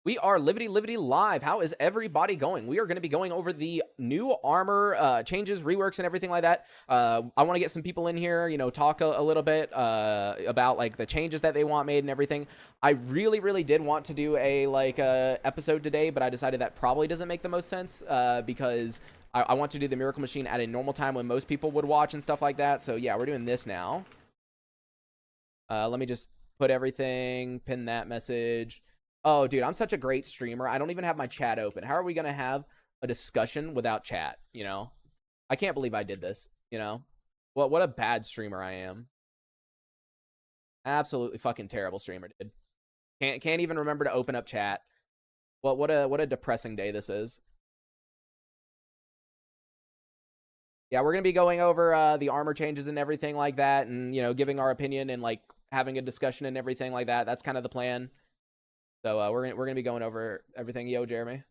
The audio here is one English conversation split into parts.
We are Livity live. How is everybody going? We are going to be going over the new armor changes, reworks, and everything like that. I want to get some people in here, you know, talk a little bit about like the changes that they want made and everything. I really did want to do a episode today, but I decided that probably doesn't make the most sense because I want to do the Miracle Machine at a normal time when most people would watch and stuff like that. So yeah, we're doing this now. Let me just put everything, pin that message. Oh, dude, I'm such a great streamer. I don't even have my chat open. How are we going to have a discussion without chat, you know? I can't believe I did this, you know? What a bad streamer I am. Absolutely fucking terrible streamer, dude. Can't even remember to open up chat. What a depressing day this is. Yeah, we're going to be going over the armor changes and everything like that, and, you know, giving our opinion and like having a discussion and everything like that. That's kind of the plan. So we're gonna be going over everything. Yo, Jeremy.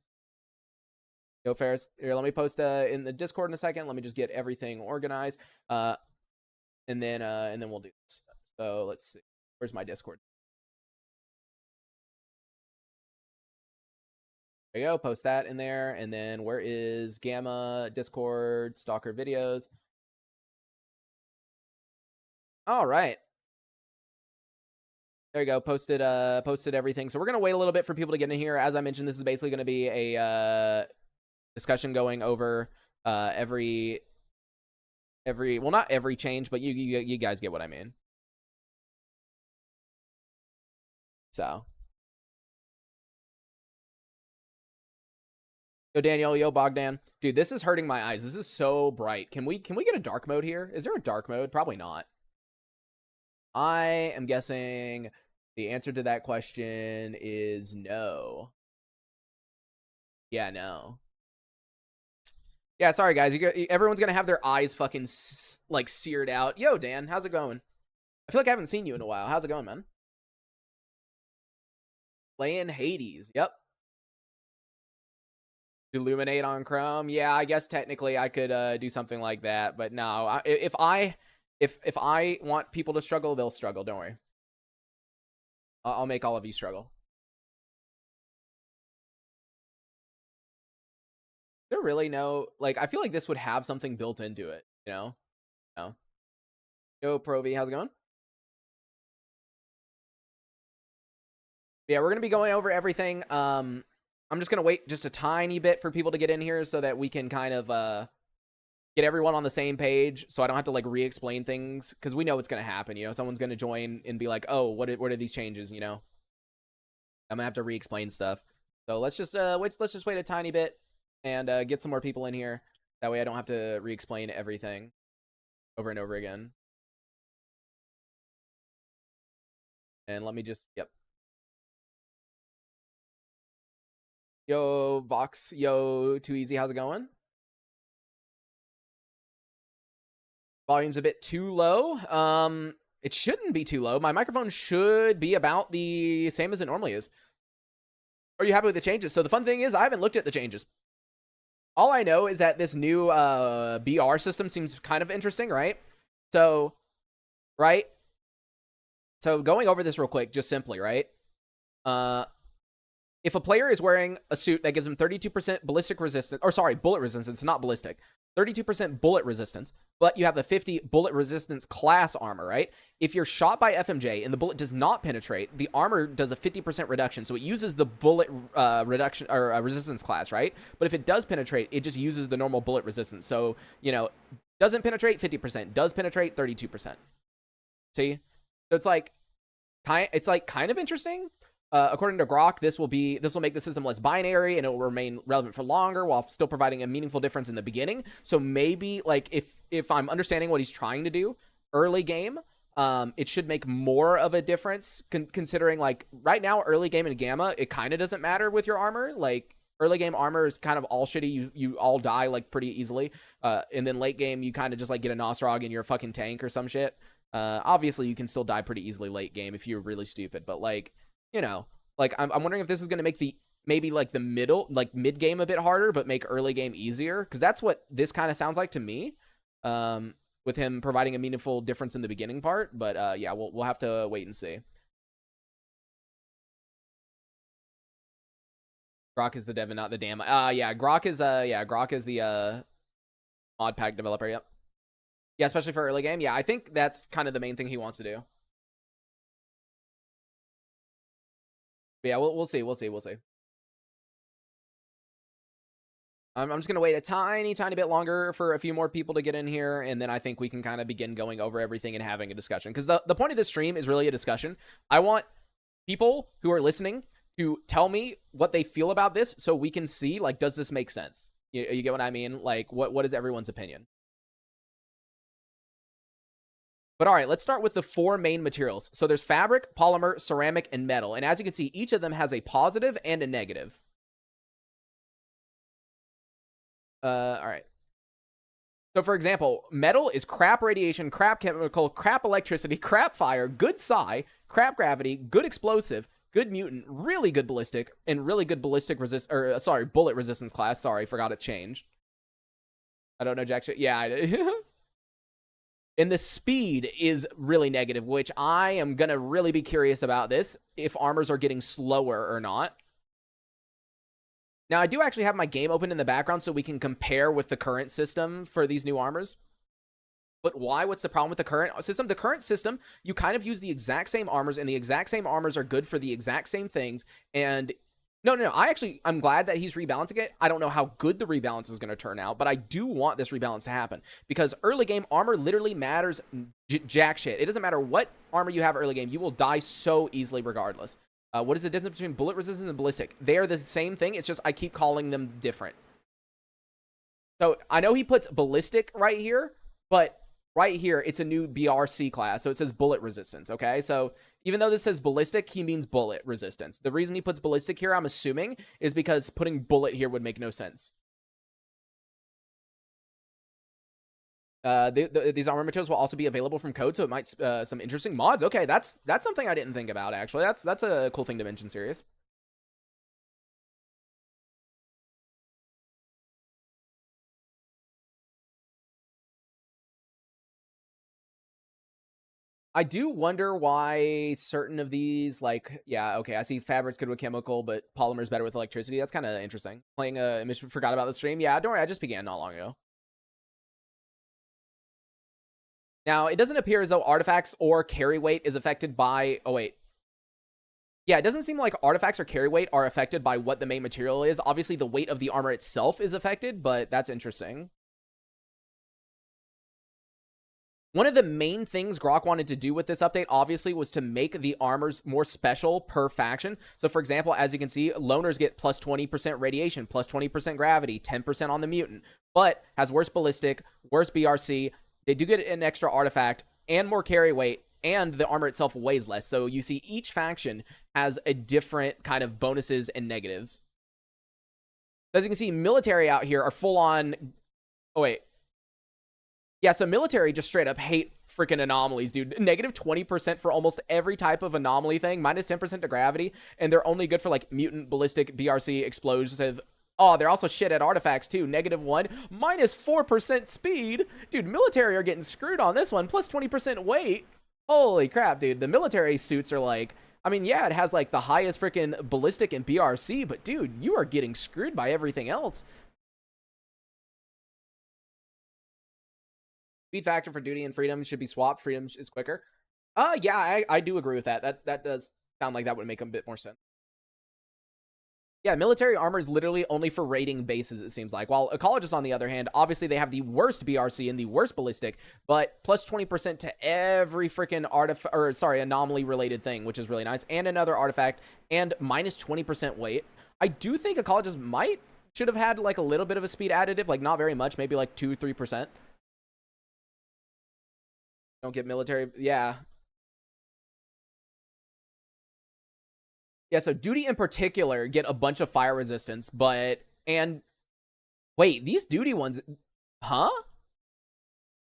Yo, Ferris. Here, let me post in the Discord in a second. Let me just get everything organized. And then we'll do this. So let's see. Where's my Discord? There you go. Post that in there. And then where is Gamma, Discord, Stalker videos? All right. There you go. Posted everything. So we're gonna wait a little bit for people to get in here. As I mentioned, this is basically gonna be a discussion going over every well, not every change, but you guys get what I mean. So yo, Daniel, yo, Bogdan, dude, this is hurting my eyes. This is so bright. Can we get a dark mode here? Is there a dark mode? Probably not. I am guessing the answer to that question is no. Yeah, no. Yeah, sorry guys. Everyone's gonna have their eyes fucking like seared out. Yo, Dan, how's it going? I feel like I haven't seen you in a while. How's it going, man? Playing Hades. Yep. Illuminate on Chrome. Yeah, I guess technically I could do something like that, but no. If I want people to struggle, they'll struggle. Don't worry. I'll make all of you struggle. There really no like. I feel like this would have something built into it. You know? No. Yo, Provi, how's it going? Yeah, we're gonna be going over everything. I'm just gonna wait just a tiny bit for people to get in here so that we can kind of get everyone on the same page, so I don't have to like re-explain things because we know what's gonna happen. You know, someone's gonna join and be like, "Oh, what are these changes?" You know, I'm gonna have to re-explain stuff. So let's just wait a tiny bit and get some more people in here. That way, I don't have to re-explain everything over and over again. And let me just Yo, Vox. Yo, Too Easy. How's it going? Volume's a bit too low. It shouldn't be too low. My microphone should be about the same as it normally is. Are you happy with the changes? So the fun thing is I haven't looked at the changes. All I know is that this new BR system seems kind of interesting, right? So, right? So going over this real quick, just simply, right? If a player is wearing a suit that gives them 32% ballistic resistance, or sorry, bullet resistance, not ballistic, 32% bullet resistance, but you have a 50 bullet resistance class armor, right? If you're shot by FMJ and the bullet does not penetrate, the armor does a 50% reduction. So it uses the bullet reduction or resistance class, right? But if it does penetrate, it just uses the normal bullet resistance. So, you know, doesn't penetrate 50%, does penetrate 32%. See? So it's like kind of interesting. According to Grok, this will make the system less binary and it will remain relevant for longer while still providing a meaningful difference in the beginning. So maybe like if I'm understanding what he's trying to do early game, it should make more of a difference considering like right now early game in Gamma, it kind of doesn't matter with your armor. Like early game armor is kind of all shitty. You all die like pretty easily. And then late game, you kind of just like get a nosorog and you're a fucking tank or some shit. Obviously you can still die pretty easily late game if you're really stupid, but like, you know, like I'm wondering if this is going to make maybe like the mid game a bit harder, but make early game easier. Cause that's what this kind of sounds like to me. With him providing a meaningful difference in the beginning part. But yeah, we'll have to wait and see. Grok is the dev and not the damn. Yeah, Grok is the mod pack developer. Yep. Yeah, especially for early game. Yeah, I think that's kind of the main thing he wants to do. But yeah, we'll see. We'll see. I'm just going to wait a tiny bit longer for a few more people to get in here, and then I think we can kind of begin going over everything and having a discussion. Because the point of this stream is really a discussion. I want people who are listening to tell me what they feel about this so we can see, like, does this make sense? You get what I mean? Like, what is everyone's opinion? But all right, let's start with the 4 main materials. So there's fabric, polymer, ceramic, and metal. And as you can see, each of them has a positive and a negative. All right. So for example, metal is crap radiation, crap chemical, crap electricity, crap fire, good psi, crap gravity, good explosive, good mutant, really good ballistic, and really good ballistic bullet resistance class. Sorry, forgot it changed. I don't know jack shit. Yeah, and the speed is really negative, which I am gonna really be curious about this, if armors are getting slower or not. Now, I do actually have my game open in the background so we can compare with the current system for these new armors. But why? What's the problem with the current system? The current system, you kind of use the exact same armors, and the exact same armors are good for the exact same things. And no, I'm glad that he's rebalancing it. I don't know how good the rebalance is going to turn out, but I do want this rebalance to happen, because early game armor literally matters jack shit. It doesn't matter what armor you have early game. You will die so easily regardless. What is the difference between bullet resistance and ballistic? They are the same thing. It's just I keep calling them different. So I know he puts ballistic right here, but right here, it's a new BRC class. So it says bullet resistance, okay? So even though this says ballistic, he means bullet resistance. The reason he puts ballistic here, I'm assuming, is because putting bullet here would make no sense. These armor materials will also be available from code, so it might some interesting mods. Okay, that's something I didn't think about, actually. That's a cool thing to mention, serious. I do wonder why certain of these, like, yeah, okay, I see fabric's good with chemical, but polymer's better with electricity. That's kind of interesting. Playing image, forgot about the stream. Yeah, don't worry, I just began not long ago. Now, it doesn't appear as though artifacts or carry weight is affected by... Oh, wait. Yeah, it doesn't seem like artifacts or carry weight are affected by what the main material is. Obviously, the weight of the armor itself is affected, but that's interesting. One of the main things Grok wanted to do with this update, obviously, was to make the armors more special per faction. So, for example, as you can see, loners get plus 20% radiation, plus 20% gravity, 10% on the mutant, but has worse ballistic, worse BRC. They do get an extra artifact and more carry weight, and the armor itself weighs less. So you see each faction has a different kind of bonuses and negatives. As you can see, military out here are full on... Oh, wait. Yeah, so military just straight up hate freaking anomalies, dude. Negative 20% for almost every type of anomaly thing, minus 10% to gravity, and they're only good for, like, mutant, ballistic, BRC, explosive. Oh, they're also shit at artifacts, too. -1, minus 4% speed. Dude, military are getting screwed on this one, plus 20% weight. Holy crap, dude. The military suits are like... I mean, yeah, it has, like, the highest freaking ballistic and BRC, but, dude, you are getting screwed by everything else. Speed factor for duty and freedom should be swapped. Freedom is quicker. Yeah, I do agree with that. That does sound like that would make a bit more sense. Yeah, military armor is literally only for raiding bases, it seems like. While ecologists, on the other hand, obviously they have the worst BRC and the worst ballistic, but plus 20% to every freaking anomaly-related thing, which is really nice, and another artifact, and minus 20% weight. I do think ecologists should have had, like, a little bit of a speed additive, like, not very much, maybe, like, 2-3%. Don't get military. Yeah. Yeah, so duty in particular get a bunch of fire resistance, and wait, these duty ones, huh?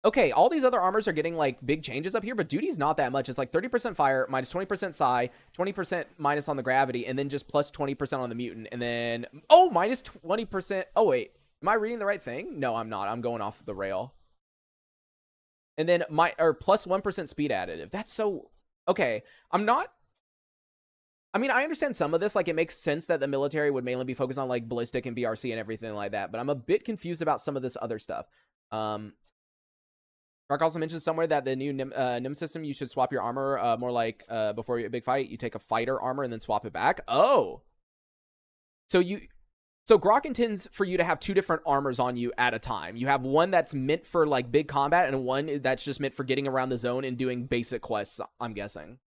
Okay, all these other armors are getting, like, big changes up here, but duty's not that much. It's like 30% fire, minus 20% psi, 20% minus on the gravity, and then just plus 20% on the mutant, and then, oh, minus 20%. Oh, wait, am I reading the right thing? No, I'm not. I'm going off the rail. And then plus 1% speed additive. That's so... Okay, I'm not... I mean, I understand some of this. Like, it makes sense that the military would mainly be focused on, like, ballistic and BRC and everything like that. But I'm a bit confused about some of this other stuff. Mark also mentioned somewhere that the new NIM system, you should swap your armor more like before a big fight. You take a fighter armor and then swap it back. Oh. So Grok intends for you to have two different armors on you at a time. You have one that's meant for, like, big combat and one that's just meant for getting around the zone and doing basic quests, I'm guessing.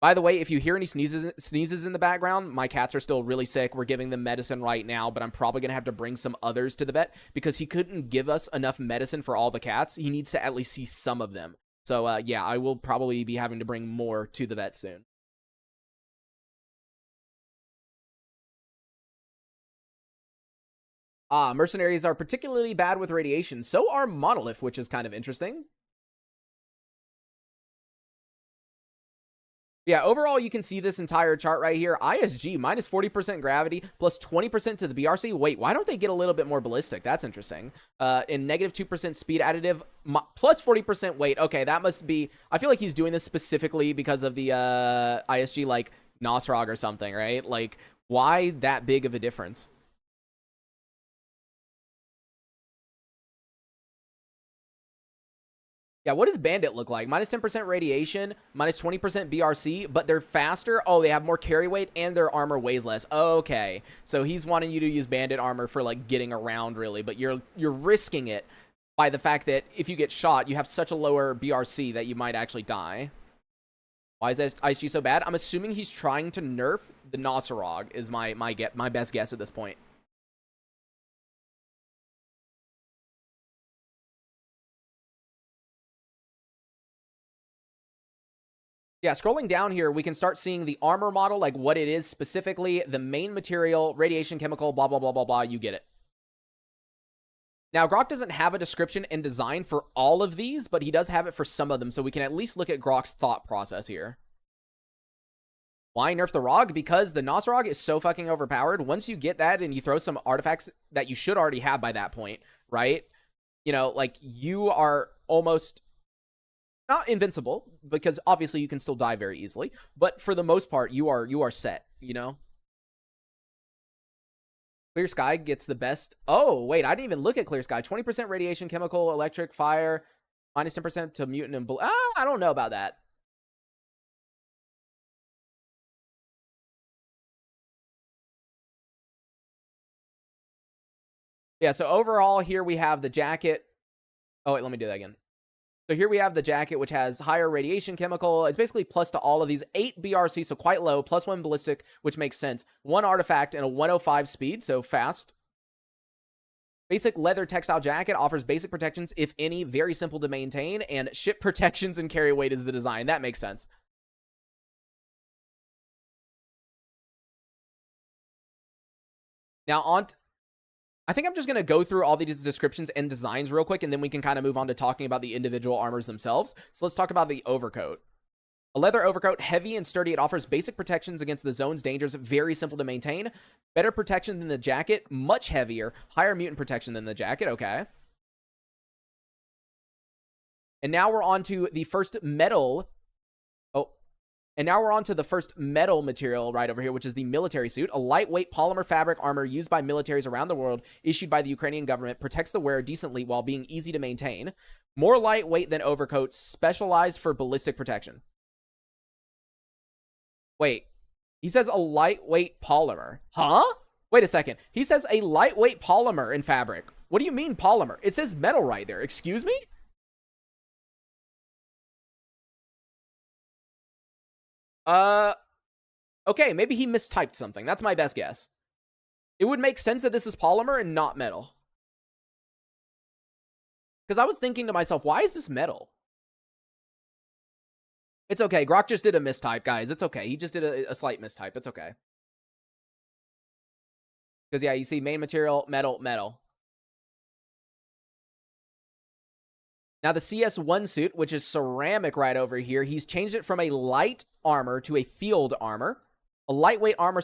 By the way, if you hear any sneezes in the background, my cats are still really sick. We're giving them medicine right now, but I'm probably going to have to bring some others to the vet because he couldn't give us enough medicine for all the cats. He needs to at least see some of them. So, yeah, I will probably be having to bring more to the vet soon. Mercenaries are particularly bad with radiation. So are Monolith, which is kind of interesting. Yeah, overall, you can see this entire chart right here. ISG, minus 40% gravity, plus 20% to the BRC. Wait, why don't they get a little bit more ballistic? That's interesting. And negative 2% speed additive, plus 40% weight. Okay, that must be... I feel like he's doing this specifically because of the ISG, like, nosorog or something, right? Like, why that big of a difference? Yeah, what does Bandit look like? Minus 10% radiation, minus 20% BRC, but they're faster. Oh, they have more carry weight, and their armor weighs less. Okay, so he's wanting you to use Bandit armor for, like, getting around, really, but you're risking it by the fact that if you get shot, you have such a lower BRC that you might actually die. Why is ISG so bad? I'm assuming he's trying to nerf the nosorog is my best guess at this point. Yeah, scrolling down here, we can start seeing the armor model, like what it is specifically, the main material, radiation, chemical, blah, blah, blah, blah, blah. You get it. Now, Grok doesn't have a description and design for all of these, but he does have it for some of them, so we can at least look at Grok's thought process here. Why nerf the Rog? Because the nosorog is so fucking overpowered. Once you get that and you throw some artifacts that you should already have by that point, right? You know, like, you are almost... not invincible, because obviously you can still die very easily, but for the most part, you are set, you know? Clear Sky gets the best. Oh, wait, I didn't even look at Clear Sky. 20% radiation, chemical, electric, fire, minus 10% to mutant and I don't know about that. Yeah, so overall here we have the jacket. Oh, wait, let me do that again. So here we have the jacket, which has higher radiation chemical. It's basically plus to all of these. 8 BRC, so quite low, plus 1 ballistic, which makes sense. 1 artifact and a 105 speed, so fast. Basic leather textile jacket offers basic protections, if any, very simple to maintain, and ship protections and carry weight is the design. That makes sense. Now, I think I'm just going to go through all these descriptions and designs real quick, and then we can kind of move on to talking about the individual armors themselves. So let's talk about the overcoat. A leather overcoat, heavy and sturdy. It offers basic protections against the zone's dangers, very simple to maintain. Better protection than the jacket, much heavier. Higher mutant protection than the jacket, okay. And now we're on to the first metal. And now we're on to the first metal material right over here, which is the military suit. A lightweight polymer fabric armor used by militaries around the world, issued by the Ukrainian government, protects the wearer decently while being easy to maintain. More lightweight than overcoats, specialized for ballistic protection. Wait, he says a lightweight polymer. Huh? Wait a second. He says a lightweight polymer in fabric. What do you mean polymer? It says metal right there. Excuse me? Okay, maybe he mistyped something. That's my best guess. It would make sense that this is polymer and not metal. Because I was thinking to myself, why is this metal? It's okay. Grok just did a mistype, guys. It's okay. He just did a slight mistype. It's okay. Because, yeah, you see main material, metal, metal. Now, the CS1 suit, which is ceramic right over here, he's changed it from a light armor to a field armor. A lightweight armor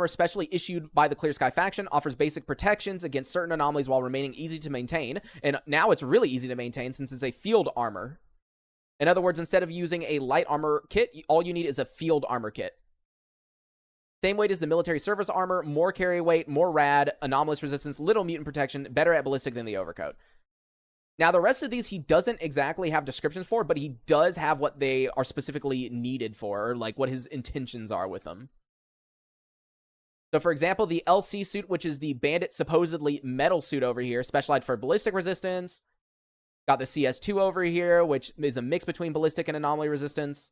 specially issued by the Clear Sky faction offers basic protections against certain anomalies while remaining easy to maintain. And now it's really easy to maintain since it's a field armor. In other words, instead of using a light armor kit, all you need is a field armor kit. Same weight as the military service armor, more carry weight, more rad, anomalous resistance, little mutant protection, better at ballistic than the overcoat. Now, the rest of these he doesn't exactly have descriptions for, but he does have what they are specifically needed for, or like what his intentions are with them. So, for example, the LC suit, which is the bandit supposedly metal suit over here, specialized for ballistic resistance. Got the CS2 over here, which is a mix between ballistic and anomaly resistance.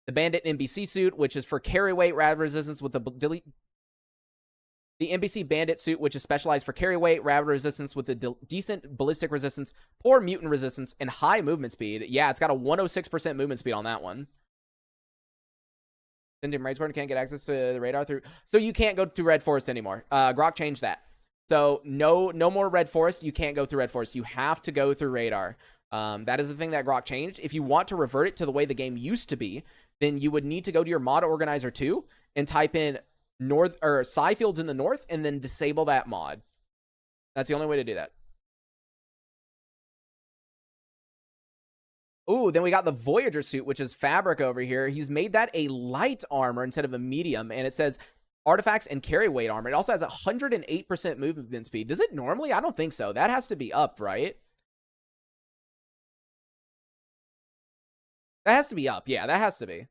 The bandit NBC suit, which is for carry weight, rad resistance with the NBC bandit suit, which is specialized for carry weight, rad resistance with a decent ballistic resistance, poor mutant resistance, and high movement speed. Yeah, it's got a 106% movement speed on that one. Indian Raidsport can't get access to the radar through. So you can't go through Red Forest anymore. Grok changed that. So no more Red Forest. You can't go through Red Forest. You have to go through radar. That is the thing that Grok changed. If you want to revert it to the way the game used to be, then you would need to go to your mod organizer 2 and type in north or psi fields in the north and then disable that mod. That's the only way to do that. Ooh, then we got the Voyager suit, which is fabric over here. He's made that a light armor instead of a medium, and it says artifacts and carry weight armor. It also has 108% movement speed. Does it normally? I don't think so. That has to be up, right? That has to be up. Yeah, that has to be.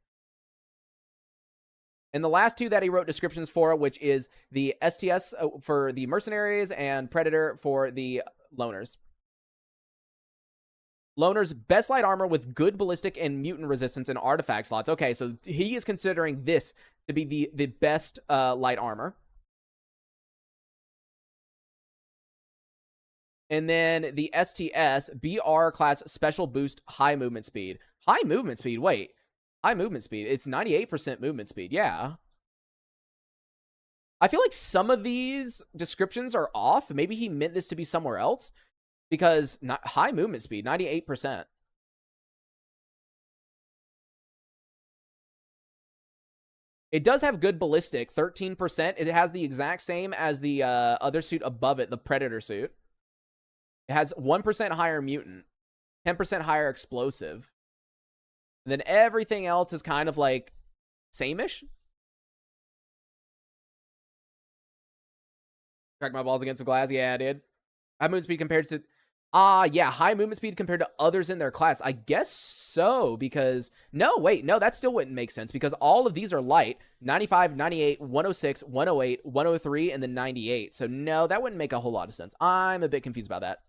And the last two that he wrote descriptions for, which is the STS for the mercenaries and Predator for the loners. Loners, best light armor with good ballistic and mutant resistance and artifact slots. Okay, so he is considering this to be the best light armor. And then the STS, BR class special boost, high movement speed. High movement speed, wait. High movement speed. It's 98% movement speed, yeah. I feel like some of these descriptions are off. Maybe he meant this to be somewhere else. Because high movement speed, 98%. It does have good ballistic, 13%. It has the exact same as the other suit above it, the Predator suit. It has 1% higher mutant, 10% higher explosive. And then everything else is kind of like same-ish. Crack my balls against the glass. Yeah, dude. High movement speed compared to... yeah, high movement speed compared to others in their class. I guess so, because... No, wait, no, that still wouldn't make sense, because all of these are light. 95, 98, 106, 108, 103, and then 98. So no, that wouldn't make a whole lot of sense. I'm a bit confused about that.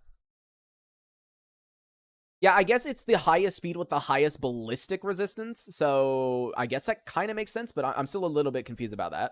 Yeah, I guess it's the highest speed with the highest ballistic resistance, so I guess that kind of makes sense, but I'm still a little bit confused about that.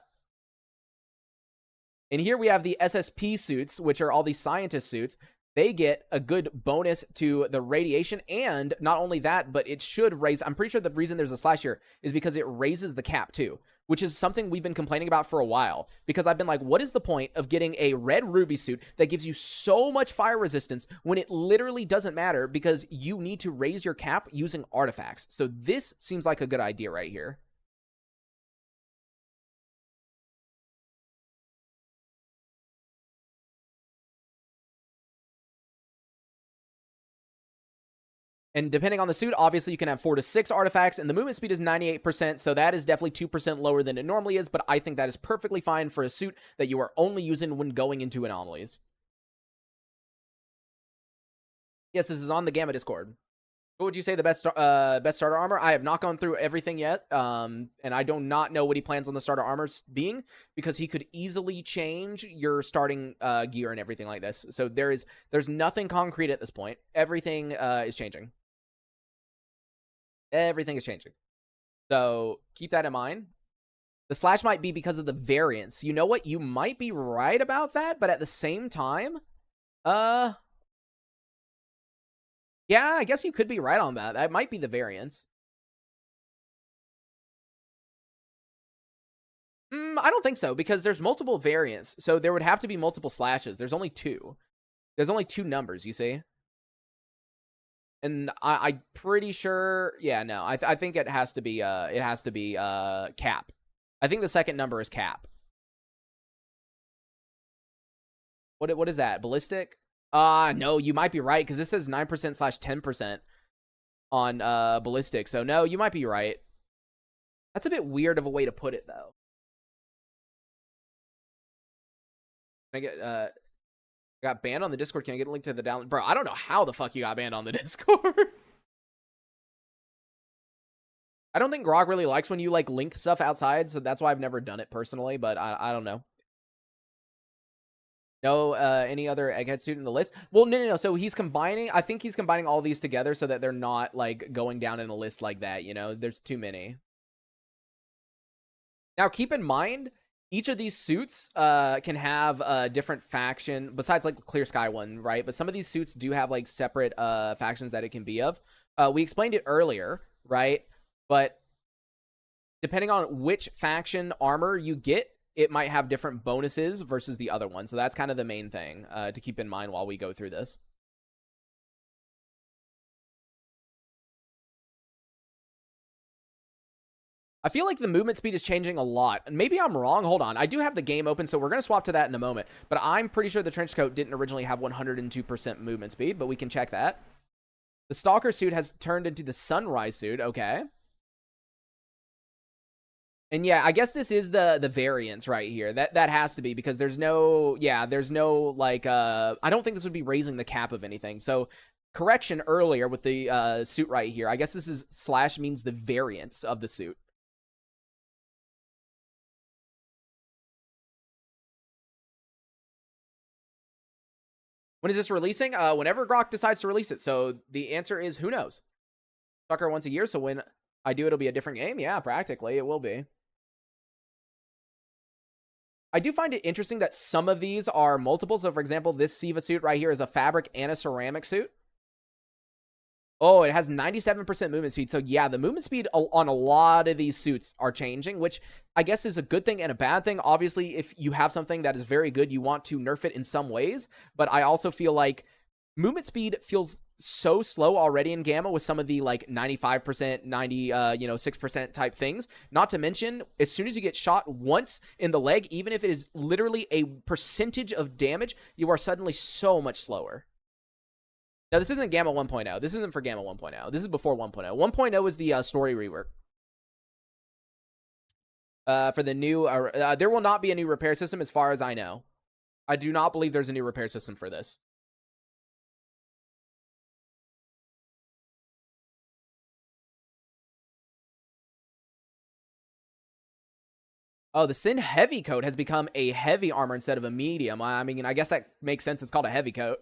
And here we have the SSP suits, which are all these scientist suits. They get a good bonus to the radiation, and not only that, but it should raise... I'm pretty sure the reason there's a slash here is because it raises the cap too, which is something we've been complaining about for a while, because I've been like, what is the point of getting a red ruby suit that gives you so much fire resistance when it literally doesn't matter, because you need to raise your cap using artifacts? So this seems like a good idea right here. And depending on the suit, obviously you can have 4 to 6 artifacts, and the movement speed is 98%, so that is definitely 2% lower than it normally is, but I think that is perfectly fine for a suit that you are only using when going into anomalies. Yes, this is on the Gamma Discord. What would you say the best starter armor? I have not gone through everything yet, and I do not know what he plans on the starter armor being, because he could easily change your starting gear and everything like this. So there's nothing concrete at this point. Everything is changing. Everything is changing. So keep that in mind. The slash might be because of the variance. You know what? You might be right about that, but at the same time, yeah, I guess you could be right on that. That might be the variance. I don't think so, because there's multiple variants. So there would have to be multiple slashes. There's only 2. There's only 2 numbers, you see? And I'm pretty sure, yeah, no, I think it has to be cap. I think the second number is cap. What is that? Ballistic? No, you might be right, because this says 9% slash 10% on ballistic. So no, you might be right. That's a bit weird of a way to put it, though. Can I get got banned on the Discord? Can I get a link to the download? Bro, I don't know how the fuck you got banned on the Discord. I don't think Grog really likes when you like link stuff outside, so that's why I've never done it personally, but I don't know. No, any other egghead suit in the list? Well, no. So he's combining, I think he's combining all these together so that they're not like going down in a list like that, you know? There's too many. Now, keep in mind, each of these suits can have a different faction, besides like the Clear Sky one, right? But some of these suits do have like separate factions that it can be of. We explained it earlier, right? But depending on which faction armor you get, it might have different bonuses versus the other one. So that's kind of the main thing to keep in mind while we go through this. I feel like the movement speed is changing a lot. And maybe I'm wrong. Hold on. I do have the game open, so we're going to swap to that in a moment. But I'm pretty sure the trench coat didn't originally have 102% movement speed, but we can check that. The Stalker suit has turned into the Sunrise suit. Okay. And yeah, I guess this is the variance right here. That has to be, because there's no, there's no, like, I don't think this would be raising the cap of anything. So, correction earlier with the suit right here. I guess this is slash means the variance of the suit. When is this releasing? Whenever Grok decides to release it. So the answer is, who knows? Sucker once a year, so when I do, it'll be a different game. Yeah, practically, it will be. I do find it interesting that some of these are multiple. So, for example, this Siva suit right here is a fabric and a ceramic suit. Oh, it has 97% movement speed. So, yeah, the movement speed on a lot of these suits are changing, which I guess is a good thing and a bad thing. Obviously, if you have something that is very good, you want to nerf it in some ways. But I also feel like movement speed feels so slow already in Gamma with some of the like 95%, 6% type things. Not to mention, as soon as you get shot once in the leg, even if it is literally a percentage of damage, you are suddenly so much slower. Now, this isn't Gamma 1.0. This isn't for Gamma 1.0. This is before 1.0. 1.0 is the story rework. For the new, there will not be a new repair system as far as I know. I do not believe there's a new repair system for this. Oh, the Sin Heavy Coat has become a heavy armor instead of a medium. I mean, I guess that makes sense. It's called a heavy coat.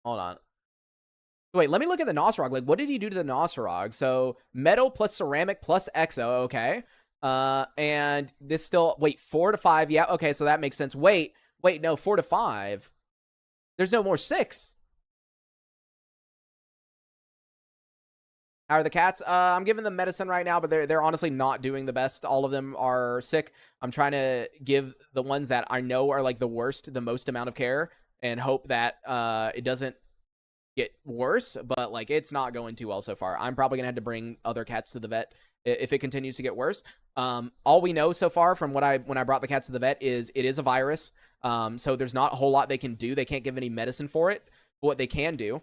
Hold on. Wait, let me look at the nosorog. Like, what did he do to the nosorog? So, metal plus ceramic plus exo. Okay. And this still, wait, 4 to 5. Yeah, okay, so that makes sense. Wait, no, 4 to 5. There's no more 6. How are the cats? I'm giving them medicine right now, but they're honestly not doing the best. All of them are sick. I'm trying to give the ones that I know are like the worst, the most amount of care, and hope that it doesn't get worse, but like it's not going too well so far. I'm probably gonna have to bring other cats to the vet if it continues to get worse. All we know so far from when I brought the cats to the vet is it is a virus. So there's not a whole lot they can do. They can't give any medicine for it. But what they can do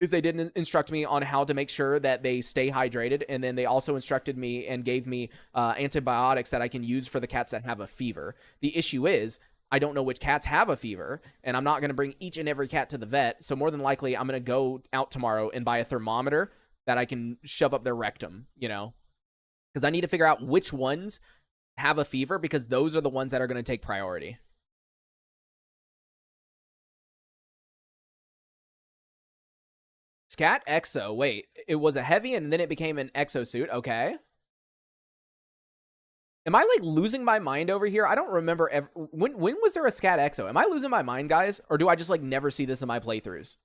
is they did instruct me on how to make sure that they stay hydrated, and then they also instructed me and gave me antibiotics that I can use for the cats that have a fever. The issue is I don't know which cats have a fever, and I'm not going to bring each and every cat to the vet, so more than likely I'm going to go out tomorrow and buy a thermometer that I can shove up their rectum, you know, because I need to figure out which ones have a fever, because those are the ones that are going to take priority. Scat Exo. Wait, it was a heavy and then it became an exosuit. Okay. Am I like losing my mind over here? I don't remember when was there a Scat Exo? Am I losing my mind, guys? Or do I just like never see this in my playthroughs?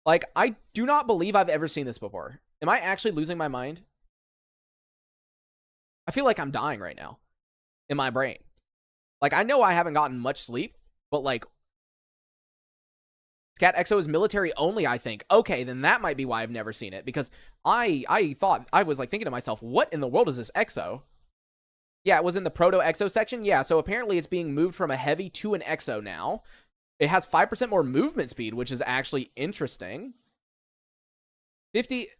Like, I do not believe I've ever seen this before. Am I actually losing my mind? I feel like I'm dying right now in my brain. Like, I know I haven't gotten much sleep, but like, Scat Exo is military only, I think. Okay, then that might be why I've never seen it, because I thought, I was like thinking to myself, what in the world is this Exo? Yeah, it was in the Proto Exo section. Yeah, so apparently it's being moved from a heavy to an Exo now. It has 5% more movement speed, which is actually interesting. 58%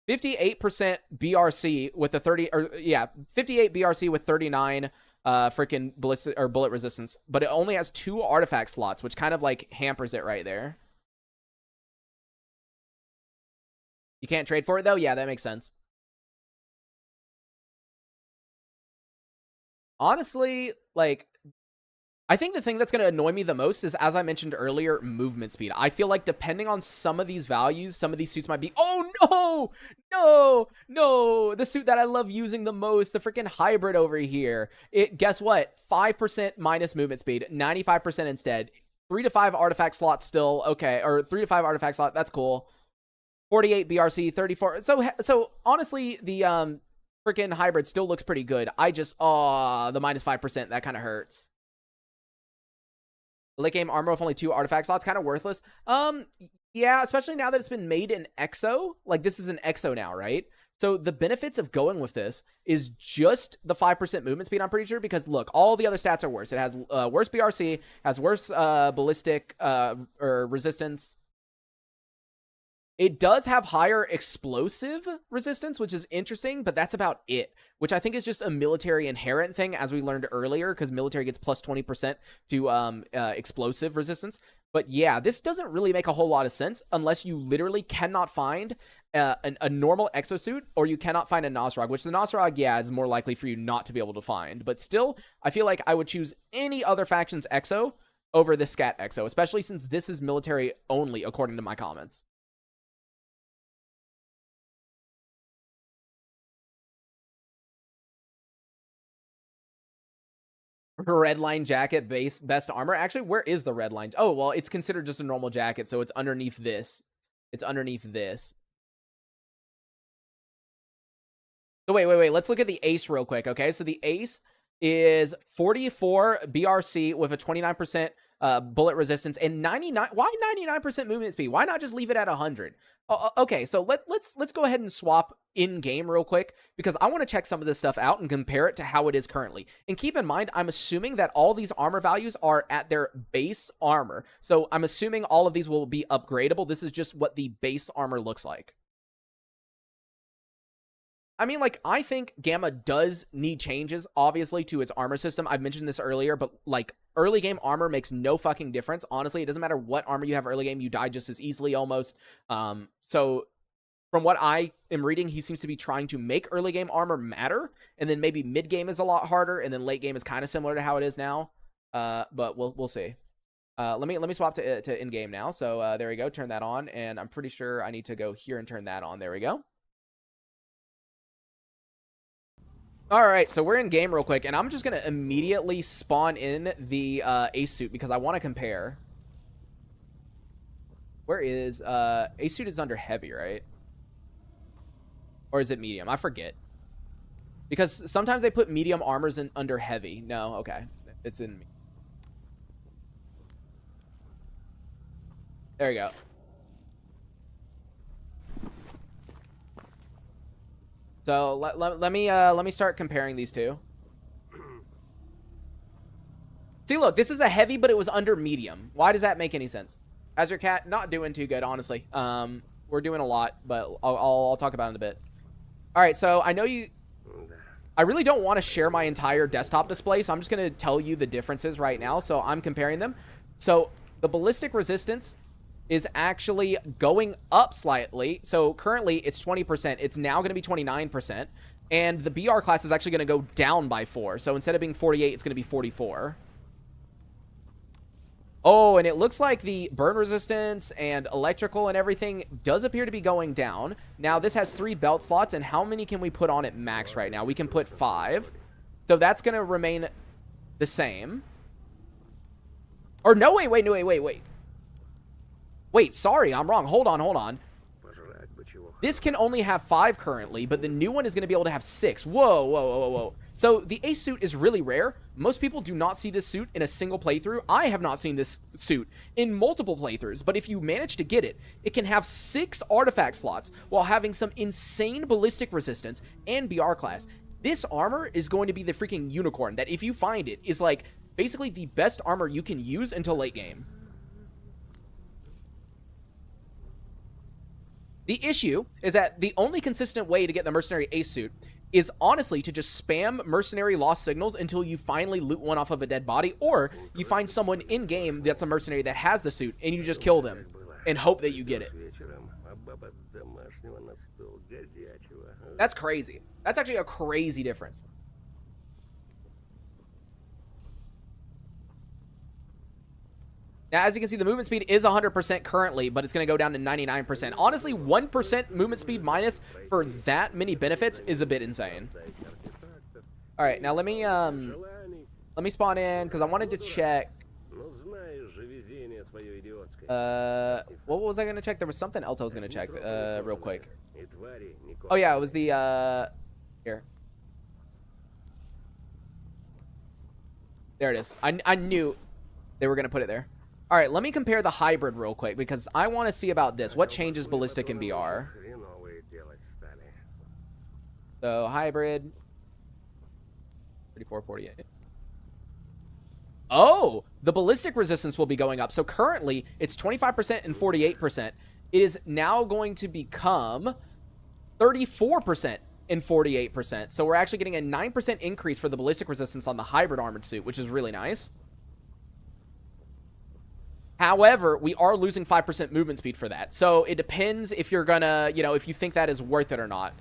BRC with a 58 BRC with 39 freaking ballistic or bullet resistance, but it only has 2 artifact slots, which kind of like hampers it right there. You can't trade for it though? Yeah, that makes sense. Honestly, like, I think the thing that's going to annoy me the most is, as I mentioned earlier, movement speed. I feel like depending on some of these values, some of these suits might be, oh no, the suit that I love using the most, the freaking hybrid over here. Guess what? 5% minus movement speed, 95% instead. 3 to 5 artifact slots still, okay, or 3 to 5 artifact slot, that's cool. 48 BRC, 34. So honestly, the freaking hybrid still looks pretty good. I just, the minus 5%, that kind of hurts. Late game armor with only 2 artifact slots, kind of worthless. Yeah, especially now that it's been made in Exo. Like, this is an Exo now, right? So the benefits of going with this is just the 5% movement speed, I'm pretty sure, because look, all the other stats are worse. It has worse BRC, has worse ballistic or resistance. It does have higher explosive resistance, which is interesting, but that's about it, which I think is just a military inherent thing, as we learned earlier, because military gets plus 20% to explosive resistance. But yeah, this doesn't really make a whole lot of sense unless you literally cannot find a normal exosuit, or you cannot find a nosorog, which the nosorog, yeah, is more likely for you not to be able to find. But still, I feel like I would choose any other faction's exo over the scat exo, especially since this is military only, according to my comments. Red line jacket, best armor. Actually, where is the red line? Oh, well, it's considered just a normal jacket, so it's underneath this. It's underneath this. So wait. Let's look at the ace real quick, okay? So the ace is 44 BRC with a 29% bullet resistance and 99. Why 99% movement speed? Why not just leave it at 100? Okay, so let's go ahead and swap in game real quick, because I want to check some of this stuff out and compare it to how it is currently. And keep in mind, I'm assuming that all these armor values are at their base armor. So I'm assuming all of these will be upgradable. This is just what the base armor looks like. I mean, like, I think Gamma does need changes, obviously, to its armor system. I've mentioned this earlier, but, like, early game armor makes no fucking difference. Honestly, it doesn't matter what armor you have early game, you die just as easily, almost. So, from what I am reading, he seems to be trying to make early game armor matter, and then maybe mid game is a lot harder, and then late game is kind of similar to how it is now. But we'll see. Let me swap to in game now. So there we go. Turn that on, and I'm pretty sure I need to go here and turn that on. There we go. All right, so we're in game real quick, and I'm just going to immediately spawn in the ace suit because I want to compare. Where is ace suit is under heavy, right? Or is it medium? I forget. Because sometimes they put medium armors in under heavy. No, okay. It's in. There you go. So let me start comparing these two. See, look, this is a heavy, but it was under medium. Why does that make any sense? How's your cat? Not doing too good, honestly. We're doing a lot, but I'll talk about it in a bit. All right, so I know you. I really don't want to share my entire desktop display, so I'm just going to tell you the differences right now. So I'm comparing them. So the ballistic resistance is actually going up slightly. So currently it's 20%. It's now going to be 29%. And the BR class is actually going to go down by 4. So instead of being 48, it's going to be 44. Oh, and it looks like the burn resistance and electrical and everything does appear to be going down. Now, this has 3 belt slots, and how many can we put on at max right now? We can put 5. So that's going to remain the same. Or no, wait. Wait, sorry, I'm wrong. Hold on. This can only have 5 currently, but the new one is going to be able to have 6. Whoa. So the ace suit is really rare. Most people do not see this suit in a single playthrough. I have not seen this suit in multiple playthroughs, but if you manage to get it, it can have 6 artifact slots while having some insane ballistic resistance and BR class. This armor is going to be the freaking unicorn that, if you find it, is like basically the best armor you can use until late game. The issue is that the only consistent way to get the mercenary ace suit is honestly to just spam mercenary lost signals until you finally loot one off of a dead body, or you find someone in game that's a mercenary that has the suit and you just kill them and hope that you get it. That's crazy. That's actually a crazy difference. Now, as you can see, the movement speed is 100% currently, but it's going to go down to 99%. Honestly, 1% movement speed minus for that many benefits is a bit insane. All right, now let me spawn in because I wanted to check. What was I going to check? There was something else I was going to check real quick. Oh yeah, it was the here. There it is. I knew they were going to put it there. All right, let me compare the hybrid real quick because I want to see about this. What changes ballistic in BR? So hybrid 3448. Oh, the ballistic resistance will be going up. So currently it's 25% and 48%. It is now going to become 34% and 48%. So we're actually getting a 9% increase for the ballistic resistance on the hybrid armored suit, which is really nice. However, we are losing 5% movement speed for that. So it depends if you're gonna, if you think that is worth it or not.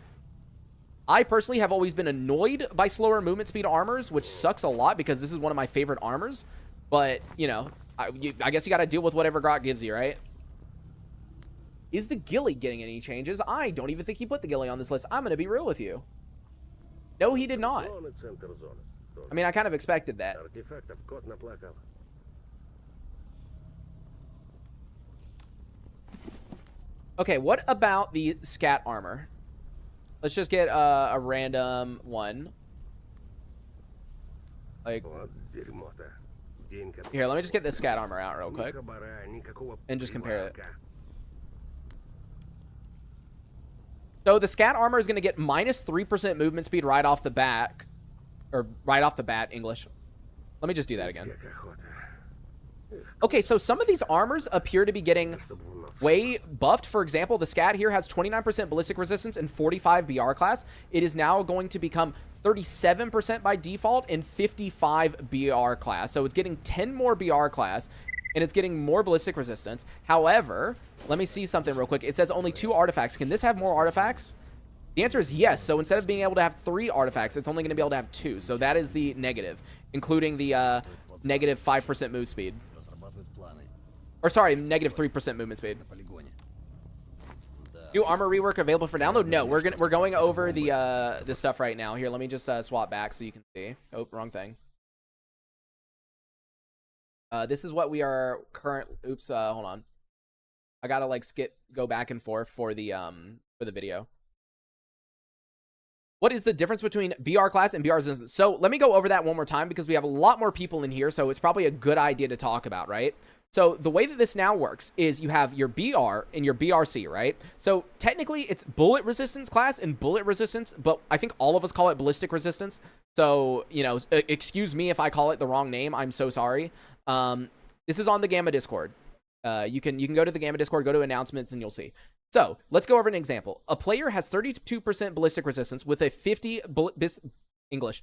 I personally have always been annoyed by slower movement speed armors, which sucks a lot because this is one of my favorite armors. But, I guess you gotta deal with whatever Grok gives you, right? Is the ghillie getting any changes? I don't even think he put the ghillie on this list. I'm gonna be real with you. No, he did not. I mean, I kind of expected that. Okay, what about the scat armor? Let's just get a random one. Like, here, let me just get the scat armor out real quick and just compare it. So the scat armor is going to get minus 3% movement speed right off the bat. Or right off the bat, English. Let me just do that again. Okay, so some of these armors appear to be getting way buffed. For example, the scat here has 29% ballistic resistance and 45 BR class. It is now going to become 37% by default and 55 BR class. So it's getting 10 more BR class and it's getting more ballistic resistance. However, let me see something real quick. It says only 2 artifacts. Can this have more artifacts? The answer is yes. So instead of being able to have 3 artifacts, it's only going to be able to have 2. So that is the negative, including the negative 5% move speed. Or sorry, negative 3% movement speed. New armor rework available for download? No, we're going over the stuff right now. Here, let me just swap back so you can see. Oh, wrong thing. This is what we are current. Oops, hold on. I gotta like go back and forth for the video. What is the difference between BR class and BR resistance? So let me go over that one more time because we have a lot more people in here, so it's probably a good idea to talk about, right? So the way that this now works is you have your BR and your BRC, right? So technically it's bullet resistance class and bullet resistance, but I think all of us call it ballistic resistance. So, excuse me if I call it the wrong name. I'm so sorry. This is on the Gamma Discord. You can go to the Gamma Discord, go to announcements, and you'll see. So let's go over an example. A player has 32% ballistic resistance with a 50 English.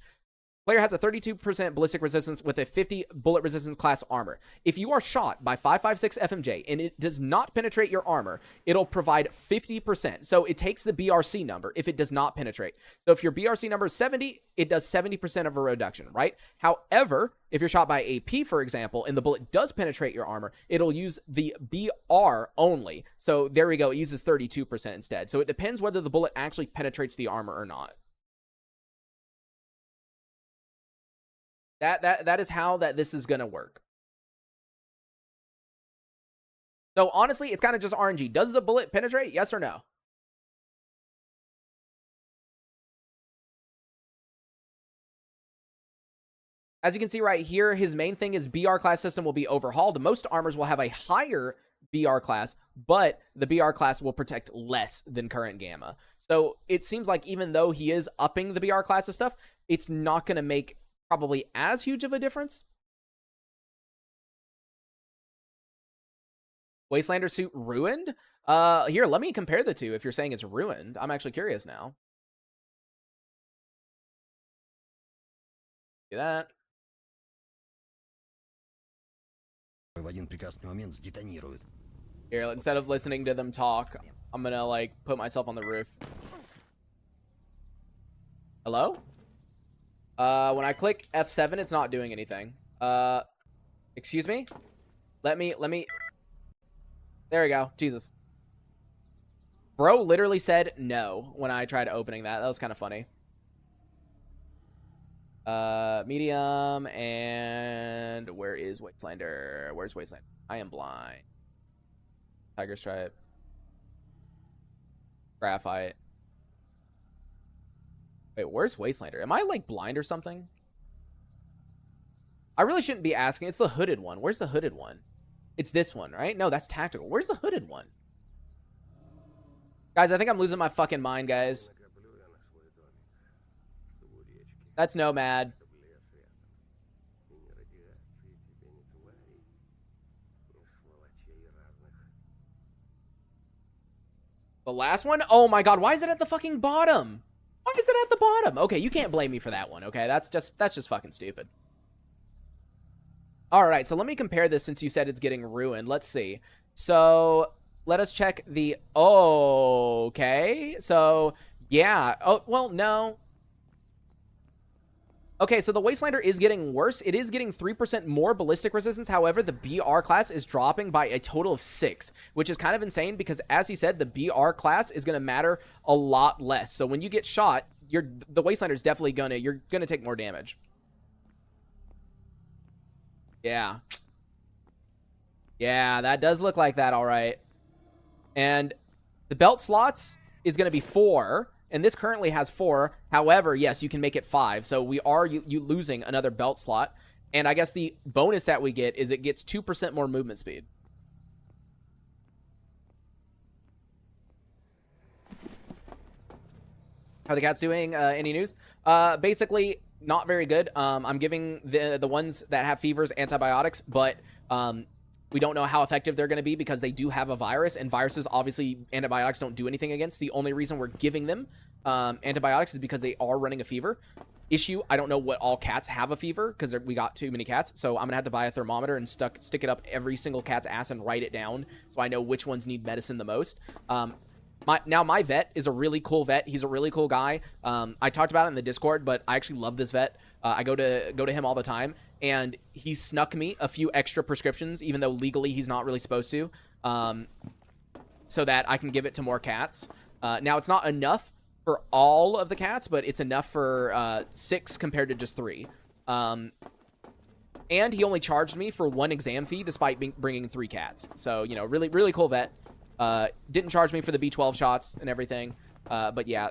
Player has a 32% ballistic resistance with a 50 bullet resistance class armor. If you are shot by 5.56 FMJ and it does not penetrate your armor, it'll provide 50%. So it takes the BRC number if it does not penetrate. So if your BRC number is 70, it does 70% of a reduction, right? However, if you're shot by AP, for example, and the bullet does penetrate your armor, it'll use the BR only. So there we go. It uses 32% instead. So it depends whether the bullet actually penetrates the armor or not. That is how this is going to work. So honestly, it's kind of just RNG. Does the bullet penetrate? Yes or no? As you can see right here, his main thing is BR class system will be overhauled. Most armors will have a higher BR class, but the BR class will protect less than current Gamma. So it seems like even though he is upping the BR class of stuff, it's not going to make probably as huge of a difference. Wastelander suit ruined? Here, let me compare the two if you're saying it's ruined. I'm actually curious now. Do that. Here, instead of listening to them talk, I'm gonna, like, put myself on the roof. Hello? When I click F7, it's not doing anything. Excuse me? Let me... There we go. Jesus. Bro literally said no when I tried opening that. That was kind of funny. Medium, and where is Wastelander? Where's Wastelander? I am blind. Tiger Stripe. Graphite. Wait, where's Wastelander? Am I, like, blind or something? I really shouldn't be asking. It's the hooded one. Where's the hooded one? It's this one, right? No, that's tactical. Where's the hooded one? Guys, I think I'm losing my fucking mind, guys. That's Nomad. The last one? Oh my god, why is it at the fucking bottom? Why is it at the bottom? Okay, you can't blame me for that one, okay? That's just fucking stupid. Alright, so let me compare this since you said it's getting ruined. Let's see. So, let us check the... Oh, okay. So, yeah. Oh, well, no. Okay, so the Wastelander is getting worse. It is getting 3% more ballistic resistance. However, the BR class is dropping by a total of 6, which is kind of insane because, as he said, the BR class is going to matter a lot less. So when you get shot, the Wastelander is definitely you're gonna take more damage. Yeah. Yeah, that does look like that, all right. And the belt slots is going to be 4. And this currently has 4. However, yes, you can make it 5. So we are you losing another belt slot. And I guess the bonus that we get is it gets 2% more movement speed. How are the cats doing? Any news? Basically, not very good. I'm giving the ones that have fevers antibiotics, but we don't know how effective they're going to be because they do have a virus, and viruses, obviously, antibiotics don't do anything against. The only reason we're giving them antibiotics is because they are running a fever. I don't know what all cats have a fever because we got too many cats, so I'm going to have to buy a thermometer and stick it up every single cat's ass and write it down so I know which ones need medicine the most. My vet is a really cool vet. He's a really cool guy. I talked about it in the Discord, but I actually love this vet. I go to him all the time, and he snuck me a few extra prescriptions, even though legally he's not really supposed to, so that I can give it to more cats. Now, it's not enough for all of the cats, but it's enough for 6 compared to just 3. And he only charged me for 1 exam fee despite bringing 3 cats. So, you know, really, really cool vet. Didn't charge me for the B12 shots and everything. But yeah,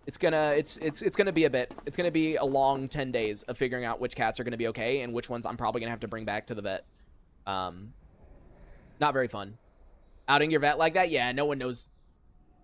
it's gonna be a bit. It's gonna be a long 10 days of figuring out which cats are gonna be okay and which ones I'm probably gonna have to bring back to the vet. Not very fun. Outing your vet like that? Yeah, no one knows.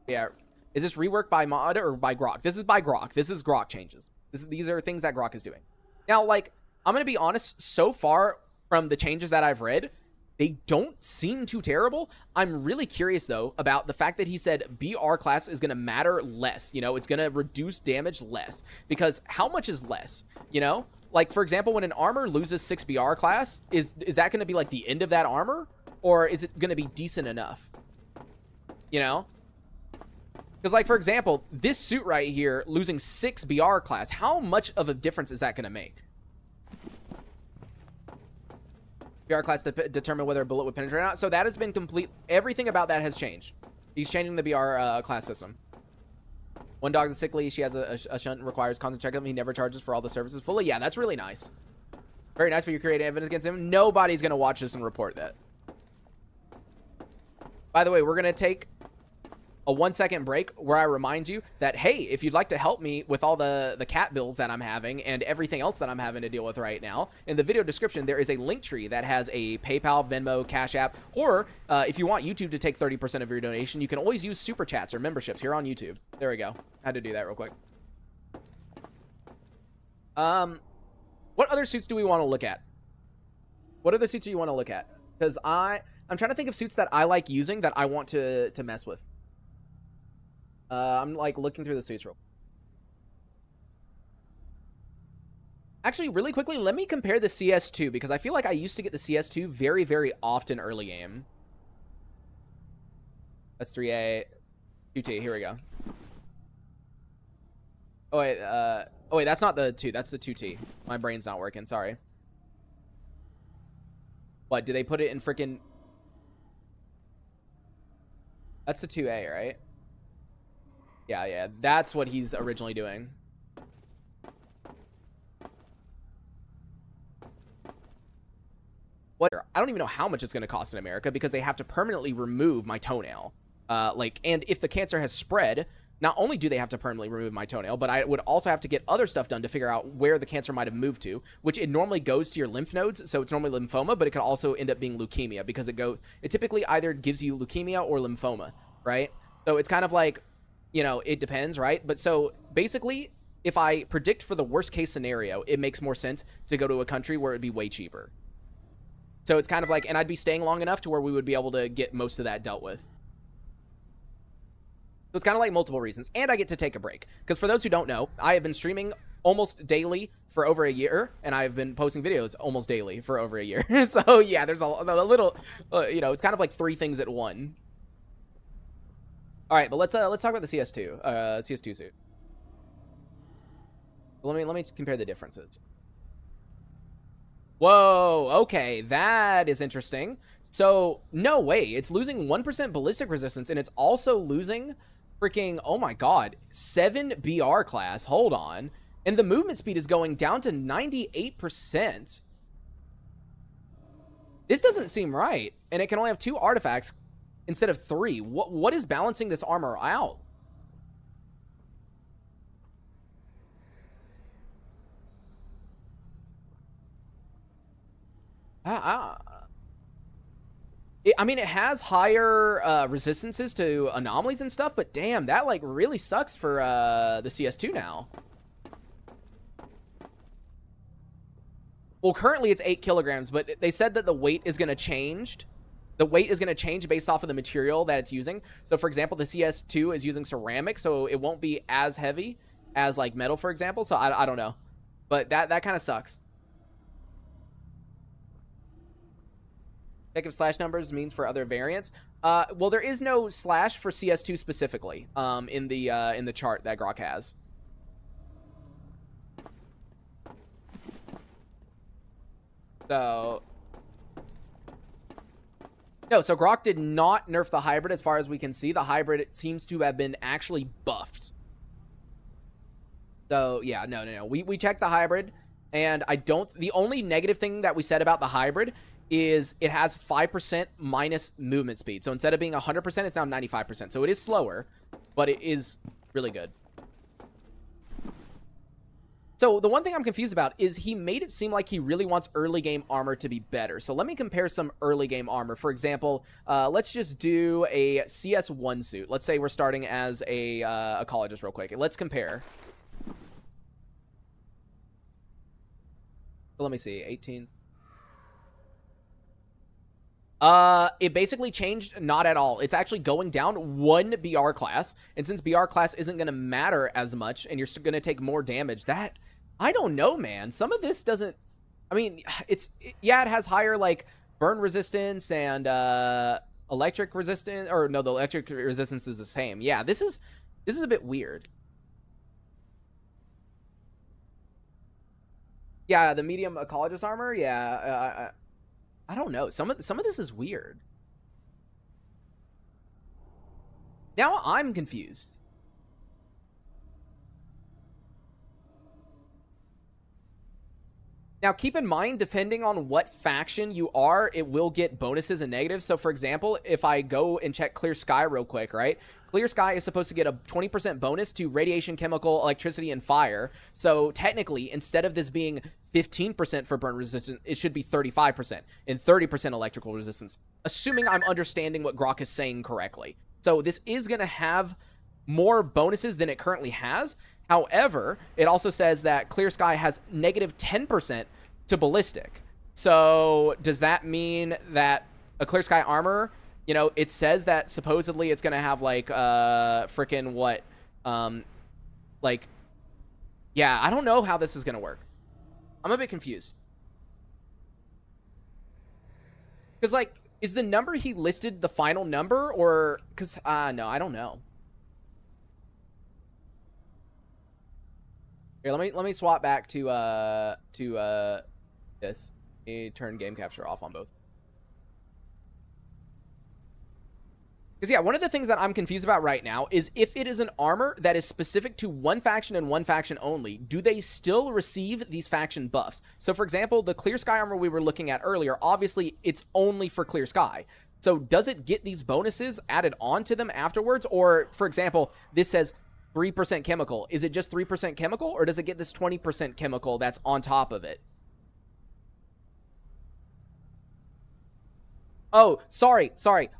Yeah. Is this rework by mod or by Grok? This is by Grok. This is Grok changes. These are things that Grok is doing. Now, like, I'm gonna be honest, so far from the changes that I've read, they don't seem too terrible. I'm really curious, though, about the fact that he said BR class is going to matter less. You know, it's going to reduce damage less. Because how much is less? You know? Like, for example, when an armor loses 6 BR class, is that going to be, like, the end of that armor? Or is it going to be decent enough? You know? Because, like, for example, this suit right here, losing 6 BR class, how much of a difference is that going to make? BR class to determine whether a bullet would penetrate or not. So that has been complete. Everything about that has changed. He's changing the BR class system. One dog's sickly. She has a shunt and requires constant checkup. He never charges for all the services fully. Yeah, that's really nice. Very nice, but you're creating evidence against him. Nobody's going to watch this and report that. By the way, we're going to take a 1-second break where I remind you that, hey, if you'd like to help me with all the cat bills that I'm having and everything else that I'm having to deal with right now, in the video description, there is a link tree that has a PayPal, Venmo, Cash App, or if you want YouTube to take 30% of your donation, you can always use super chats or memberships here on YouTube. There we go. Had to do that real quick. What other suits do we want to look at? What other suits do you want to look at? Because I'm trying to think of suits that I like using that I want to mess with. I'm like looking through the suits real. Actually, really quickly, let me compare the CS2 because I feel like I used to get the CS2 very, very often early game. That's 3A, 2T. Here we go. Oh wait, that's not the 2. That's the 2T. My brain's not working. Sorry. What, did they put it in freaking... That's the 2A, right? Yeah, that's what he's originally doing. What? I don't even know how much it's going to cost in America because they have to permanently remove my toenail. And if the cancer has spread, not only do they have to permanently remove my toenail, but I would also have to get other stuff done to figure out where the cancer might have moved to, which it normally goes to your lymph nodes. So it's normally lymphoma, but it could also end up being leukemia because it typically either gives you leukemia or lymphoma, right? So it's kind of like, you know, it depends, right? But so basically, if I predict for the worst case scenario, it makes more sense to go to a country where it'd be way cheaper. So it's kind of like, and I'd be staying long enough to where we would be able to get most of that dealt with. So it's kind of like multiple reasons. And I get to take a break. Because for those who don't know, I have been streaming almost daily for over a year. And I've been posting videos almost daily for over a year. So yeah, there's a little, you know, it's kind of like 3 things at one. All right, but let's talk about the CS2 suit. Let me compare the differences. Whoa, okay, that is interesting. So, no way, it's losing 1% ballistic resistance, and it's also losing freaking, oh my god, 7 BR class, hold on. And the movement speed is going down to 98%. This doesn't seem right, and it can only have 2 artifacts instead of 3. What is balancing this armor out? I mean, it has higher resistances to anomalies and stuff, but damn, that like really sucks for the CS2 now. Well, currently it's 8 kilograms, but they said that the weight is going to change. The weight is going to change based off of the material that it's using. So, for example, the CS2 is using ceramic, so it won't be as heavy as like metal, for example. So I don't know, but that kind of sucks. Negative slash numbers means for other variants. Well, there is no slash for CS2 specifically in the chart that Grok has. So no, so Grok did not nerf the hybrid as far as we can see. The hybrid seems to have been actually buffed. So yeah, no. We checked the hybrid, and the only negative thing that we said about the hybrid is it has 5% minus movement speed. So instead of being 100%, it's now 95%. So it is slower, but it is really good. So the one thing I'm confused about is he made it seem like he really wants early game armor to be better. So let me compare some early game armor. For example, let's just do a CS1 suit. Let's say we're starting as a ecologist real quick. Let's compare. So let me see, 18s. It basically changed not at all. It's actually going down 1 BR class. And since BR class isn't going to matter as much and you're going to take more damage, I don't know, man. Some of this doesn't, I mean, yeah, it has higher like burn resistance and electric resistance, or no, the electric resistance is the same. Yeah, this is a bit weird. Yeah, the medium ecologist armor, yeah, I don't know. Some of this is weird. Now I'm confused. Now, keep in mind, depending on what faction you are, it will get bonuses and negatives. So, for example, if I go and check Clear Sky real quick, right? Clear Sky is supposed to get a 20% bonus to radiation, chemical, electricity, and fire. So, technically, instead of this being 15% for burn resistance, it should be 35% and 30% electrical resistance, assuming I'm understanding what Grok is saying correctly. So, this is going to have more bonuses than it currently has. However, it also says that Clear Sky has negative 10% to ballistic. So does that mean that a Clear Sky armor, you know, it says that supposedly it's going to have like freaking what? Like, yeah, I don't know how this is going to work. I'm a bit confused. Because, like, is the number he listed the final number, or because no, I don't know. Here, let me swap back to this. Let me turn game capture off on both. Because, yeah, one of the things that I'm confused about right now is if it is an armor that is specific to one faction and one faction only, do they still receive these faction buffs? So, for example, the Clear Sky armor we were looking at earlier, obviously, it's only for Clear Sky. So, does it get these bonuses added on to them afterwards? Or, for example, this says 3% chemical. Is it just 3% chemical, or does it get this 20% chemical that's on top of it? Oh, sorry.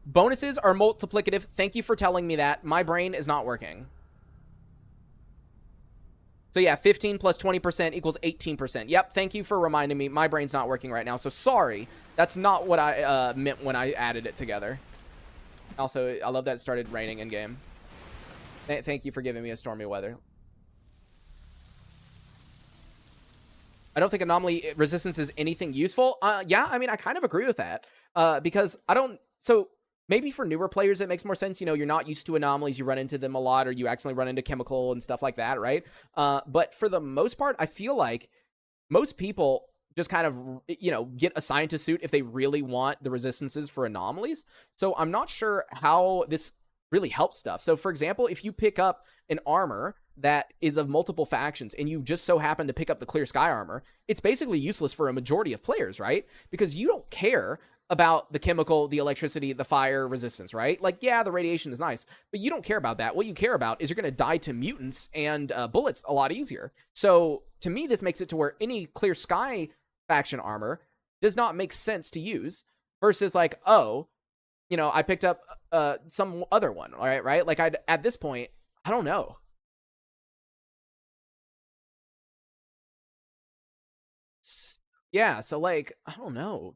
Bonuses are multiplicative. Thank you for telling me that. My brain is not working. So yeah, 15 plus 20% equals 18%. Yep, thank you for reminding me. My brain's not working right now, so sorry. That's not what I meant when I added it together. Also, I love that it started raining in game. Thank you for giving me a stormy weather. I don't think anomaly resistance is anything useful. Yeah, I mean, I kind of agree with that. Because I don't... So, maybe for newer players, it makes more sense. You know, you're not used to anomalies. You run into them a lot, or you accidentally run into chemical and stuff like that, right? But for the most part, I feel like most people just kind of, you know, get assigned to suit if they really want the resistances for anomalies. So, I'm not sure how this really helps stuff. So, for example, if you pick up an armor that is of multiple factions and you just so happen to pick up the Clear Sky armor, it's basically useless for a majority of players, right? Because you don't care about the chemical, the electricity, the fire resistance, right? Like, yeah, the radiation is nice, but you don't care about that. What you care about is you're going to die to mutants and bullets a lot easier. So to me, this makes it to where any Clear Sky faction armor does not make sense to use versus like, oh, you know, I picked up some other one, all right? Like, at this point, I don't know. Yeah, so like, I don't know.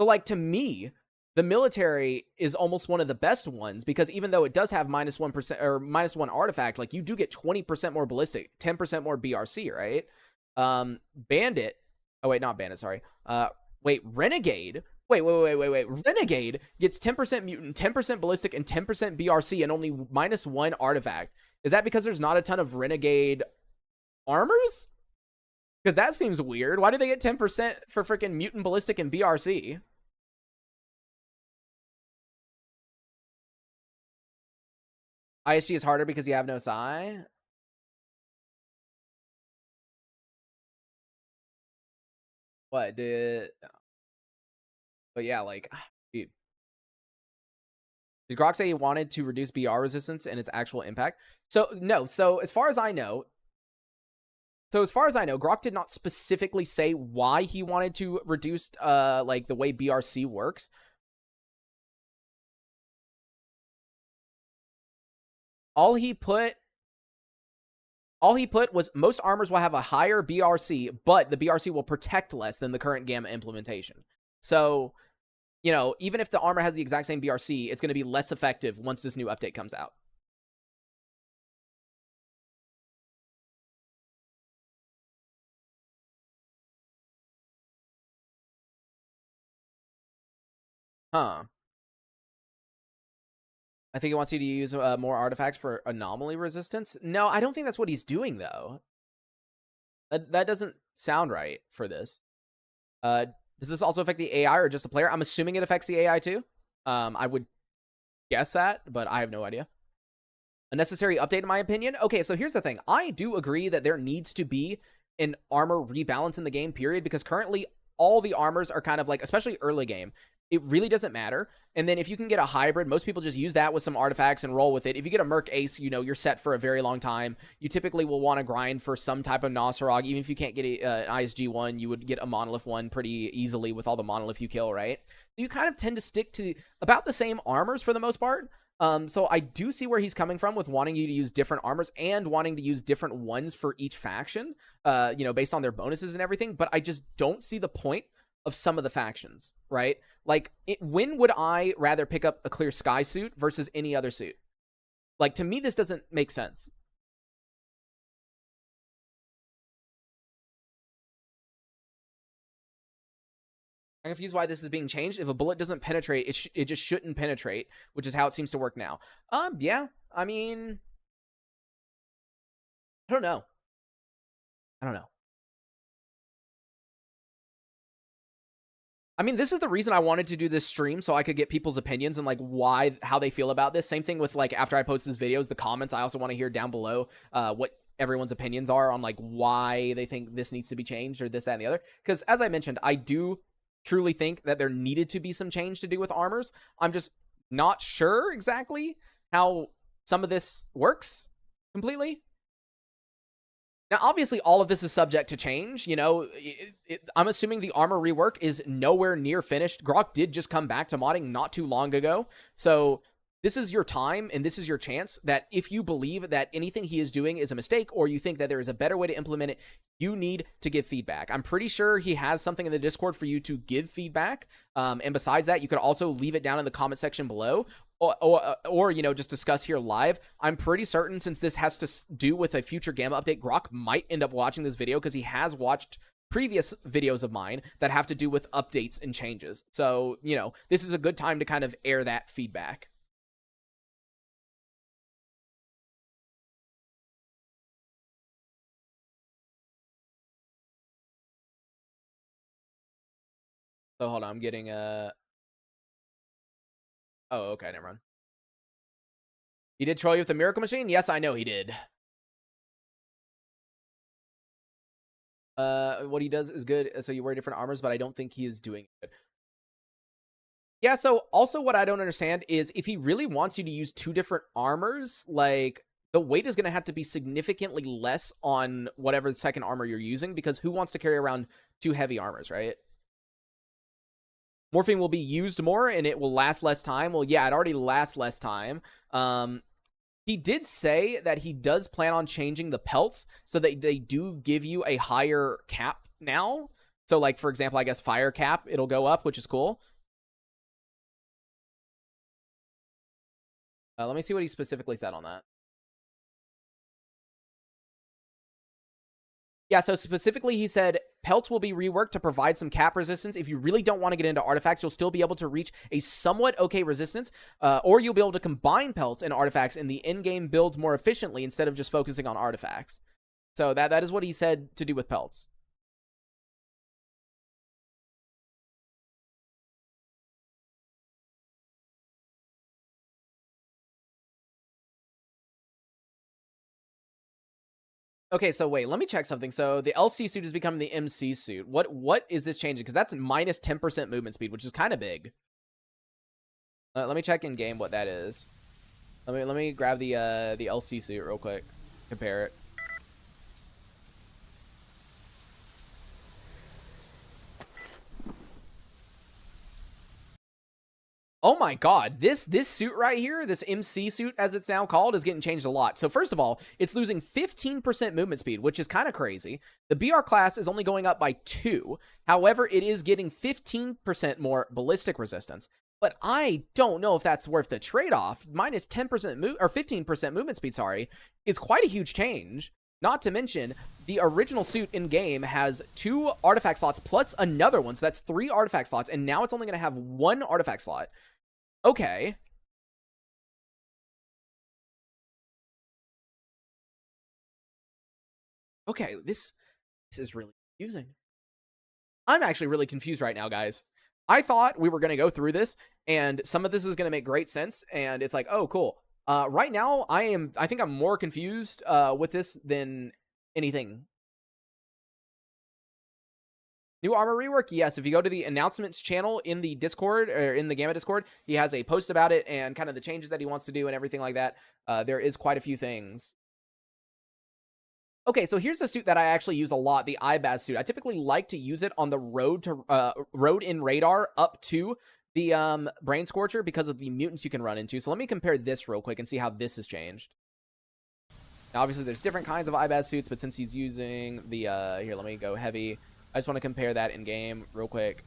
So like, to me, the military is almost one of the best ones because even though it does have minus 1% or minus 1 artifact, like you do get 20% more ballistic, 10% more BRC, right? Bandit. Oh wait, not Bandit, sorry. Wait, Renegade. Wait. Renegade gets 10% mutant, 10% ballistic, and 10% BRC and only minus 1 artifact. Is that because there's not a ton of Renegade armors? Because that seems weird. Why do they get 10% for freaking mutant, ballistic, and BRC? ISG is harder because you have no psi. What did? But yeah, like, dude. Did Grok say he wanted to reduce BR resistance and its actual impact? So no. So as far as I know, Grok did not specifically say why he wanted to reduce like the way BRC works. All he put was most armors will have a higher BRC, but the BRC will protect less than the current Gamma implementation. So, you know, even if the armor has the exact same BRC, it's going to be less effective once this new update comes out. Huh. I think he wants you to use more artifacts for anomaly resistance. No, I don't think that's what he's doing, though. That doesn't sound right for this. Does this also affect the AI or just the player? I'm assuming it affects the AI too. I would guess that, but I have no idea. A necessary update, in my opinion. Okay, so here's the thing. I do agree that there needs to be an armor rebalance in the game, period, because currently all the armors are kind of like, especially early game, it really doesn't matter. And then if you can get a hybrid, most people just use that with some artifacts and roll with it. If you get a Merc Ace, you know, you're set for a very long time. You typically will want to grind for some type of nosorog. Even if you can't get an ISG one, you would get a monolith one pretty easily with all the monolith you kill, right? You kind of tend to stick to about the same armors for the most part. So I do see where he's coming from with wanting you to use different armors and wanting to use different ones for each faction, you know, based on their bonuses and everything. But I just don't see the point of some of the factions, right? Like, when would I rather pick up a Clear Sky suit versus any other suit? Like, to me, this doesn't make sense. I'm confused why this is being changed. If a bullet doesn't penetrate, it just shouldn't penetrate, which is how it seems to work now. Yeah. I mean, I don't know. I don't know. I mean, this is the reason I wanted to do this stream, so I could get people's opinions and like how they feel about this. Same thing with like after I post these videos, the comments. I also want to hear down below what everyone's opinions are on like why they think this needs to be changed or this, that, and the other. Because as I mentioned, I do truly think that there needed to be some change to do with armors. I'm just not sure exactly how some of this works completely. Now, obviously, all of this is subject to change. You know, I'm assuming the armor rework is nowhere near finished. Grok did just come back to modding not too long ago. So this is your time and this is your chance that if you believe that anything he is doing is a mistake or you think that there is a better way to implement it, you need to give feedback. I'm pretty sure he has something in the Discord for you to give feedback. And besides that, you could also leave it down in the comment section below. Or, you know, just discuss here live. I'm pretty certain since this has to do with a future Gamma update, Grok might end up watching this video because he has watched previous videos of mine that have to do with updates and changes. So, you know, this is a good time to kind of air that feedback. So hold on, I'm getting oh, okay, never mind. He did troll you with the miracle machine? Yes, I know he did. What he does is good, so you wear different armors, but I don't think he is doing it. Yeah, so also what I don't understand is if he really wants you to use two different armors, like, the weight is going to have to be significantly less on whatever the second armor you're using, because who wants to carry around two heavy armors, right? Morphine will be used more and it will last less time. Well, yeah, it already lasts less time. He did say that he does plan on changing the pelts so that they do give you a higher cap now. So, like, for example, I guess fire cap, it'll go up, which is cool. Let me see what he specifically said on that. Yeah, so specifically he said pelts will be reworked to provide some cap resistance. If you really don't want to get into artifacts, you'll still be able to reach a somewhat okay resistance, or you'll be able to combine pelts and artifacts in the in-game builds more efficiently instead of just focusing on artifacts. So that is what he said to do with pelts. Okay, so wait, let me check something. So the LC suit is becoming the MC suit. What is this changing? Because that's minus 10% movement speed, which is kind of big. Let me check in game what that is. Let me grab the LC suit real quick. Compare it. Oh my god, this suit right here, this MC suit as it's now called, is getting changed a lot. So first of all, it's losing 15% movement speed, which is kind of crazy. The BR class is only going up by 2. However, it is getting 15% more ballistic resistance. But I don't know if that's worth the trade-off. Minus 10% or 15% movement speed, sorry, is quite a huge change. Not to mention, the original suit in-game has 2 artifact slots plus another one, so that's 3 artifact slots, and now it's only going to have 1 artifact slot. Okay. Okay, this is really confusing. I'm actually really confused right now, guys. I thought we were going to go through this, and some of this is going to make great sense, and it's like, oh, cool. Right now, I think I'm more confused with this than anything New armor rework, yes. If you go to the announcements channel in the Discord, or in the Gamma Discord, he has a post about it and kind of the changes that he wants to do and everything like that. There is quite a few things. Okay, so here's a suit that I actually use a lot, the Ibaz suit. I typically like to use it on the road in radar up to the Brain Scorcher because of the mutants you can run into. So let me compare this real quick and see how this has changed. Now, obviously, there's different kinds of Ibaz suits, but since he's using the here, let me go heavy. I just want to compare that in game real quick.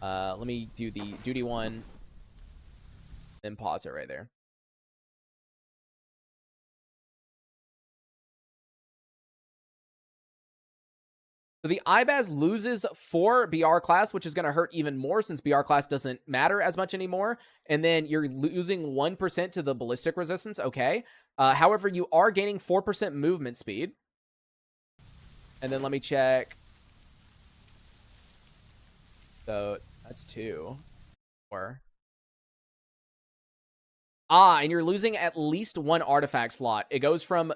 Let me do the duty one, then pause it right there. So the Ibaz loses 4 BR class, which is going to hurt even more since BR class doesn't matter as much anymore. And then you're losing 1% to the ballistic resistance. Okay. However, you are gaining 4% movement speed. And then let me check. So that's 2. Or and you're losing at least 1 artifact slot. It goes from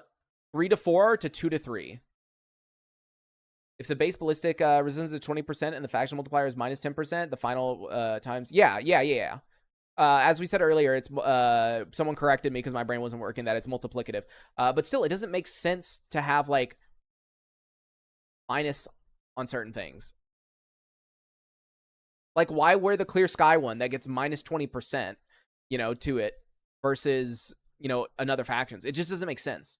3 to 4 to 2 to 3. If the base ballistic resistance is 20% and the faction multiplier is minus 10%, the final times. Yeah. As we said earlier, it's someone corrected me because my brain wasn't working that it's multiplicative. But still, it doesn't make sense to have like minus on certain things. Like, why wear the clear sky one that gets minus 20%, to it versus, another factions? It just doesn't make sense.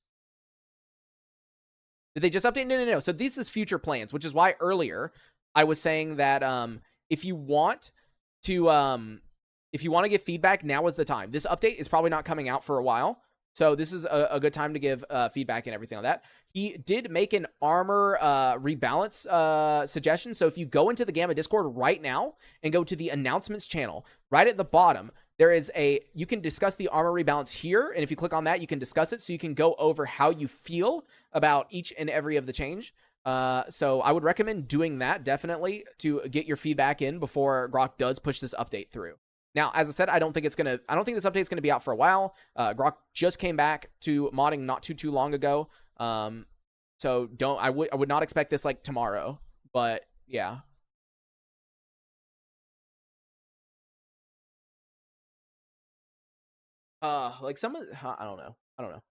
Did they just update? No. So this is future plans, which is why earlier I was saying that if you want to get feedback, now is the time. This update is probably not coming out for a while. So this is a good time to give feedback and everything like that. He did make an armor rebalance suggestion. So if you go into the Gamma Discord right now and go to the announcements channel, right at the bottom, there is you can discuss the armor rebalance here. And if you click on that, you can discuss it. So you can go over how you feel about each and every of the change. So I would recommend doing that definitely to get your feedback in before Grok does push this update through. Now, as I said, I don't think this update is gonna be out for a while. Grok just came back to modding not too long ago. So I would not expect this like tomorrow, but yeah. Like some of I don't know.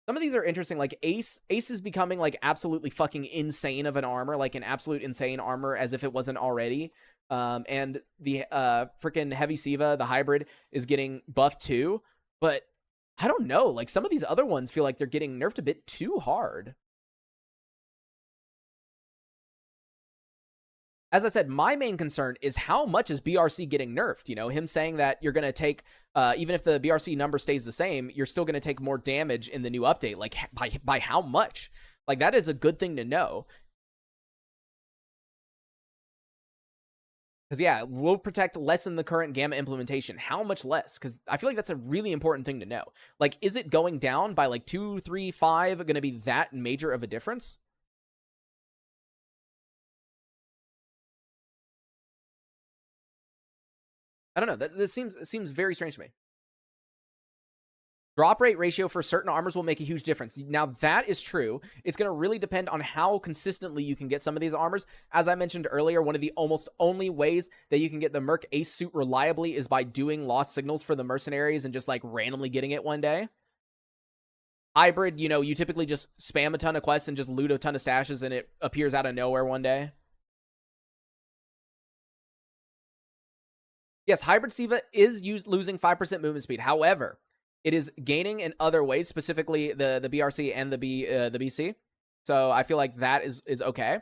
Some of these are interesting. Like Ace is becoming like absolutely fucking insane of an armor, like an absolute insane armor as if it wasn't already. And the freaking Heavy Siva, the hybrid, is getting buffed too. But I don't know. Like some of these other ones feel like they're getting nerfed a bit too hard. As I said, my main concern is how much is BRC getting nerfed? Him saying that you're going to take, even if the BRC number stays the same, you're still going to take more damage in the new update. Like, by how much? Like, that is a good thing to know. Because, yeah, we'll protect less than the current Gamma implementation. How much less? Because I feel like that's a really important thing to know. Like, is it going down by like 2, 3, 5 going to be that major of a difference? I don't know. This seems very strange to me. Drop rate ratio for certain armors will make a huge difference. Now, that is true. It's going to really depend on how consistently you can get some of these armors. As I mentioned earlier, one of the almost only ways that you can get the Merc Ace suit reliably is by doing lost signals for the mercenaries and just like randomly getting it one day. Hybrid, you typically just spam a ton of quests and just loot a ton of stashes and it appears out of nowhere one day. Yes, Hybrid Siva is losing 5% movement speed. However, it is gaining in other ways, specifically the BRC and the BC. So I feel like that is okay.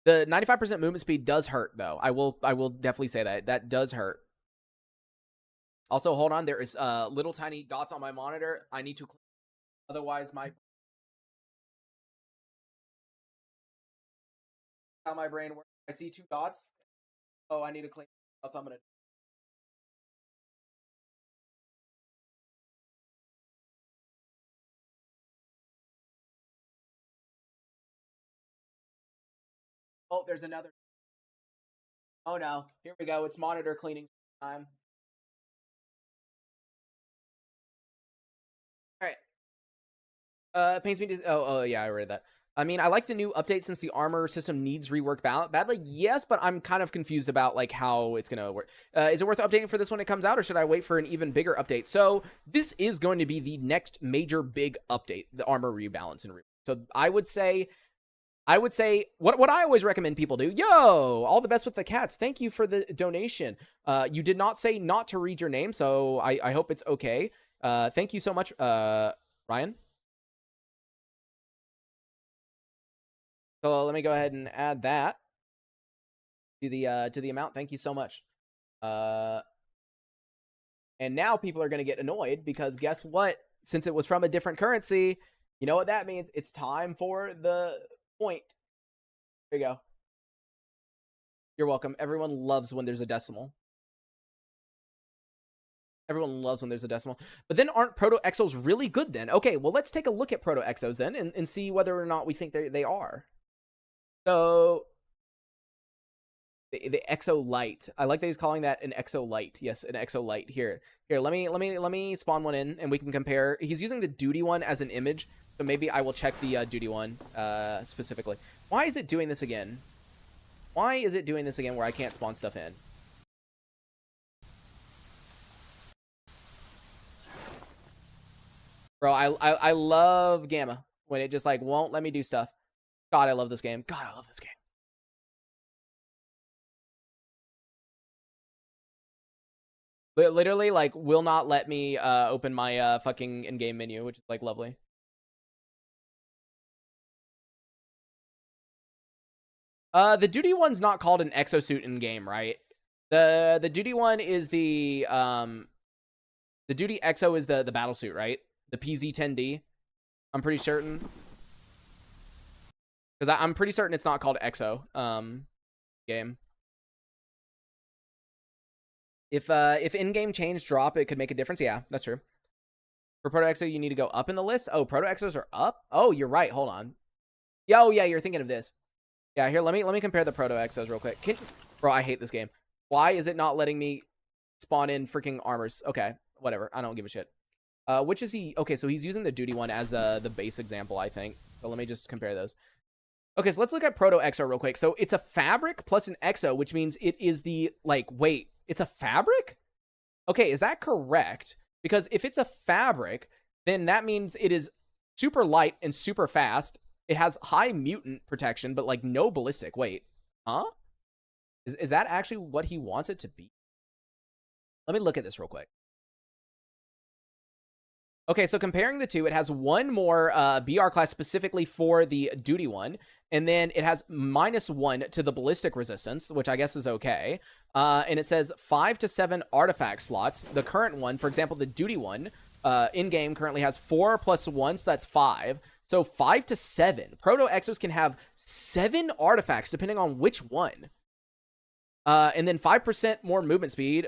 The 95% movement speed does hurt, though. I will definitely say that does hurt. Also, hold on. There is little tiny dots on my monitor. I need to, otherwise how my brain works. I see 2 dots. Oh, I need to clean dots. I'm gonna. Oh, there's another. Oh no, here we go. It's monitor cleaning time. All right. Pains me to. Oh yeah, I read that. I mean, I like the new update since the armor system needs rework badly. Yes, but I'm kind of confused about like how it's going to work. Is it worth updating for this when it comes out, or should I wait for an even bigger update? So this is going to be the next major big update, the armor rebalance and rework. So I would say what I always recommend people do. Yo, all the best with the cats. Thank you for the donation. You did not say not to read your name, so I hope it's okay. Thank you so much, Ryan. So let me go ahead and add that to the amount. Thank you so much. And now people are going to get annoyed because guess what? Since it was from a different currency, you know what that means? It's time for the point. There you go. You're welcome. Everyone loves when there's a decimal. Everyone loves when there's a decimal. But then aren't proto-exos really good then? Okay, well, let's take a look at proto-exos then and see whether or not we think they are. So the Exo-Lite. I like that he's calling that an Exo-Lite. Yes, an Exo-Lite. Here, let me spawn one in and we can compare. He's using the duty one as an image, so maybe I will check the duty one specifically. Why is it doing this again? Why is it doing this again where I can't spawn stuff in? Bro, I love Gamma when it just like won't let me do stuff. God, I love this game. God, I love this game. Literally, like, will not let me open my fucking in-game menu, which is, like, lovely. The duty one's not called an exosuit in-game, right? The duty one is the duty exo is the battle suit, right? The PZ-10D. I'm pretty certain. Because I'm pretty certain it's not called exo game. If in-game change drop, it could make a difference. Yeah, that's true. For Proto Exo, you need to go up in the list. Oh, Proto Exos are up? Oh, you're right. Hold on. Oh, yeah, you're thinking of this. Yeah, here, let me compare the Proto Exos real quick. Bro, I hate this game. Why is it not letting me spawn in freaking armors? Okay, whatever. I don't give a shit. Which is he? Okay, so he's using the duty one as the base example, I think. So let me just compare those. Okay, so let's look at Proto Exo real quick. So it's a fabric plus an exo, which means it is the, like, wait, it's a fabric? Okay, is that correct? Because if it's a fabric, then that means it is super light and super fast. It has high mutant protection, but, like, no ballistic. Wait, huh? Is that actually what he wants it to be? Let me look at this real quick. Okay, so comparing the two, it has one more BR class specifically for the duty one, and then it has -1 to the ballistic resistance, which I guess is okay. And it says 5 to 7 artifact slots. The current one, for example, the duty one, in-game currently has 4 + 1, so that's 5. So 5 to 7. Proto Exos can have 7 artifacts depending on which one. And then 5% more movement speed.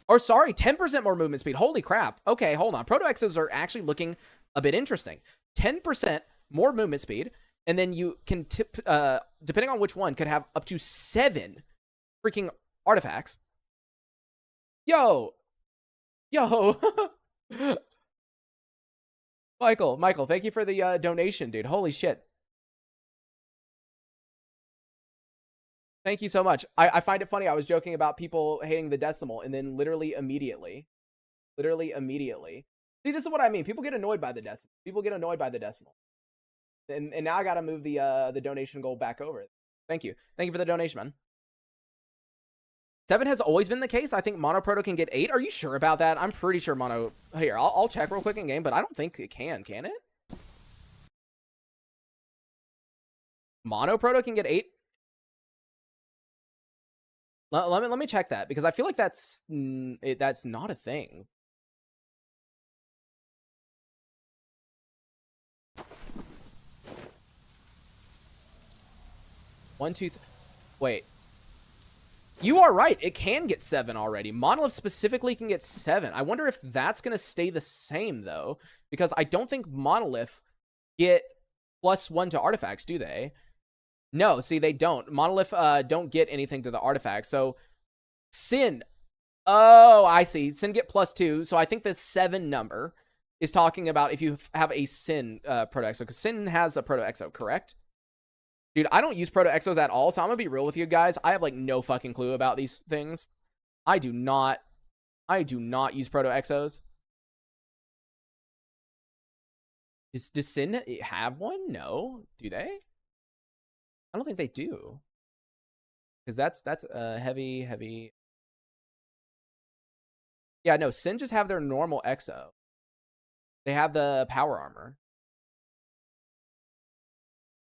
Or sorry, 10% more movement speed. Holy crap. Okay, hold on. Proto Exos are actually looking a bit interesting. 10% more movement speed, and then you can tip, depending on which one, could have up to 7 freaking artifacts. Yo. Michael, thank you for the donation, dude. Holy shit. Thank you so much. I find it funny. I was joking about people hating the decimal, and then literally immediately. See, this is what I mean. People get annoyed by the decimal. And now I got to move the donation goal back over. Thank you for the donation, man. 7 has always been the case. I think Mono Proto can get 8. Are you sure about that? I'm pretty sure Mono... Here, I'll check real quick in game, but I don't think it can it? Mono Proto can get 8? Let me check that, because I feel like that's not a thing. Wait. You are right. It can get 7 already. Monolith specifically can get 7. I wonder if that's going to stay the same, though, because I don't think Monolith get +1 to artifacts, do they? No, see, they don't. Monolith don't get anything to the artifact. So, Sin. Oh, I see. Sin get +2. So, I think the 7 number is talking about if you have a Sin Proto Exo, because Sin has a Proto Exo, correct? Dude, I don't use Proto Exos at all, so I'm gonna be real with you guys. I have like no fucking clue about these things. I do not use Proto Exos. Does Sin have one? No. Do they? I don't think they do. Because that's heavy. Yeah, no, Sin just have their normal Exo. They have the power armor.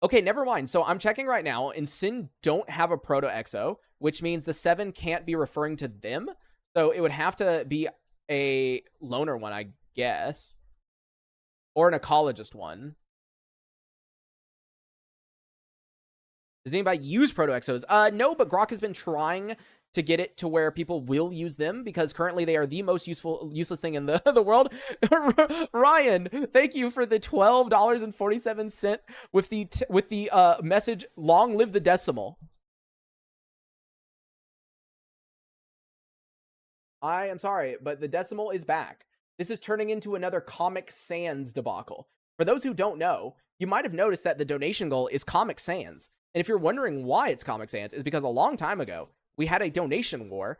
Okay, never mind. So I'm checking right now, and Sin don't have a Proto Exo, which means the 7 can't be referring to them. So it would have to be a loner one, I guess. Or an ecologist one. Does anybody use Proto Exos? No, but Grok has been trying to get it to where people will use them because currently they are the most useless thing in the world. Ryan, thank you for the $12.47 with the message "Long live the decimal." I am sorry, but the decimal is back. This is turning into another Comic Sans debacle. For those who don't know, you might have noticed that the donation goal is Comic Sans. And if you're wondering why it's Comic Sans, it's because a long time ago, we had a donation war,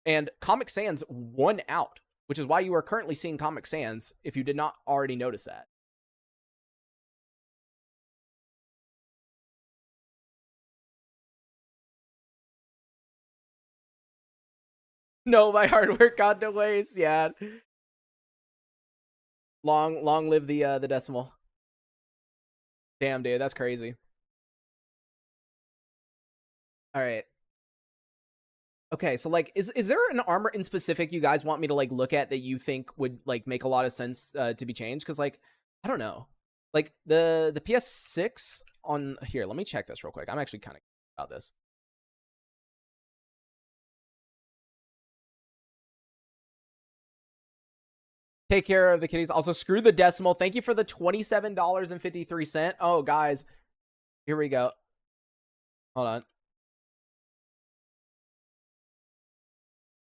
and Comic Sans won out, which is why you are currently seeing Comic Sans if you did not already notice that. No, my hard work got no waste. Yeah. Long live the decimal. Damn, dude, that's crazy. All right. Okay, so like, is there an armor in specific you guys want me to like look at that you think would like make a lot of sense to be changed? Because like, I don't know, like the PS6 on here. Let me check this real quick. I'm actually kind of about this. Take care of the kitties. Also, screw the decimal. Thank you for the $27.53. Oh, guys, here we go. Hold on.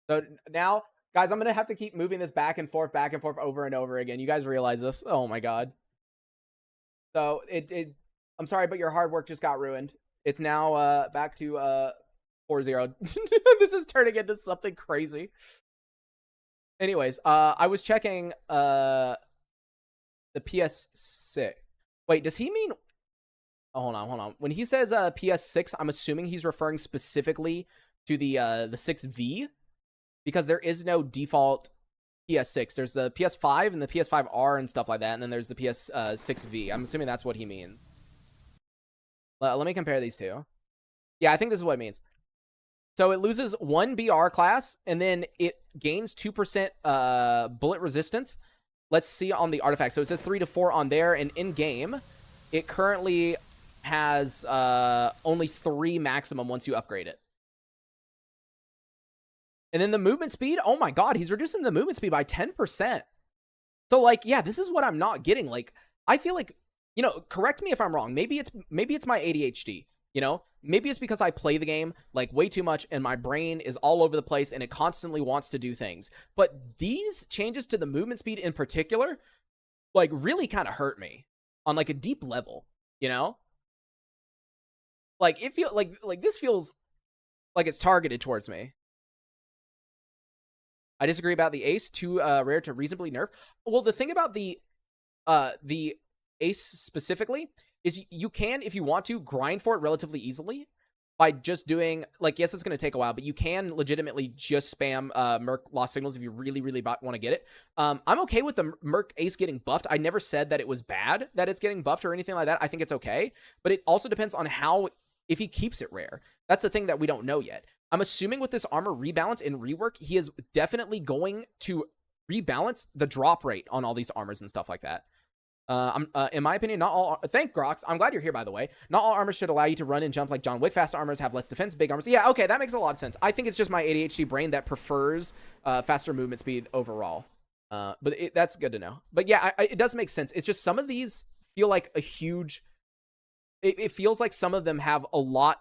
So now, guys, I'm gonna have to keep moving this back and forth over and over again. You guys realize this? Oh my god. So I'm sorry, but your hard work just got ruined. It's now back to 4-0. This is turning into something crazy. Anyways, I was checking the PS6. Wait, does he mean? Oh, hold on. When he says PS6, I'm assuming he's referring specifically to the 6V, because there is no default PS6. There's the PS5 and the PS5R and stuff like that, and then there's the PS6V. I'm assuming that's what he means. Let me compare these two. Yeah, I think this is what it means. So it loses 1 BR class, and then it gains 2% bullet resistance. Let's see on the artifact. So it says 3 to 4 on there, and in-game, it currently has only 3 maximum once you upgrade it. And then the movement speed, oh my god, he's reducing the movement speed by 10%. So like, yeah, this is what I'm not getting. Like, I feel like, you know, correct me if I'm wrong. Maybe it's my ADHD, you know? Maybe it's because I play the game like way too much and my brain is all over the place and it constantly wants to do things. But these changes to the movement speed in particular, like, really kind of hurt me on like a deep level, you know? Like, it feels like this feels like it's targeted towards me. I disagree about the ace, too rare to reasonably nerf. Well, the thing about the ace specifically is you can, if you want to, grind for it relatively easily by just doing, like, yes, it's going to take a while, but you can legitimately just spam Merc Lost Signals if you really want to get it. I'm okay with the Merc ace getting buffed. I never said that it was bad that it's getting buffed or anything like that. I think it's okay, but it also depends on how, if he keeps it rare. That's the thing that we don't know yet. I'm assuming with this armor rebalance and rework, he is definitely going to rebalance the drop rate on all these armors and stuff like that. In my opinion, not all. Thank Grox. I'm glad you're here, by the way. Not all armors should allow you to run and jump like John Wick. Fast armors have less defense. Big armors, yeah, okay, that makes a lot of sense. I think it's just my ADHD brain that prefers faster movement speed overall. But that's good to know. But yeah, it does make sense. It's just some of these feel like a huge. It feels like some of them have a lot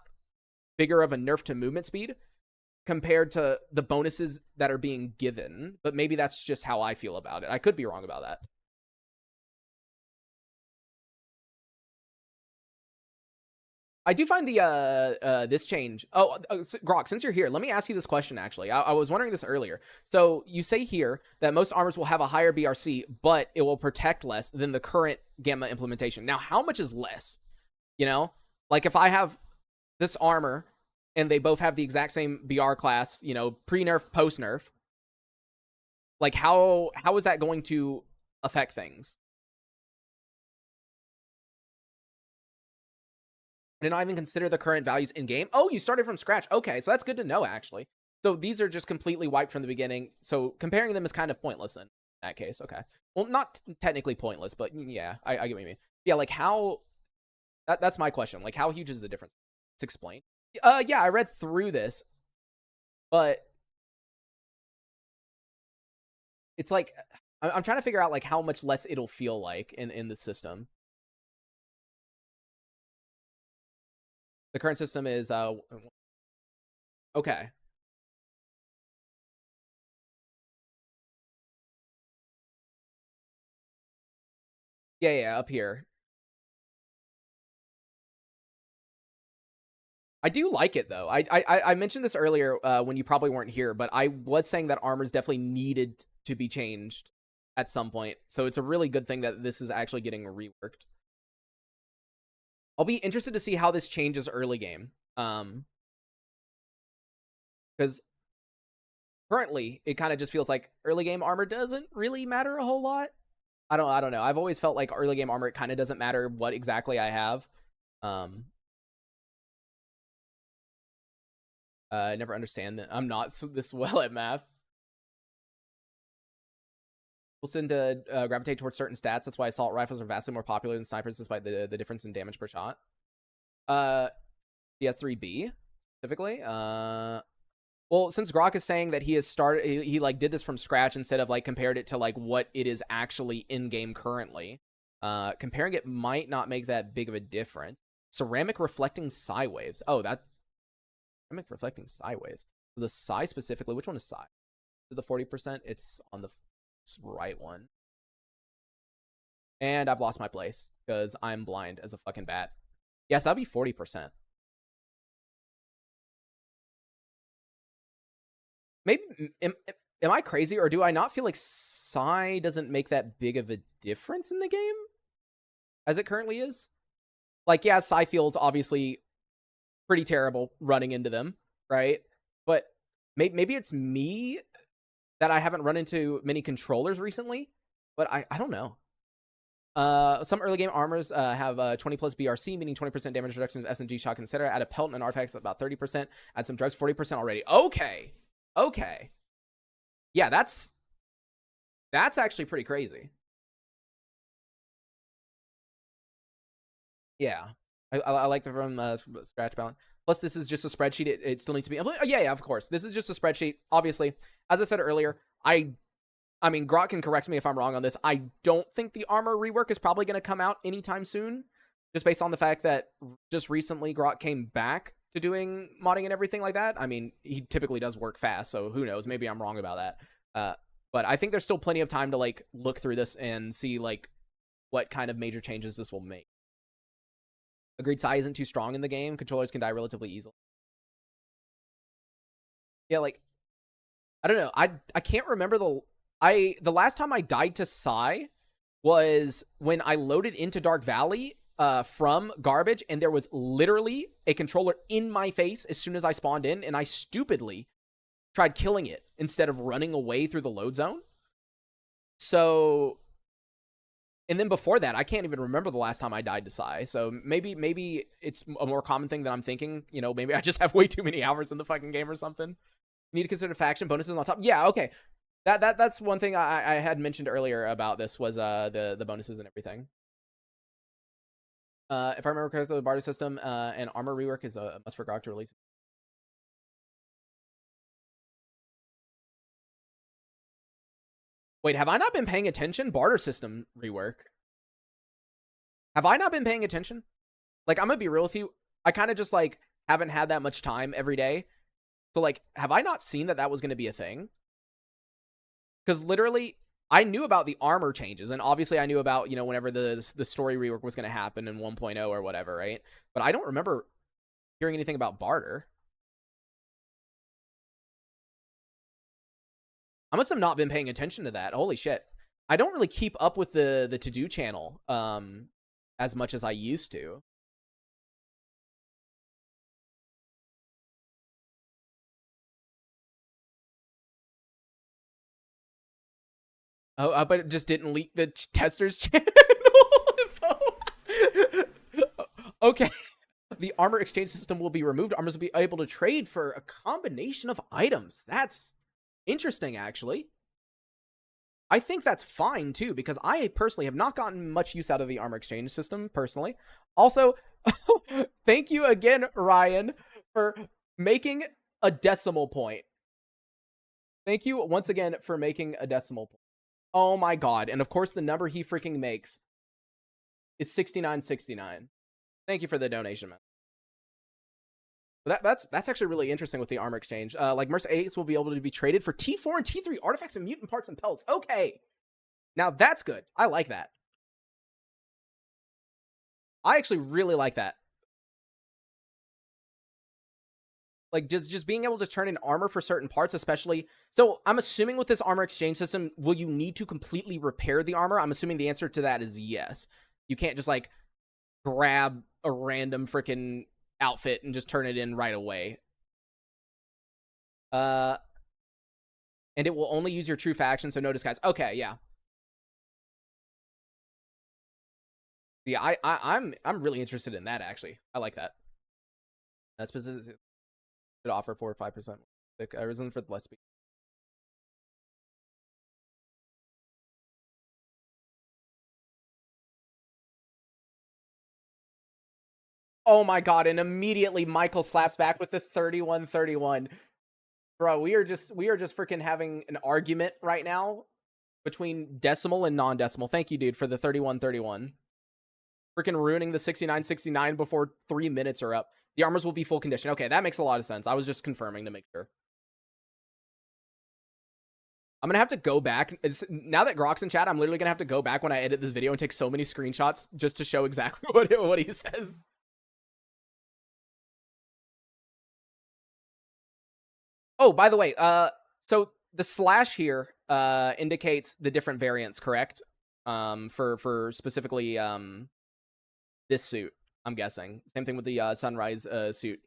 bigger of a nerf to movement speed compared to the bonuses that are being given. But maybe that's just how I feel about it. I could be wrong about that. I do find the this change. Oh, Grok, since you're here, let me ask you this question. Actually, I was wondering this earlier. So you say here that most armors will have a higher BRC, but it will protect less than the current Gamma implementation. Now, how much is less? You know, like if I have this armor and they both have the exact same BR class, you know, pre-nerf, post-nerf, like how is that going to affect things? I did not even consider the current values in game. Oh, you started from scratch. Okay, so that's good to know, actually. So these are just completely wiped from the beginning. So comparing them is kind of pointless in that case. Okay. Well, not technically pointless, but yeah, I get what you mean. Yeah, like how... That's my question. Like, how huge is the difference? Let's explain. Yeah, I read through this, but it's like... I'm trying to figure out, like, how much less it'll feel like in the system. The current system is... okay. Yeah, up here. I do like it though. I mentioned this earlier when you probably weren't here, but I was saying that armors definitely needed to be changed at some point. So it's a really good thing that this is actually getting reworked. I'll be interested to see how this changes early game. Because currently it kind of just feels like early game armor doesn't really matter a whole lot. I don't know. I've always felt like early game armor, it kind of doesn't matter what exactly I have. I never understand that. I'm not this well at math. Will tend to gravitate towards certain stats. That's why assault rifles are vastly more popular than snipers, despite the difference in damage per shot. PS3B specifically. Well, since Grok is saying that he has started, he like did this from scratch instead of like compared it to like what it is actually in game currently. Comparing it might not make that big of a difference. Ceramic reflecting psi waves. Oh, that ceramic reflecting psi waves. So the psi specifically, which one is psi? The 40%. It's on the right one. And I've lost my place because I'm blind as a fucking bat. Yes, that'll be 40%. Maybe am I crazy, or do I not feel like psi doesn't make that big of a difference in the game as it currently is? Like, yeah, psi fields obviously pretty terrible running into them, right? But maybe it's me that I haven't run into many controllers recently, but I don't know. Some early game armors have 20 plus BRC, meaning 20% damage reduction of SMG, shotgun, etc. Add a pelt and an artifact about 30%. Add some drugs, 40% already. Okay. Okay. Yeah, that's actually pretty crazy. Yeah. I like the from scratch balance. Plus, this is just a spreadsheet. It still needs to be... Yeah, of course. This is just a spreadsheet. Obviously, as I said earlier, I mean, Grok can correct me if I'm wrong on this. I don't think the armor rework is probably going to come out anytime soon, just based on the fact that just recently Grok came back to doing modding and everything like that. I mean, he typically does work fast, so who knows? Maybe I'm wrong about that. But I think there's still plenty of time to like look through this and see like what kind of major changes this will make. Agreed, psi isn't too strong in the game. Controllers can die relatively easily. Yeah, like I don't know. I can't remember the last time I died to psi was when I loaded into Dark Valley from garbage, and there was literally a controller in my face as soon as I spawned in, and I stupidly tried killing it instead of running away through the load zone. So, and then before that, I can't even remember the last time I died to psi. So maybe it's a more common thing than I'm thinking. You know, maybe I just have way too many hours in the fucking game or something. You need to consider faction bonuses on top. Yeah, okay. That's one thing I had mentioned earlier about this was the bonuses and everything. If I remember correctly, the barter system and armor rework is a must for GOG to release. Wait, have I not been paying attention? Barter system rework. Have I not been paying attention? Like, I'm gonna be real with you. I kind of just like haven't had that much time every day. So like, have I not seen that was gonna be a thing? Because literally, I knew about the armor changes, and obviously I knew about, you know, whenever the story rework was going to happen in 1.0 or whatever, right? But I don't remember hearing anything about barter. I must have not been paying attention to that. Holy shit. I don't really keep up with the to-do channel as much as I used to. Oh, but it just didn't leak the testers channel info. Okay. The armor exchange system will be removed. Armors will be able to trade for a combination of items. That's interesting, actually. I think that's fine, too, because I personally have not gotten much use out of the armor exchange system, personally. Also, thank you again, Ryan, for making a decimal point. Thank you once again for making a decimal point. Oh my god. And of course, the number he freaking makes is 6969. Thank you for the donation, man. That's actually really interesting with the armor exchange. Like Mercedes will be able to be traded for T4 and T3 artifacts and mutant parts and pelts. Okay. Now that's good. I like that. I actually really like that. Like just being able to turn in armor for certain parts, especially. So I'm assuming with this armor exchange system, will you need to completely repair the armor? I'm assuming the answer to that is yes. You can't just like grab a random freaking outfit and just turn it in right away. And it will only use your true faction, so no disguise. Okay, yeah. Yeah, I'm really interested in that actually. I like that. That's specific. Could offer 4 or 5%. Risen for the less speed. Oh my god! And immediately Michael slaps back with the 31-31. Bro, we are just freaking having an argument right now between decimal and non-decimal. Thank you, dude, for the 31-31. Freaking ruining the 69-69 before 3 minutes are up. The armors will be full condition. Okay, that makes a lot of sense. I was just confirming to make sure. I'm gonna have to go back. Now that Grok's in chat, I'm literally gonna have to go back when I edit this video and take so many screenshots just to show exactly what he says. Oh, by the way, so the slash here indicates the different variants, correct? For specifically this suit, I'm guessing. Same thing with the sunrise suit.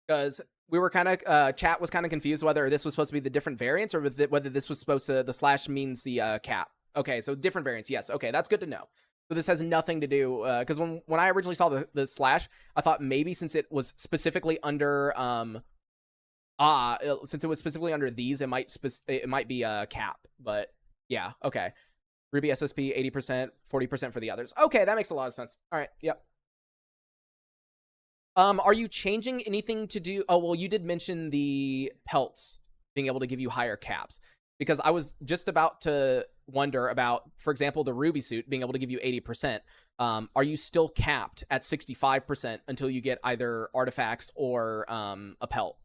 Because we were kind of chat was kind of confused whether this was supposed to be the different variants or whether this was supposed to the slash means the cap. Okay, so different variants. Yes. Okay, that's good to know. So this has nothing to do because when I originally saw the slash, I thought maybe since it was specifically under since it was specifically under these, it might be a cap. But yeah, okay. Ruby SSP 80%, 40% for the others. Okay, that makes a lot of sense. All right, yep. Are you changing anything to do? Oh, well, you did mention the pelts being able to give you higher caps, because I was just about to wonder about, for example, the Ruby suit being able to give you 80%. Are you still capped at 65% until you get either artifacts or a pelt?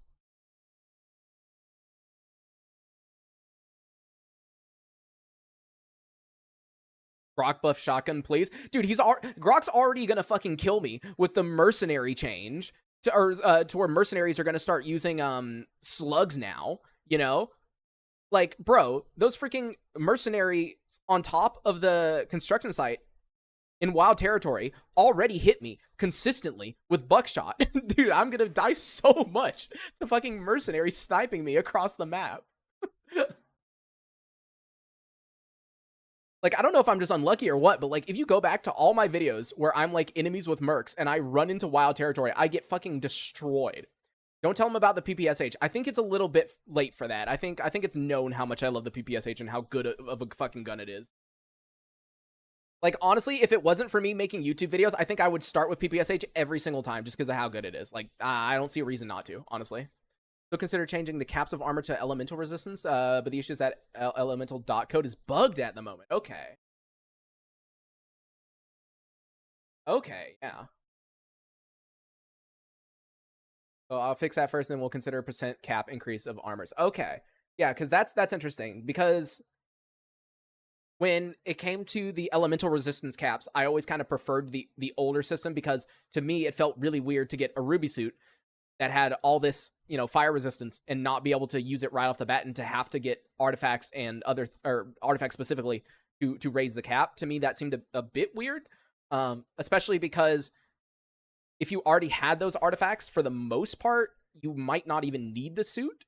Grok buff shotgun, please. Dude, Grok's already gonna fucking kill me with the mercenary change to where mercenaries are gonna start using slugs now, you know? Like, bro, those freaking mercenaries on top of the construction site in wild territory already hit me consistently with buckshot. Dude, I'm gonna die so much to fucking mercenaries sniping me across the map. Like, I don't know if I'm just unlucky or what, but like, if you go back to all my videos where I'm like enemies with mercs and I run into wild territory, I get fucking destroyed. Don't tell them about the PPSH. I think it's a little bit late for that. I think it's known how much I love the PPSH and how good of a fucking gun it is. Like, honestly, if it wasn't for me making YouTube videos, I think I would start with PPSH every single time just because of how good it is. Like, I don't see a reason not to, honestly. So consider changing the caps of armor to elemental resistance, but the issue is that elemental dot code is bugged at the moment. Okay. Okay, yeah. So I'll fix that first, and then we'll consider a percent cap increase of armors. Okay. Yeah, because that's interesting. Because when it came to the elemental resistance caps, I always kind of preferred the older system, because to me it felt really weird to get a ruby suit that had all this, you know, fire resistance and not be able to use it right off the bat, and to have to get artifacts and other, or artifacts specifically, to raise the cap. To me, that seemed a bit weird, especially because if you already had those artifacts, for the most part, you might not even need the suit.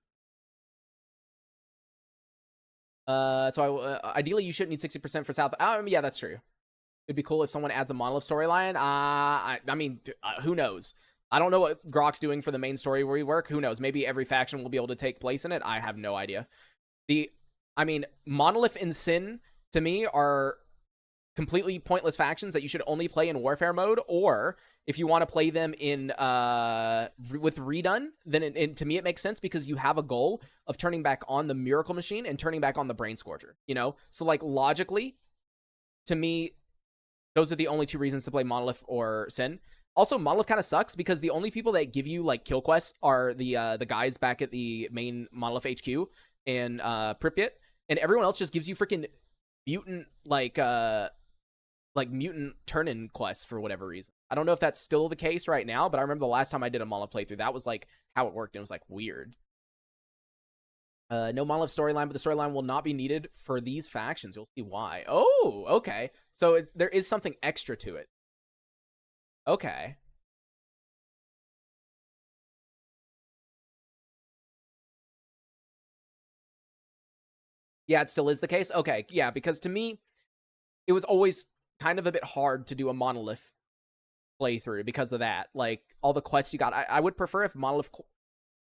So ideally, you shouldn't need 60% for South. Yeah, that's true. It'd be cool if someone adds a monolith storyline. I mean, who knows? I don't know what Grok's doing for the main story rework. Who knows? Maybe every faction will be able to take place in it. I have no idea. I mean, Monolith and Sin, to me, are completely pointless factions that you should only play in warfare mode, or if you want to play them in with redone, then to me it makes sense, because you have a goal of turning back on the Miracle Machine and turning back on the Brain Scorcher, you know? So like logically, to me, those are the only two reasons to play Monolith or Sin. Also, Monolith kind of sucks because the only people that give you like kill quests are the guys back at the main Monolith HQ in Pripyat, and everyone else just gives you freaking mutant like mutant turn-in quests for whatever reason. I don't know if that's still the case right now, but I remember the last time I did a Monolith playthrough, that was like how it worked, and it was like weird. No Monolith storyline, but the storyline will not be needed for these factions. You'll see why. Oh, okay. So there is something extra to it. Okay. Yeah, it still is the case. Okay, yeah, because to me, it was always kind of a bit hard to do a Monolith playthrough because of that. Like, all the quests you got. I would prefer if Monolith,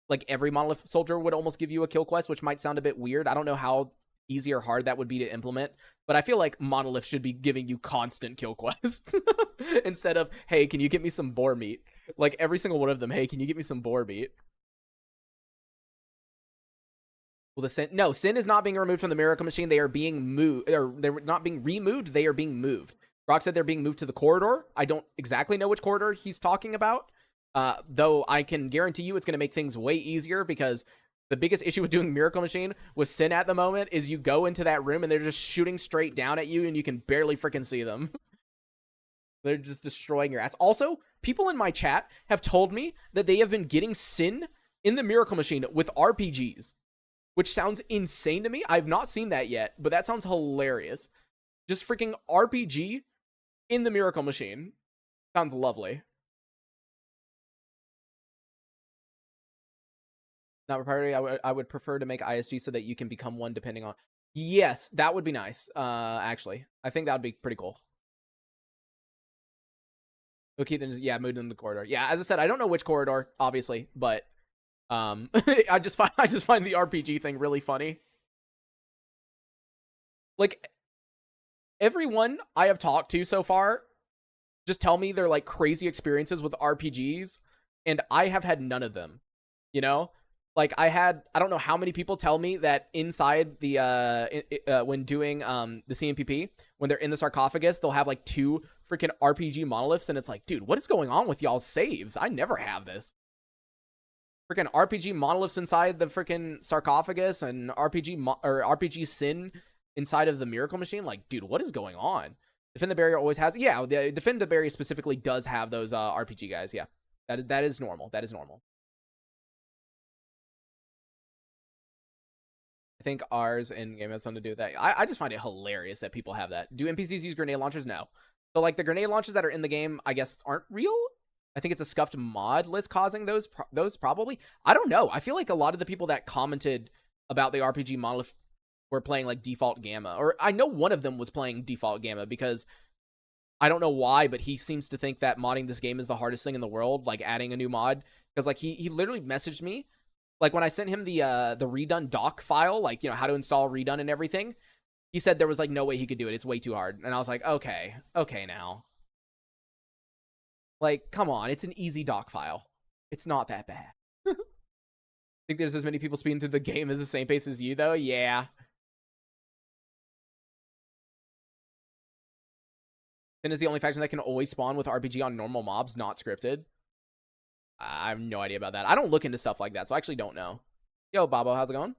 like every Monolith soldier would almost give you a kill quest, which might sound a bit weird. I don't know how easy or hard that would be to implement, but I feel like Monolith should be giving you constant kill quests instead of, hey, can you get me some boar meat? Like every single one of them, hey, can you get me some boar meat? Well, the Sin, no, Sin is not being removed from the Miracle Machine. They are being moved, or they're not being removed. They are being moved. Brock said they're being moved to the corridor. I don't exactly know which corridor he's talking about. Though I can guarantee you it's going to make things way easier, because the biggest issue with doing Miracle Machine with Sin at the moment is you go into that room and they're just shooting straight down at you and you can barely freaking see them. They're just destroying your ass. Also, people in my chat have told me that they have been getting Sin in the Miracle Machine with RPGs, which sounds insane to me. I've not seen that yet, but that sounds hilarious. Just freaking RPG in the Miracle Machine. Sounds lovely. Not priority. I would prefer to make ISG so that you can become one depending on. Yes, that would be nice. Actually, I think that would be pretty cool. We'll keep them. Yeah, move them to the corridor. Yeah, as I said, I don't know which corridor, obviously, but I just find the RPG thing really funny. Like, everyone I have talked to so far just tell me they're like crazy experiences with RPGs, and I have had none of them. You know, like I don't know how many people tell me that inside the when doing the CMPP, when they're in the sarcophagus, they'll have like 2 freaking RPG monoliths, and it's like, dude, what is going on with y'all's saves? I never have this. Freaking RPG monoliths inside the freaking sarcophagus, and RPG Sin inside of the Miracle Machine. Like, dude, what is going on? Defend the Barrier always has, yeah. The Defend the Barrier specifically does have those RPG guys. Yeah, that is normal. That is normal. I think ours in game has something to do with that. I just find it hilarious that people have that. Do NPCs use grenade launchers? No. So like the grenade launchers that are in the game, I guess, aren't real. I think it's a scuffed mod list causing those probably. I don't know. I feel like a lot of the people that commented about the RPG monolith were playing like default gamma, or I know one of them was playing default gamma, because I don't know why, but he seems to think that modding this game is the hardest thing in the world, like adding a new mod. Because like he literally messaged me, like when I sent him the redone doc file, like, you know, how to install redone and everything. He said there was like no way he could do it. It's way too hard. And I was like, okay now. Like, come on, it's an easy doc file. It's not that bad. Think there's as many people speeding through the game as the same pace as you, though? Yeah. Sin is the only faction that can always spawn with RPG on normal mobs, not scripted. I have no idea about that. I don't look into stuff like that, so I actually don't know. Yo, Bobo, how's it going?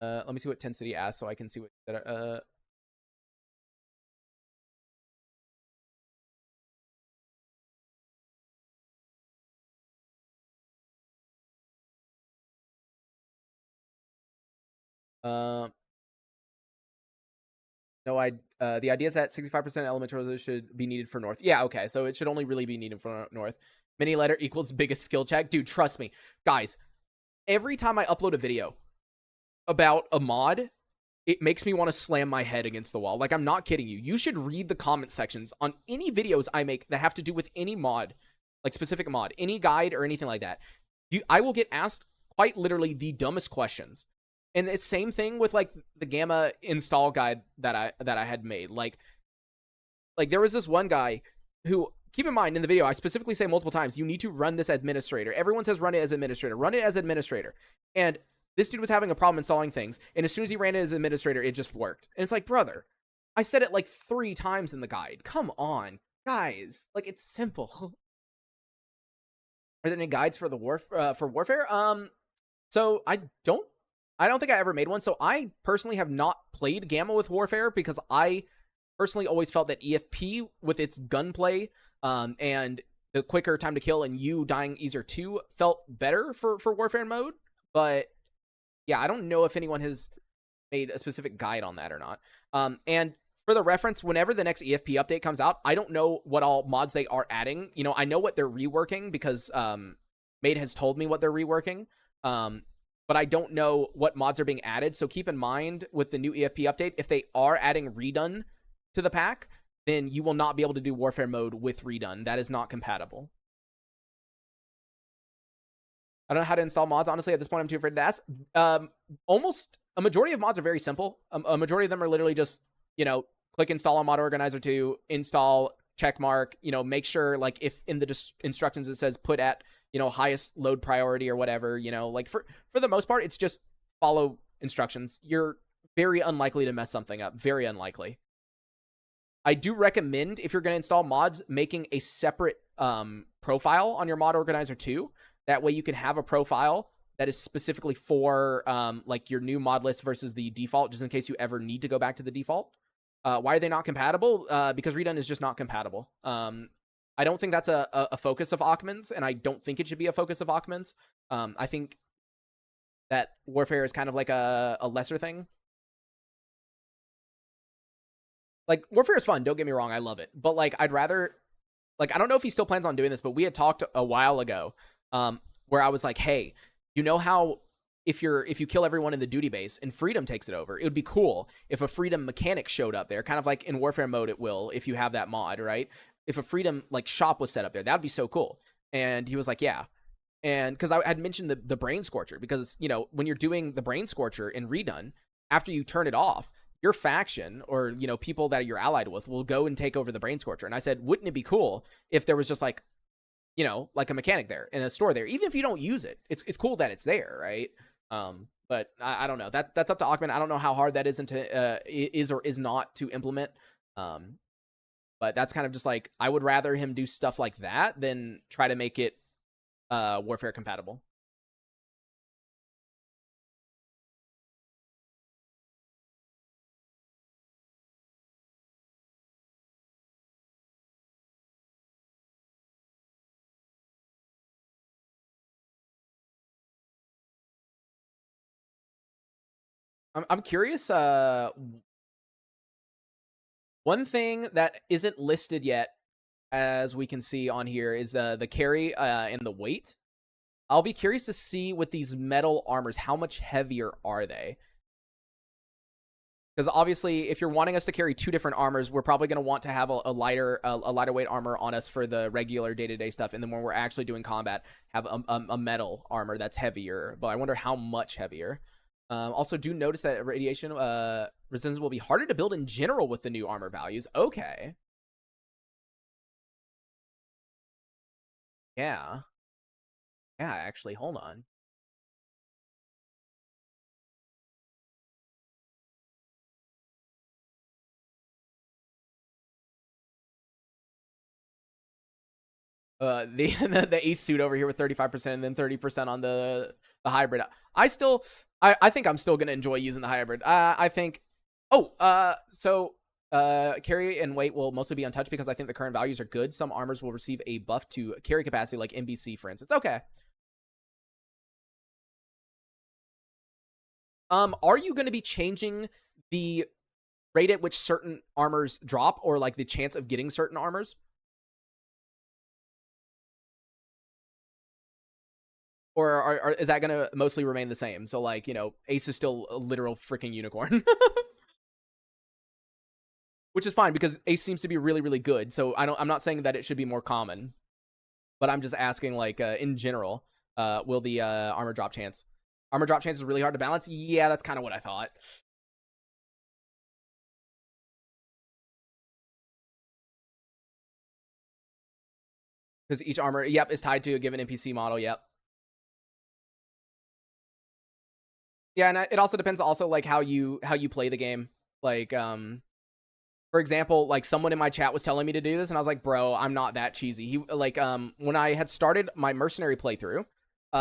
Let me see what Tensity asks so I can see what. Um, no, the idea is that 65% elemental should be needed for North. Yeah, okay, so it should only really be needed for North. Mini letter equals biggest skill check. Dude, trust me. Guys, every time I upload a video about a mod, it makes me want to slam my head against the wall. Like, I'm not kidding you. You should read the comment sections on any videos I make that have to do with any mod, like specific mod, any guide or anything like that. I will get asked quite literally the dumbest questions. And the same thing with like the Gamma install guide that I had made. Like there was this one guy who, keep in mind in the video, I specifically say multiple times, you need to run this as administrator. Everyone says run it as administrator. Run it as administrator. And this dude was having a problem installing things, and as soon as he ran it as administrator, it just worked. And it's like, brother, I said it like 3 times in the guide. Come on, guys. Like, it's simple. Are there any guides for the warfare? So I don't think I ever made one. So I personally have not played Gamma with Warfare because I personally always felt that EFP with its gunplay and the quicker time to kill and you dying easier too felt better for Warfare mode. But yeah, I don't know if anyone has made a specific guide on that or not. And for the reference, whenever the next EFP update comes out, I don't know what all mods they are adding. You know, I know what they're reworking because Made has told me what they're reworking. But I don't know what mods are being added. So keep in mind with the new EFP update, if they are adding redone to the pack, then you will not be able to do warfare mode with redone. That is not compatible. I don't know how to install mods. Honestly, at this point, I'm too afraid to ask. Almost a majority of mods are very simple. A majority of them are literally just, you know, click install on mod organizer 2, install, check mark, you know, make sure like if in the instructions it says put at, you know, highest load priority or whatever, you know, like for the most part, it's just follow instructions. You're very unlikely to mess something up. Very unlikely. I do recommend if you're going to install mods, making a separate profile on your mod organizer too. That way you can have a profile that is specifically for like your new mod list versus the default, just in case you ever need to go back to the default. Why are they not compatible? Because redone is just not compatible. I don't think that's a focus of Ackman's, and I don't think it should be a focus of Ackman's. I think that Warfare is kind of like a lesser thing. Like, Warfare is fun, don't get me wrong, I love it. But, like, I'd rather... Like, I don't know if he still plans on doing this, but we had talked a while ago where I was like, hey, you know how if you kill everyone in the duty base and Freedom takes it over, it would be cool if a Freedom mechanic showed up there, kind of like in Warfare mode it will if you have that mod, right? If a Freedom, like, shop was set up there, that would be so cool. And he was like, yeah. And because I had mentioned the Brain Scorcher, because, you know, when you're doing the Brain Scorcher in redone, after you turn it off, your faction or, you know, people that you're allied with will go and take over the Brain Scorcher. And I said, wouldn't it be cool if there was just like, you know, like a mechanic there in a store there, even if you don't use it, it's cool that it's there, right? But I don't know. That's up to Ackman. I don't know how hard that is or is not to implement. But that's kind of just like, I would rather him do stuff like that than try to make it Warfare compatible. I'm curious. One thing that isn't listed yet, as we can see on here, is the carry and the weight. I'll be curious to see with these metal armors, how much heavier are they? Because obviously, if you're wanting us to carry 2 different armors, we're probably going to want to have a lighter weight armor on us for the regular day-to-day stuff, and then when we're actually doing combat, have a metal armor that's heavier. But I wonder how much heavier. Also, do notice that radiation resistance will be harder to build in general with the new armor values. Okay. Yeah. Yeah, actually, hold on. The ace suit over here with 35% and then 30% on the hybrid. I think I'm still gonna enjoy using the hybrid. I think. So carry and weight will mostly be untouched because I think the current values are good. Some armors will receive a buff to carry capacity, like NBC, for instance. Okay. Are you going to be changing the rate at which certain armors drop, or like the chance of getting certain armors? Or is that going to mostly remain the same? So like, Ace is still a literal freaking unicorn. Which is fine because Ace seems to be really, really good. So I'm not saying that it should be more common, but I'm just asking, like, in general, will the armor drop chance? Armor drop chance is really hard to balance. Yeah, that's kind of what I thought. Because each armor, yep, is tied to a given NPC model. Yep. Yeah, and it also depends also like how you play the game. Like, for example, like someone in my chat was telling me to do this, and I was like, bro, I'm not that cheesy. He like when I had started my mercenary playthrough,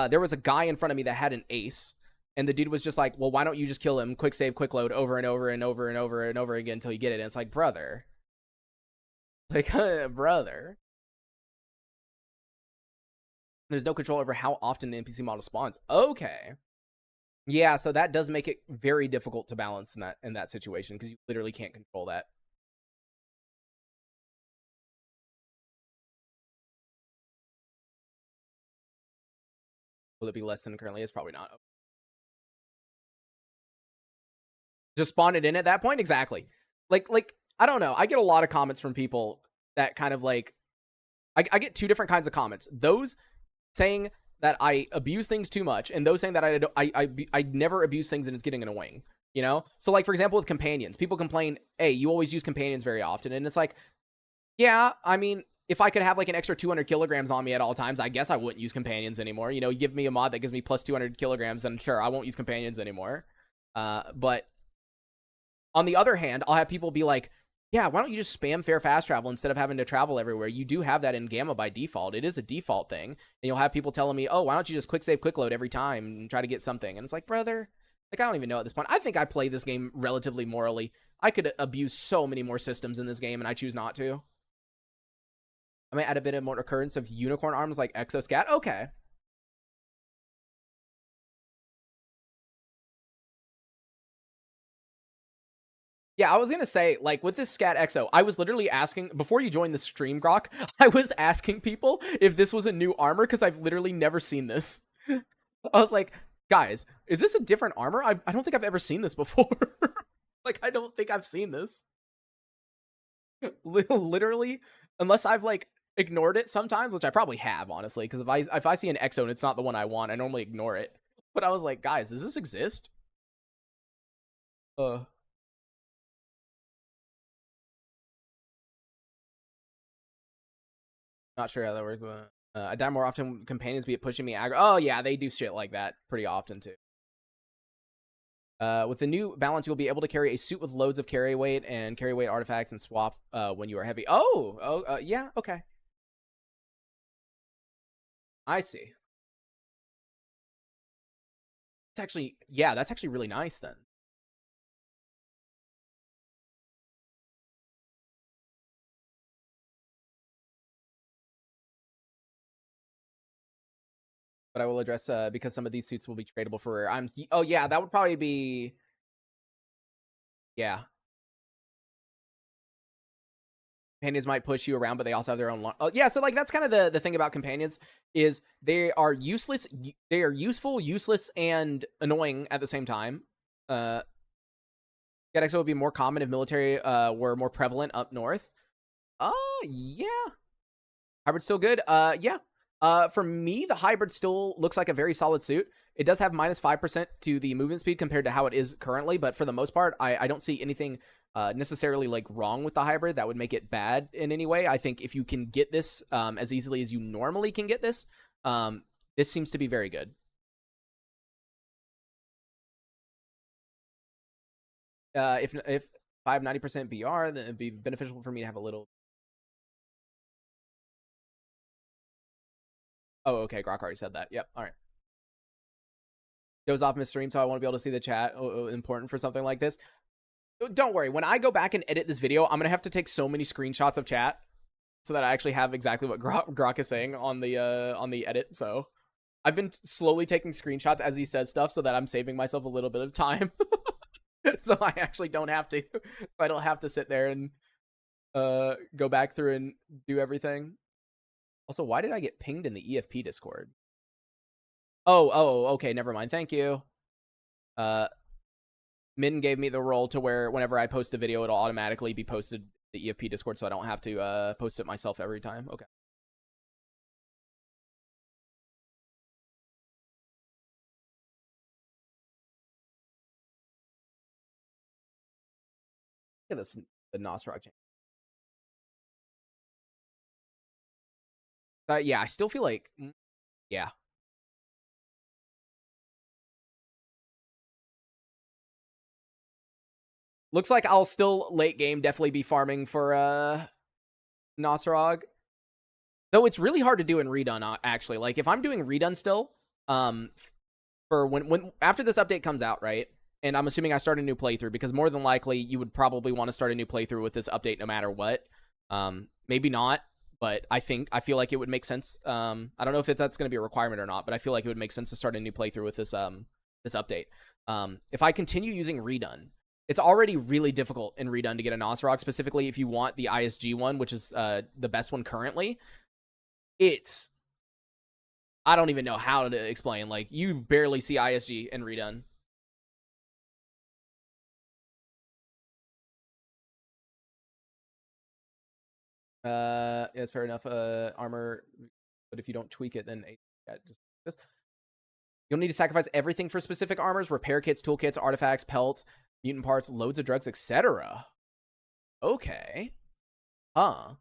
there was a guy in front of me that had an ace, and the dude was just like, well, why don't you just kill him, quick save, quick load, over and over and over and over and over again until you get it? And it's like, brother, like, brother. There's no control over how often the NPC model spawns. Okay. Yeah, so that does make it very difficult to balance in that situation because you literally can't control that. Will it be less than it currently is? Probably not. Just spawn it in at that point? Exactly. Like I don't know. I get a lot of comments from people that kind of like I get two different kinds of comments. Those saying that I abuse things too much, and those saying that I never abuse things and it's getting annoying. So like, for example, with companions, people complain, hey, you always use companions very often, and it's like, yeah, I mean, if I could have like an extra 200 kilograms on me at all times, I guess I wouldn't use companions anymore. You give me a mod that gives me plus 200 kilograms, then sure, I won't use companions anymore. But on the other hand, I'll have people be like, yeah, why don't you just spam fair fast travel instead of having to travel everywhere? You do have that in Gamma by default. It is a default thing. And you'll have people telling me, oh, why don't you just quick save, quick load every time and try to get something? And it's like, brother, like, I don't even know at this point. I think I play this game relatively morally. I could abuse so many more systems in this game, and I choose not to. I might add a bit of more occurrence of unicorn arms like Exoskeletons. Okay. Yeah, I was gonna say, like, with this Scat Exo, I was literally asking before you joined the stream, Grok. I was asking people if this was a new armor because I've literally never seen this. I was like, guys, is this a different armor? I don't think I've ever seen this before. Like, I don't think I've seen this. Literally, unless I've like ignored it sometimes, which I probably have, honestly. Because if I see an Exo and it's not the one I want, I normally ignore it. But I was like, guys, does this exist? Uh, Not sure how that works, but I die more often. Companions be it pushing me aggro. Oh yeah, they do shit like that pretty often too. With the new balance, you'll be able to carry a suit with loads of carry weight and carry weight artifacts and swap when you are heavy. Yeah, okay. I see. It's actually, yeah, that's actually really nice then. But I will address because some of these suits will be tradable for rare items. Oh yeah, that would probably be, yeah. Companions might push you around, but they also have their own. Yeah, so like that's kind of the thing about companions is they are useless. They are useful, useless, and annoying at the same time. Gedexo would be more common if military were more prevalent up north. Yeah. Hybrid's still good. Yeah. For me, the hybrid still looks like a very solid suit. It does have minus 5% to the movement speed compared to how it is currently, but for the most part, I don't see anything necessarily like wrong with the hybrid that would make it bad in any way. I think if you can get this as easily as you normally can get this, this seems to be very good. If I have 90% BR, then it'd be beneficial for me to have a little Oh, okay. Grok already said that. Yep. All right. Goes off midstream, so I want to be able to see the chat. Important for something like this. Don't worry. When I go back and edit this video, I'm gonna have to take so many screenshots of chat so that I actually have exactly what Grok is saying on the edit. So I've been slowly taking screenshots as he says stuff so that I'm saving myself a little bit of time. So I actually don't have to. So I don't have to sit there and go back through and do everything. Also, why did I get pinged in the EFP Discord? Oh, okay, never mind. Thank you. Min gave me the role to where whenever I post a video, it'll automatically be posted the EFP Discord, so I don't have to post it myself every time. Okay. Look at this, the nosorog chain. Yeah, I still feel like, yeah. Looks like I'll still late game definitely be farming for nosorog. Though it's really hard to do in redone, actually. Like, if I'm doing redone still, for when after this update comes out, right? And I'm assuming I start a new playthrough, because more than likely you would probably want to start a new playthrough with this update no matter what. Maybe not, but I feel like it would make sense. I don't know if that's going to be a requirement or not, but I feel like it would make sense to start a new playthrough with this this update. If I continue using redone, it's already really difficult in redone to get a nosorog, specifically if you want the ISG one, which is the best one currently. It's, I don't even know how to explain. Like, you barely see ISG in redone. Yeah, it's fair enough. Armor, but if you don't tweak it, then yeah, just this. You'll need to sacrifice everything for specific armors: repair kits, toolkits, artifacts, pelts, mutant parts, loads of drugs, etc. Okay. Huh.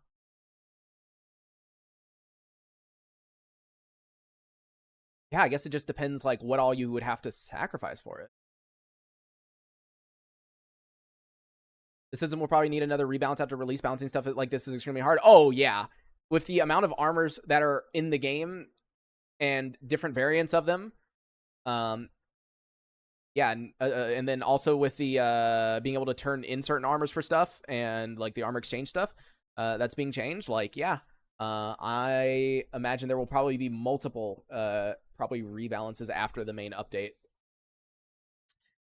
Yeah, I guess it just depends, like, what all you would have to sacrifice for it. The system will probably need another rebalance after release. Balancing stuff like this is extremely hard. Oh, yeah. With the amount of armors that are in the game and different variants of them, yeah, and then also with the being able to turn in certain armors for stuff and like the armor exchange stuff, that's being changed. Like, yeah, I imagine there will probably be multiple probably rebalances after the main update.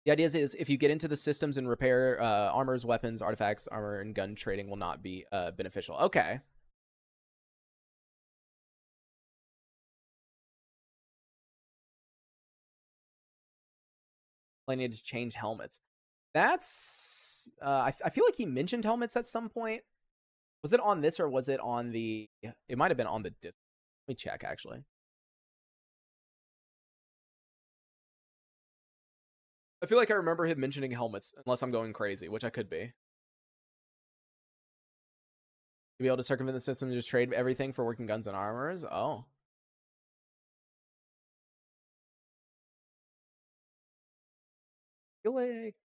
The idea is if you get into the systems and repair armors, weapons, artifacts, armor, and gun trading will not be beneficial. Okay. I need to change helmets. That's I feel like he mentioned helmets at some point. Was it on this or was it on the? It might have been on the disc. Let me check actually. I feel like I remember him mentioning helmets, unless I'm going crazy, which I could be. To be able to circumvent the system and just trade everything for working guns and armors. Oh. I feel like.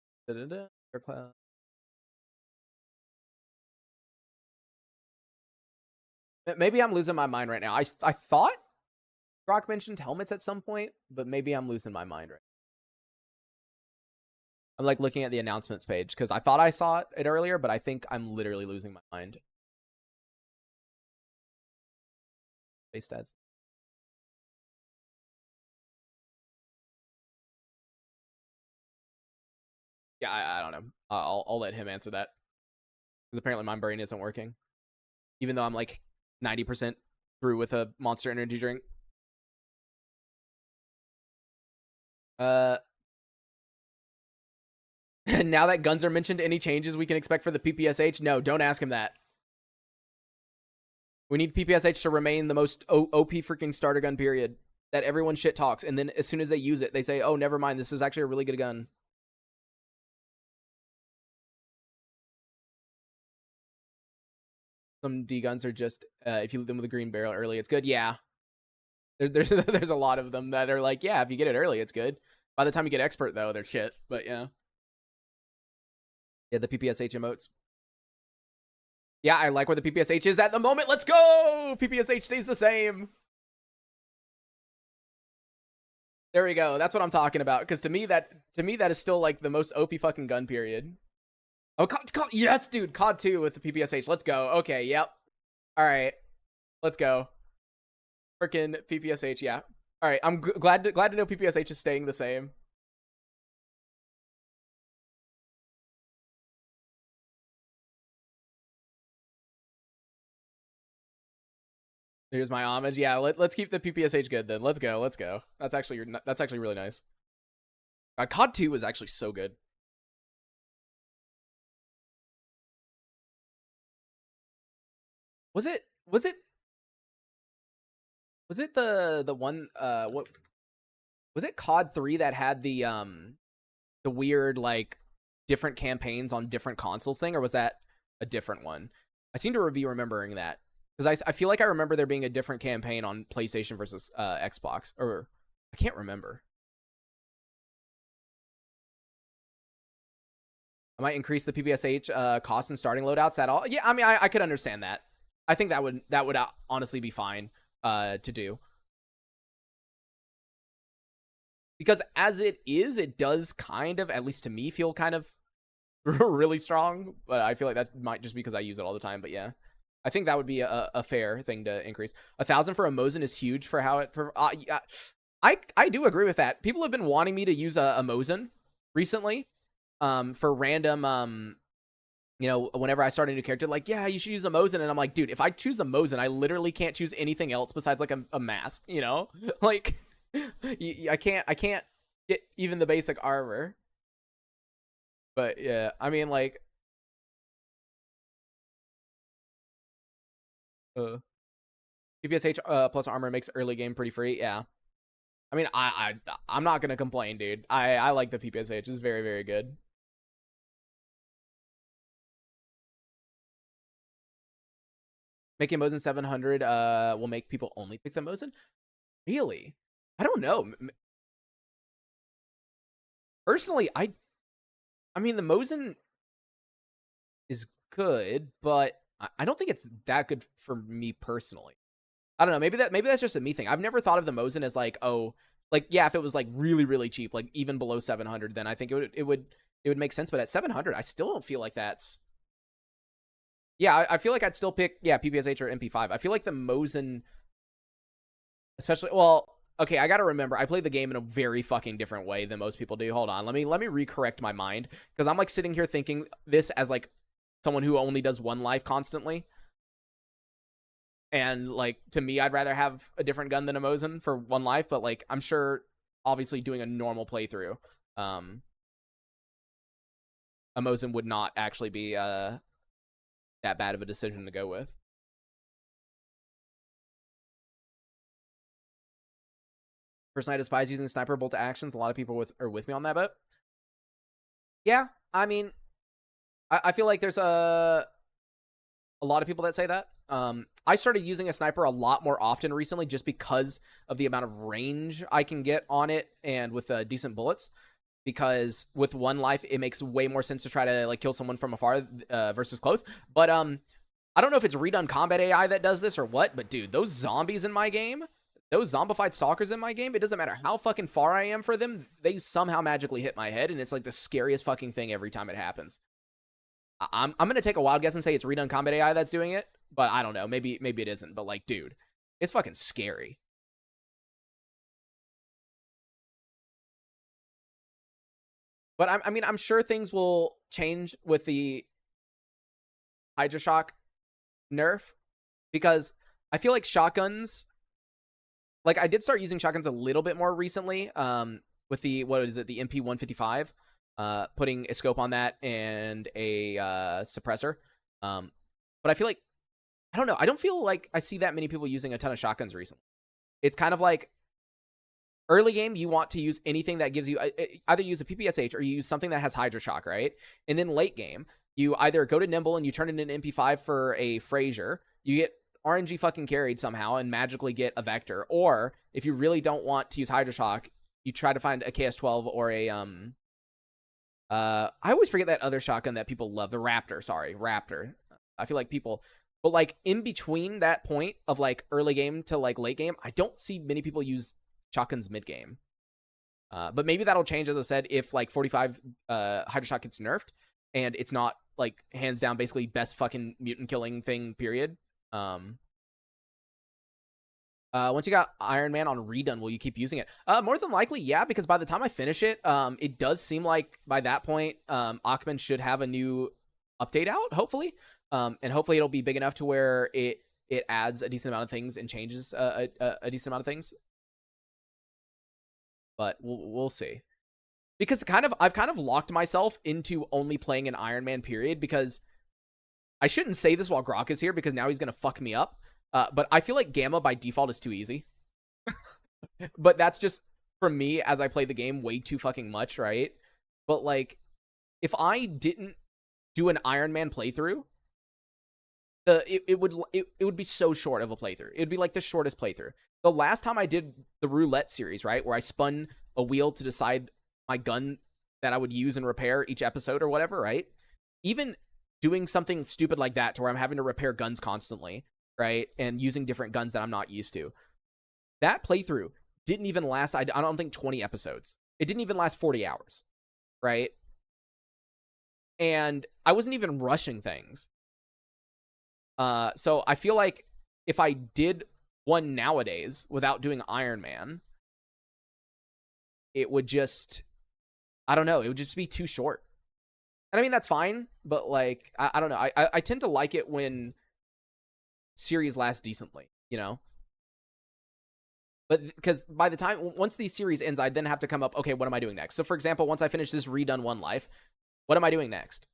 Maybe I'm losing my mind right now. I thought Brock mentioned helmets at some point, but maybe I'm losing my mind right now. I'm like looking at the announcements page because I thought I saw it earlier, but I think I'm literally losing my mind. Base stats. Yeah, I don't know. I'll let him answer that because apparently my brain isn't working, even though I'm like 90% through with a Monster Energy drink. Now that guns are mentioned, any changes we can expect for the PPSH? No, don't ask him that. We need PPSH to remain the most OP freaking starter gun, period. That everyone shit talks, and then as soon as they use it, they say, oh, never mind, this is actually a really good gun. Some D guns are just, if you loot them with a green barrel early, it's good. Yeah. There's a lot of them that are like, yeah, if you get it early, it's good. By the time you get expert, though, they're shit. But yeah. Yeah, the PPSH emotes. Yeah, I like where the PPSH is at the moment. Let's go! PPSH stays the same. There we go. That's what I'm talking about. Because to me that is still like the most OP fucking gun period. Oh, yes, dude. COD 2 with the PPSH. Let's go. Okay, yep. All right, let's go. Freaking PPSH, yeah. All right, I'm glad to know PPSH is staying the same. Here's my homage. Yeah, let's keep the PPSH good then. Let's go. Let's go. That's actually really nice. God, COD 2 was actually so good. Was it was it was it the one what was it COD 3 that had the weird like different campaigns on different consoles thing, or was that a different one? I seem to be remembering that because I feel like I remember there being a different campaign on PlayStation versus Xbox, or I can't remember. I might increase the PPSH cost and starting loadouts at all. Yeah, I mean, I could understand that. I think that would honestly be fine to do, because as it does kind of, at least to me, feel kind of really strong. But I feel like that might just because I use it all the time. But yeah, I think that would be a fair thing to increase. 1,000 for a Mosin is huge for how it. Yeah, I do agree with that. People have been wanting me to use a Mosin recently, for random whenever I start a new character, like, yeah, you should use a Mosin, and I'm like, dude, if I choose a Mosin, I literally can't choose anything else besides like a mask, like I can't get even the basic armor. But yeah, I mean, like, uh, PPSH plus armor makes early game pretty free. Yeah, I mean, I'm not gonna complain, dude. I like the PPSH. It's very, very good. Making Mosin 700 will make people only pick the Mosin. Really? I don't know. Personally, I mean, the Mosin is good, but I don't think it's that good for me personally. I don't know. Maybe that's just a me thing. I've never thought of the Mosin as like, oh, like, yeah, if it was like really, really cheap, like even below 700, then I think it would make sense. But at 700, I still don't feel like that's. Yeah, I feel like I'd still pick, yeah, PPSH or MP5. I feel like the Mosin, especially, well, okay, I gotta remember, I played the game in a very fucking different way than most people do. Hold on, let me recorrect my mind, because I'm like sitting here thinking this as like someone who only does one life constantly, and like to me, I'd rather have a different gun than a Mosin for one life. But like, I'm sure, obviously, doing a normal playthrough, a Mosin would not actually be that bad of a decision to go with. Personally, I despise using sniper bolt actions. A lot of people are with me on that, but yeah, I mean, I feel like there's a lot of people that say that. I started using a sniper a lot more often recently just because of the amount of range I can get on it, and with decent bullets. Because with one life, it makes way more sense to try to like kill someone from afar versus close. But I don't know if it's redone combat AI that does this or what. But dude, those zombies in my game, those zombified stalkers in my game, it doesn't matter how fucking far I am for them, they somehow magically hit my head, and it's like the scariest fucking thing every time it happens. I'm gonna take a wild guess and say it's redone combat AI that's doing it, but I don't know. Maybe it isn't. But like, dude, it's fucking scary. But I mean, I'm sure things will change with the Hydra Shock nerf, because I feel like shotguns. Like, I did start using shotguns a little bit more recently. With the, what is it, the MP 155, putting a scope on that and a suppressor. But I feel like, I don't know. I don't feel like I see that many people using a ton of shotguns recently. It's kind of like early game, you want to use anything that gives you, either use a PPSH or you use something that has Hydra Shock, right? And then late game, you either go to Nimble and you turn it into MP5 for a Frazier, you get RNG fucking carried somehow and magically get a Vector, or if you really don't want to use Hydra Shock, you try to find a KS12 or a I always forget that other shotgun that people love, the Raptor. Sorry, Raptor. I feel like people, but like in between that point of like early game to like late game, I don't see many people use shotguns mid game. But maybe that'll change, as I said, if like 45 Hydra gets nerfed and it's not like hands down basically best fucking mutant killing thing, period. Once you got Iron Man on redone, will you keep using it? More than likely, yeah, because by the time I finish it, it does seem like by that point, Ackman should have a new update out, hopefully. And hopefully it'll be big enough to where it adds a decent amount of things and changes a decent amount of things. But we'll see. Because I've kind of locked myself into only playing an Iron Man period, because I shouldn't say this while Grok is here because now he's gonna fuck me up. But I feel like Gamma by default is too easy. But that's just from me as I play the game way too fucking much, right? But like, if I didn't do an Iron Man playthrough, it would be so short of a playthrough. It would be like the shortest playthrough. The last time I did the roulette series, right, where I spun a wheel to decide my gun that I would use and repair each episode or whatever, right? Even doing something stupid like that to where I'm having to repair guns constantly, right, and using different guns that I'm not used to, that playthrough didn't even last, I don't think, 20 episodes. It didn't even last 40 hours, right? And I wasn't even rushing things. So I feel like if I did one nowadays without doing Iron Man, it would just, I don't know, it would just be too short. And I mean, that's fine, but like, I don't know. I tend to like it when series last decently, you know? But because by the time, once the series ends, I then have to come up, okay, what am I doing next? So for example, once I finish this redone One Life, what am I doing next?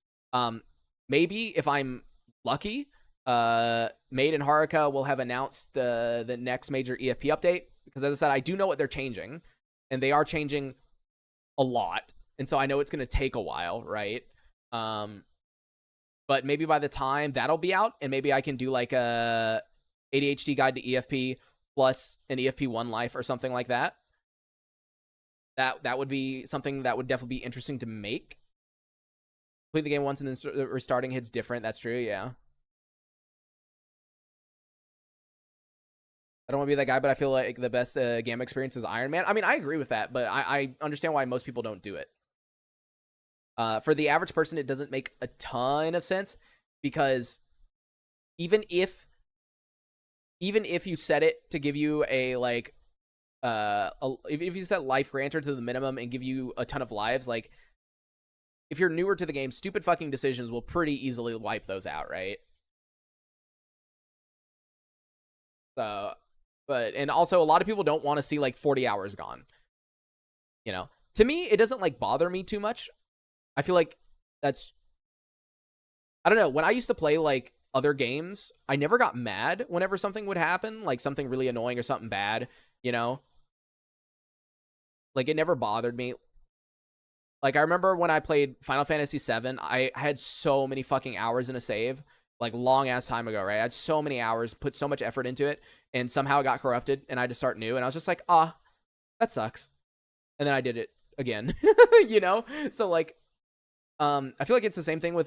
Maybe if I'm lucky, Maid and Haruka will have announced the next major EFP update, because as I said, I do know what they're changing, and they are changing a lot, and so I know it's going to take a while, right? But maybe by the time that'll be out, and maybe I can do like a ADHD guide to EFP plus an EFP One Life or something like that. That would be something that would definitely be interesting to make. Play the game once and then restarting hits different. That's true, yeah. I don't want to be that guy, but I feel like the best game experience is Iron Man. I mean, I agree with that, but I understand why most people don't do it. For the average person, it doesn't make a ton of sense, because even if you set it to give you a like, if you set life granter to the minimum and give you a ton of lives, like, if you're newer to the game, stupid fucking decisions will pretty easily wipe those out, right? So, but, and also a lot of people don't want to see like 40 hours gone. You know, to me, it doesn't like bother me too much. I feel like that's, I don't know, when I used to play like other games, I never got mad whenever something would happen, like something really annoying or something bad, you know? Like, it never bothered me. Like, I remember when I played Final Fantasy VII, I had so many fucking hours in a save, like long ass time ago, right? I had so many hours, put so much effort into it, and somehow it got corrupted, and I had to start new, and I was just like, that sucks. And then I did it again, you know? So like, I feel like it's the same thing with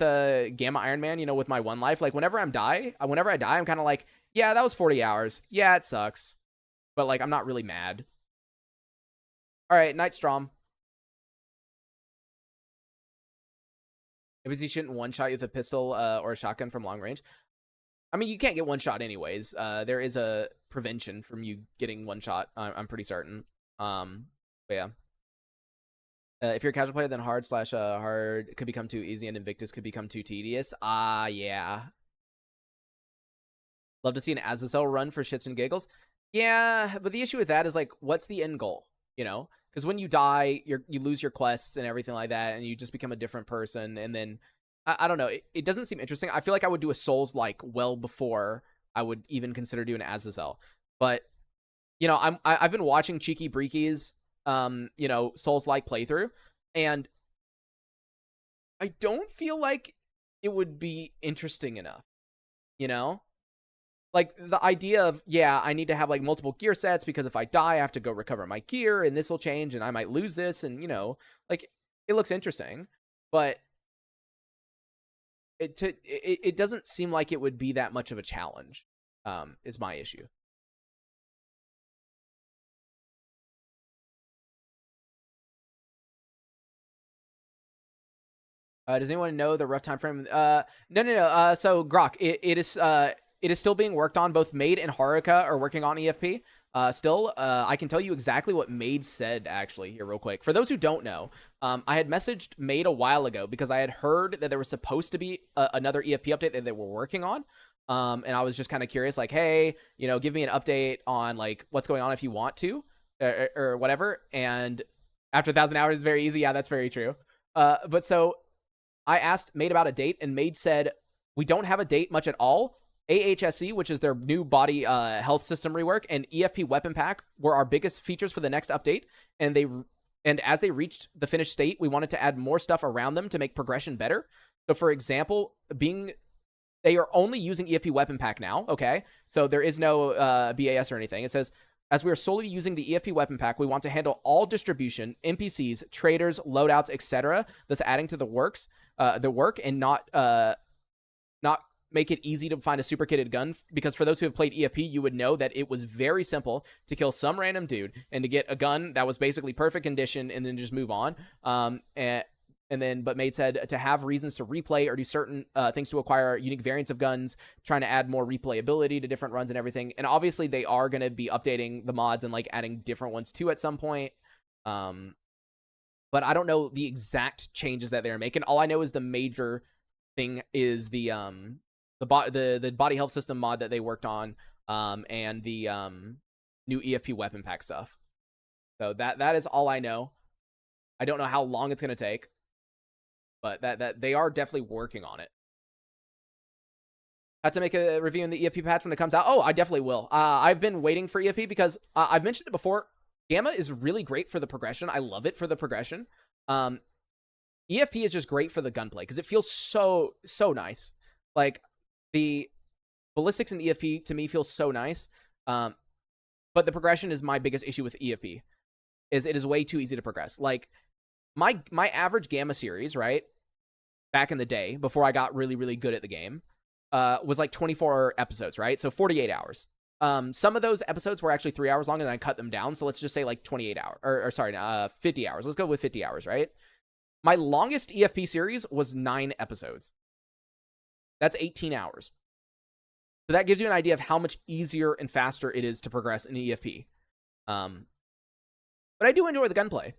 Gamma Iron Man, you know, with my One Life. Like, whenever I die, I'm kind of like, yeah, that was 40 hours. Yeah, it sucks. But like, I'm not really mad. All right, Nightstrom. Maybe you shouldn't one-shot you with a pistol or a shotgun from long range. I mean, you can't get one-shot anyways. There is a prevention from you getting one-shot, I'm pretty certain. But yeah. If you're a casual player, then hard could become too easy, and Invictus could become too tedious. Yeah. Love to see an Azazel run for shits and giggles. Yeah, but the issue with that is, like, what's the end goal? You know? Because when you die, you lose your quests and everything like that, and you just become a different person, and then, I don't know, it doesn't seem interesting. I feel like I would do a Souls-like well before I would even consider doing Azazel. But, you know, I've been watching Cheeky Breeky's, you know, Souls-like playthrough, and I don't feel like it would be interesting enough, you know? Like, the idea of, yeah, I need to have like multiple gear sets, because if I die, I have to go recover my gear, and this will change, and I might lose this, and, you know, like, it looks interesting, but it doesn't seem like it would be that much of a challenge, is my issue. Does anyone know the rough time frame? No. So Grok, it is still being worked on. Both Maid and Haruka are working on EFP. Still, I can tell you exactly what Maid said actually here real quick. For those who don't know, I had messaged Maid a while ago because I had heard that there was supposed to be another EFP update that they were working on. And I was just kind of curious, like, hey, give me an update on like what's going on if you want to, or whatever. And after 1,000 hours is very easy. Yeah, that's very true. But so I asked Maid about a date, and Maid said, we don't have a date much at all. AHSC, which is their new body health system rework, and EFP weapon pack were our biggest features for the next update. And as they reached the finished state, we wanted to add more stuff around them to make progression better. So, for example, they are only using EFP weapon pack now, okay? So there is no BAS or anything. It says, as we are solely using the EFP weapon pack, we want to handle all distribution, NPCs, traders, loadouts, etc. That's adding to the work, and not make it easy to find a super kitted gun. Because for those who have played EFP, you would know that it was very simple to kill some random dude and to get a gun that was basically perfect condition and then just move on. But Maid said to have reasons to replay or do certain things to acquire unique variants of guns, trying to add more replayability to different runs and everything. And obviously they are going to be updating the mods and like adding different ones too at some point. But I don't know the exact changes that they're making. All I know is the major thing is the body health system mod that they worked on, and the new EFP weapon pack stuff. So that is all I know. I don't know how long it's going to take. But that they are definitely working on it. Have to make a review in the EFP patch when it comes out. Oh, I definitely will. I've been waiting for EFP because I've mentioned it before. Gamma is really great for the progression. I love it for the progression. EFP is just great for the gunplay because it feels so nice. Like the ballistics in EFP to me feels so nice. But the progression is my biggest issue with EFP. Is it is way too easy to progress. Like my average Gamma series, right, back in the day, before I got really, really good at the game, was like 24 episodes, right? So 48 hours. Some of those episodes were actually 3 hours long, and I cut them down. So let's just say like 28 hours, or sorry, 50 hours. Let's go with 50 hours, right? My longest EFP series was 9 episodes. That's 18 hours. So that gives you an idea of how much easier and faster it is to progress in EFP. But I do enjoy the gunplay.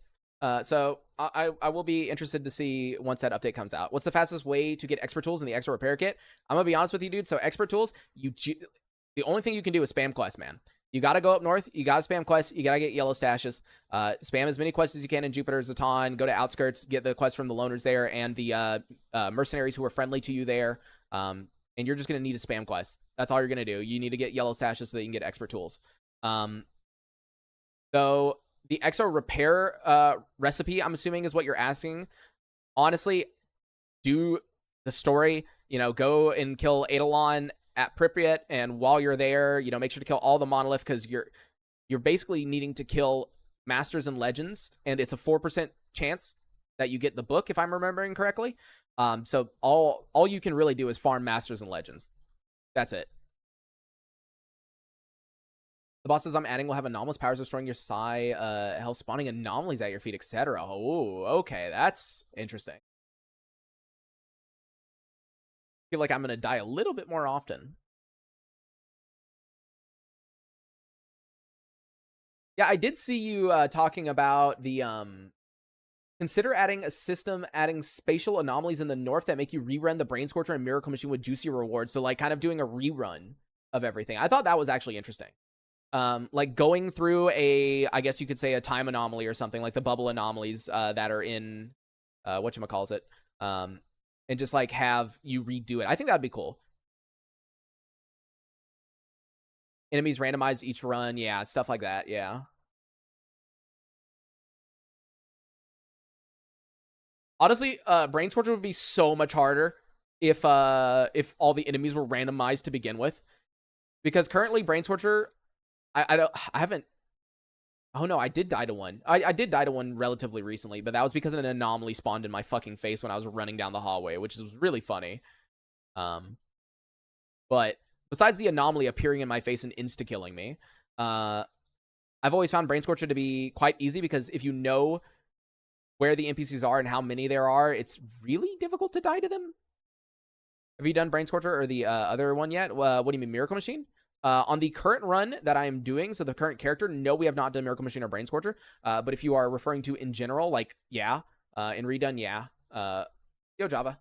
So I will be interested to see once that update comes out. What's the fastest way to get expert tools in the extra repair kit? I'm gonna be honest with you, dude. So expert tools, the only thing you can do is spam quests, man. You gotta go up north. You gotta spam quests. You gotta get yellow stashes. Spam as many quests as you can in Jupiter, Zaton. Go to outskirts, get the quests from the loners there and the mercenaries who are friendly to you there. And you're just gonna need a spam quest. That's all you're gonna do. You need to get yellow stashes so that you can get expert tools. So the Exo repair recipe, I'm assuming, is what you're asking. Honestly, do the story. Go and kill Eidolon at Pripyat, and while you're there, make sure to kill all the monolith because you're basically needing to kill Masters and Legends, and it's a 4% chance that you get the book, if I'm remembering correctly. So all you can really do is farm Masters and Legends. That's it. The bosses I'm adding will have anomalous powers, destroying your psi, health, spawning anomalies at your feet, etc. Oh, okay, that's interesting. I feel like I'm gonna die a little bit more often. Yeah, I did see you talking about the consider adding a system adding spatial anomalies in the north that make you rerun the Brain Scorcher and Miracle Machine with juicy rewards. So like kind of doing a rerun of everything. I thought that was actually interesting. Like going through I guess you could say a time anomaly or something, like the bubble anomalies that are in whatchamacallit, and just like have you redo it. I think that'd be cool. Enemies randomize each run, yeah, stuff like that, yeah. Honestly, Brain Scorcher would be so much harder if all the enemies were randomized to begin with, because currently Brain Scorcher, I haven't. Oh no, I did die to one. I did die to one relatively recently, but that was because an anomaly spawned in my fucking face when I was running down the hallway, which was really funny. But besides the anomaly appearing in my face and insta-killing me, I've always found Brain Scorcher to be quite easy because if you know where the NPCs are and how many there are, it's really difficult to die to them. Have you done Brain Scorcher or the other one yet? What do you mean, Miracle Machine? On the current run that I am doing, so the current character, no, we have not done Miracle Machine or Brain Scorcher. But if you are referring to in general, like, yeah. In Redone, yeah. Yo, Java.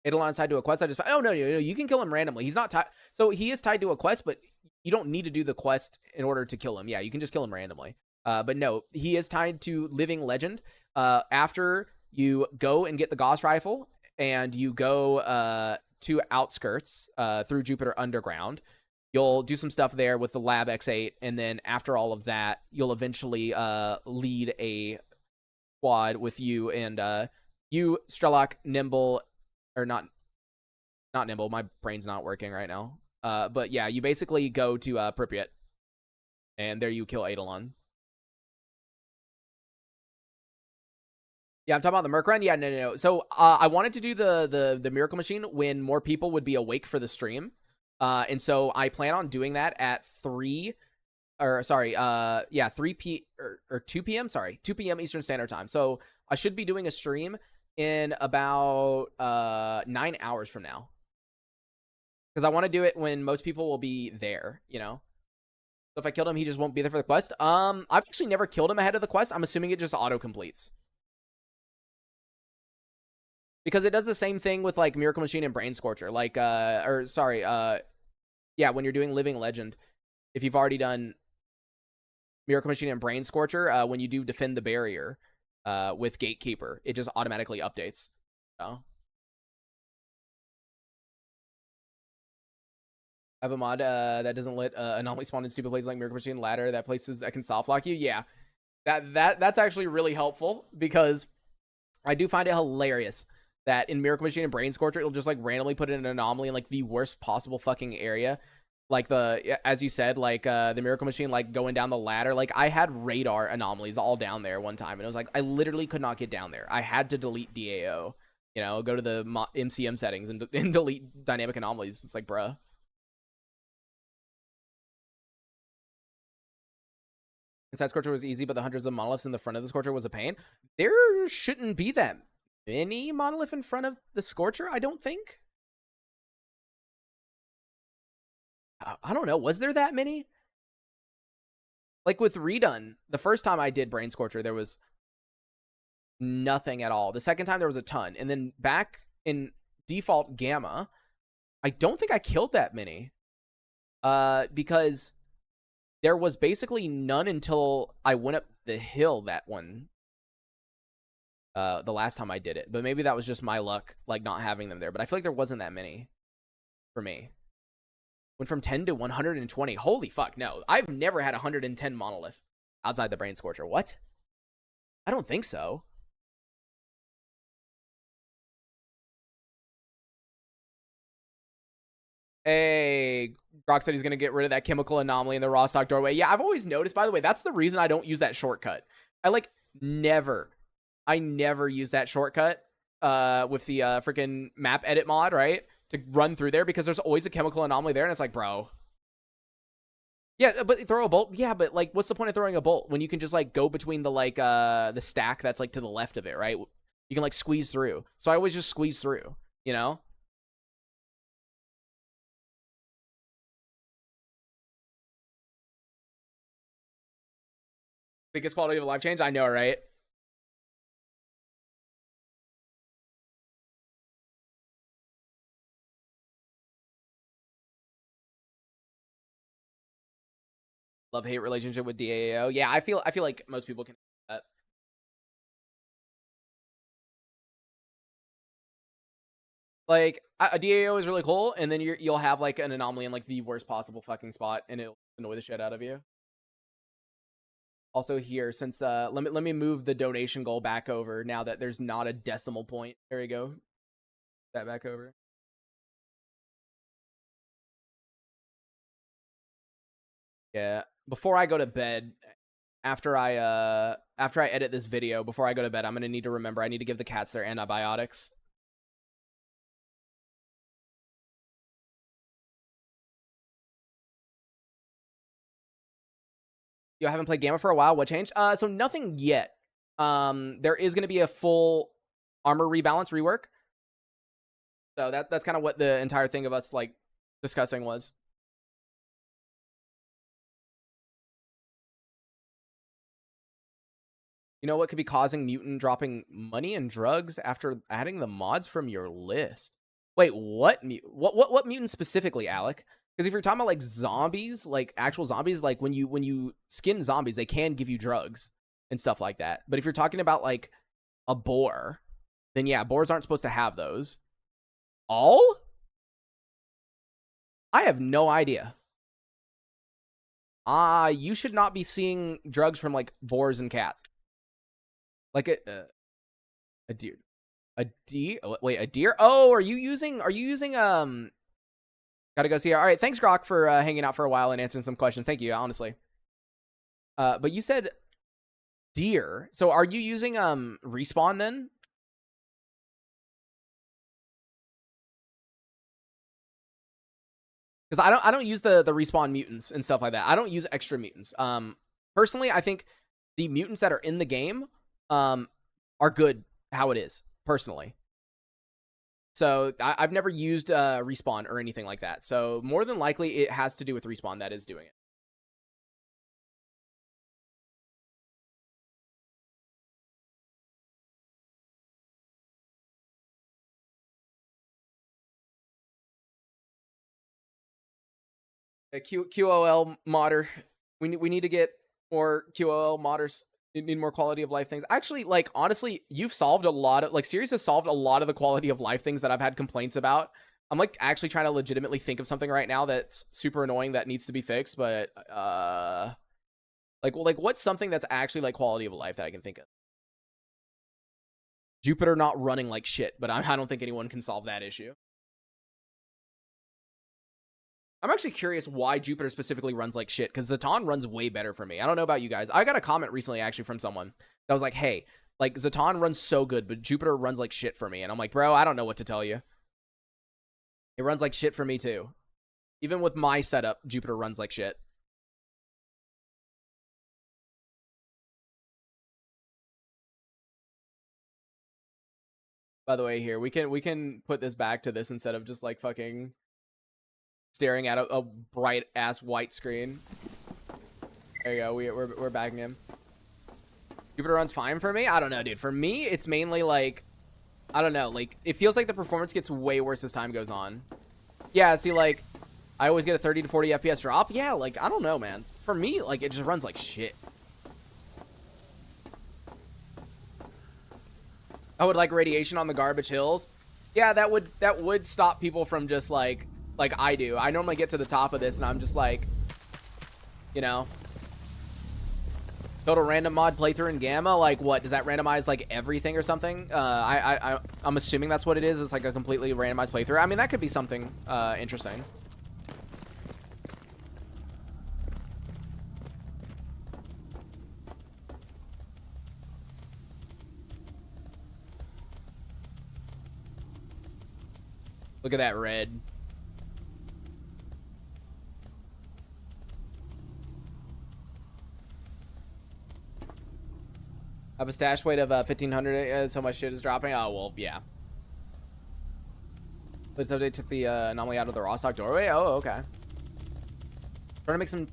Eidolon's tied to a quest. Oh, no, you can kill him randomly. He's not tied. So he is tied to a quest, but you don't need to do the quest in order to kill him. Yeah, you can just kill him randomly. But no, he is tied to Living Legend. After you go and get the Gauss Rifle and you go to Outskirts through Jupiter Underground, you'll do some stuff there with the Lab X8. And then after all of that, you'll eventually lead a squad with you and you, S.T.A.L.K.E.R, Nimble, or not Nimble. My brain's not working right now. But yeah, you basically go to Pripyat, and there you kill Eidolon. Yeah, I'm talking about the Merc run. Yeah, no. So I wanted to do the Miracle Machine when more people would be awake for the stream, and so I plan on doing that at 3 p.m. Sorry, 2 p.m. Eastern Standard Time. So I should be doing a stream in about 9 hours from now, because I want to do it when most people will be there, you know. So if I killed him, he just won't be there for the quest. I've actually never killed him ahead of the quest. I'm assuming it just auto completes, because it does the same thing with like Miracle Machine and Brain Scorcher. Like yeah, when you're doing Living Legend, if you've already done Miracle Machine and Brain Scorcher, when you do Defend the Barrier with Gatekeeper, it just automatically updates. So I have a mod that doesn't let anomaly spawn in stupid places like Miracle Machine Ladder, that places that can soft lock you. Yeah, that's actually really helpful, because I do find it hilarious that in Miracle Machine and Brain Scorcher, it'll just like randomly put in an anomaly in like the worst possible fucking area. Like as you said, like the Miracle Machine, like going down the ladder. Like I had radar anomalies all down there one time, and it was like I literally could not get down there. I had to delete DAO, you know, go to the MCM settings and delete dynamic anomalies. It's like, bruh. Inside Scorcher was easy, but the hundreds of monoliths in the front of the Scorcher was a pain. There shouldn't be that many monolith in front of the Scorcher, I don't think. I don't know. Was there that many? Like with Redone, the first time I did Brain Scorcher, there was nothing at all. The second time there was a ton. And then back in default Gamma, I don't think I killed that many. Because there was basically none until I went up the hill that one. The last time I did it. But maybe that was just my luck, like not having them there. But I feel like there wasn't that many for me. Went from 10 to 120. Holy fuck, no. I've never had 110 monolith outside the Brain Scorcher. What? I don't think so. Hey, Grok said he's going to get rid of that chemical anomaly in the raw stock doorway. Yeah, I've always noticed, by the way, that's the reason I don't use that shortcut. I never use that shortcut with the freaking map edit mod, right? To run through there, because there's always a chemical anomaly there, and it's like, bro. Yeah, but throw a bolt. Yeah, but like, what's the point of throwing a bolt when you can just like go between the like the stack that's like to the left of it, right? You can like squeeze through. So I always just squeeze through, you know? Biggest quality of life change? I know, right? Love-hate relationship with DAO. Yeah, I feel like most people can do that. Like a DAO is really cool, and then you'll have like an anomaly in like the worst possible fucking spot, and it'll annoy the shit out of you. Also here, since let me move the donation goal back over now that there's not a decimal point. There we go. That back over. Yeah. Before I go to bed, after I edit this video, before I go to bed, I'm gonna need to remember I need to give the cats their antibiotics. You haven't played Gamma for a while. What changed? So nothing yet. There is going to be a full armor rebalance rework. So that's kind of what the entire thing of us like discussing was. You know what could be causing mutant dropping money and drugs after adding the mods from your list? Wait, what mutant specifically, Alec? Because if you're talking about like zombies, like actual zombies, like when you skin zombies, they can give you drugs and stuff like that. But if you're talking about like a boar, then yeah, boars aren't supposed to have those. All? I have no idea. You should not be seeing drugs from like boars and cats. Like a deer. A deer? Wait, a deer? Oh, are you using gotta go see her. All right, thanks Grok for hanging out for a while and answering some questions. Thank you, honestly. But you said deer. So are you using respawn then? Because I don't use the respawn mutants and stuff like that. I don't use extra mutants. Personally, I think the mutants that are in the game are good how it is, personally. So I've never used respawn or anything like that. So more than likely it has to do with respawn that is doing it. A QOL modder. We need to get more QOL modders. Need more quality of life things. Actually, like honestly, you've solved a lot of like Series has solved a lot of the quality of life things that I've had complaints about. I'm like actually trying to legitimately think of something right now that's super annoying that needs to be fixed, but like what's something that's actually like quality of life that I can think of? Jupiter not running like shit, but I don't think anyone can solve that issue. I'm actually curious why Jupiter specifically runs like shit, because Zaton runs way better for me. I don't know about you guys. I got a comment recently actually from someone that was like, hey, like Zaton runs so good, but Jupiter runs like shit for me. And I'm like, bro, I don't know what to tell you. It runs like shit for me too. Even with my setup, Jupiter runs like shit. By the way, here, we can put this back to this instead of just like fucking staring at a bright ass white screen. There you go. We're backing him. Jupiter runs fine for me. I don't know, dude. For me, it's mainly like, I don't know. Like it feels like the performance gets way worse as time goes on. Yeah. See, like I always get a 30 to 40 FPS drop. Yeah. Like I don't know, man. For me, like it just runs like shit. I would like radiation on the garbage hills. Yeah, that would stop people from just like I do. I normally get to the top of this and I'm just like, you know, total random mod playthrough in Gamma. Like what, does that randomize like everything or something? I'm assuming that's what it is. It's like a completely randomized playthrough. I mean, that could be something interesting. Look at that red. I have a stash weight of 1,500. So much shit is dropping. Oh, well, yeah. This update took the anomaly out of the raw stock doorway. Oh, okay. Trying to make some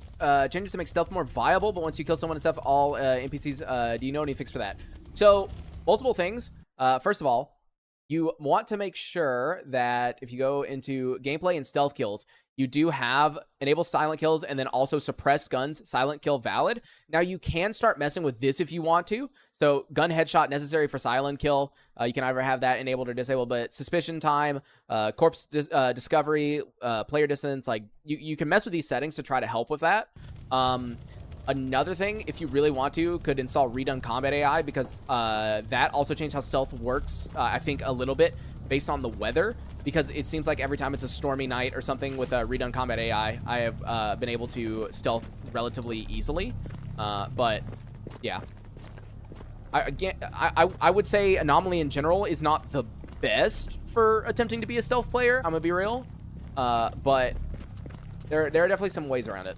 changes to make stealth more viable, but once you kill someone and stuff, all NPCs, do you know any fix for that? So, multiple things. First of all, you want to make sure that if you go into gameplay and stealth kills, you do have enable silent kills and then also suppress guns, silent kill valid. Now you can start messing with this if you want to. So gun headshot necessary for silent kill. You can either have that enabled or disabled, but suspicion time, corpse discovery, player distance, like you can mess with these settings to try to help with that. Another thing, if you really want to, could install redone combat AI, because that also changed how stealth works, I think a little bit based on the weather, because it seems like every time it's a stormy night or something with a redone combat AI, I have been able to stealth relatively easily. But yeah, I would say Anomaly in general is not the best for attempting to be a stealth player. I'm gonna be real, but there are definitely some ways around it.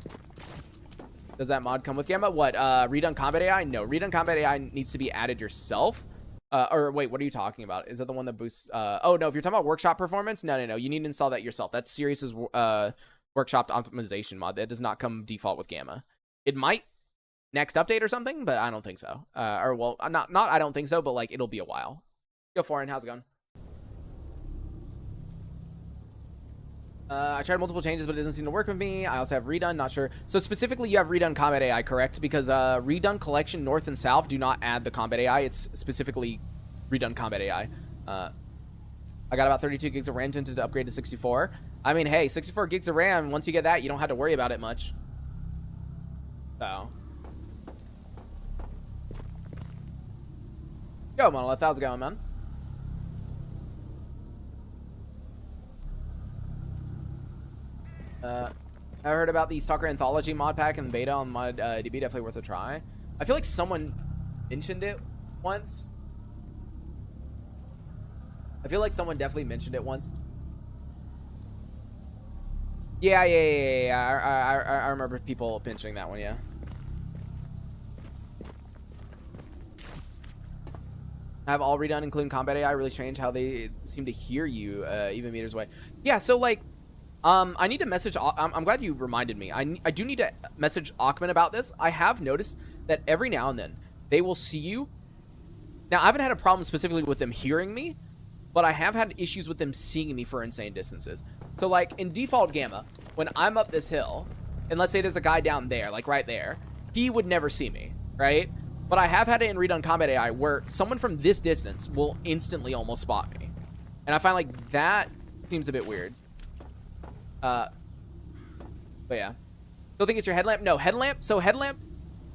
Does that mod come with Gamma? What, redone combat AI? No, redone combat AI needs to be added yourself. Or wait, what are you talking about? Is that the one that boosts, oh no, if you're talking about workshop performance, no, you need to install that yourself. That's Sirius's, workshop optimization mod. That does not come default with Gamma. It might next update or something, but I don't think so. Or well, not I don't think so, but like it'll be a while. Yo, Foreign, how's it going? I tried multiple changes, but it doesn't seem to work with me. I also have redone, not sure. So specifically, you have redone combat AI, correct? Because redone collection north and south do not add the combat AI. It's specifically redone combat AI. I got about 32 gigs of RAM to upgrade to 64. I mean, hey, 64 gigs of RAM, once you get that, you don't have to worry about it much. So. Yo, Monolith, how's it going, man? I heard about the S.T.A.L.K.E.R Anthology mod pack and beta on mod DB. Definitely worth a try. I feel like someone mentioned it once. I feel like someone definitely mentioned it once. Yeah. I remember people mentioning that one, yeah. I have all redone, including combat AI. Really strange how they seem to hear you even meters away. Yeah, so like, I need to message. I'm glad you reminded me. I do need to message Ackman about this. I have noticed that every now and then they will see you. Now, I haven't had a problem specifically with them hearing me, but I have had issues with them seeing me for insane distances. So, like, in default Gamma, when I'm up this hill, and let's say there's a guy down there, like right there, he would never see me, right? But I have had it in redone combat AI where someone from this distance will instantly almost spot me. And I find like that seems a bit weird. But yeah. Don't think it's your headlamp? No, headlamp. So headlamp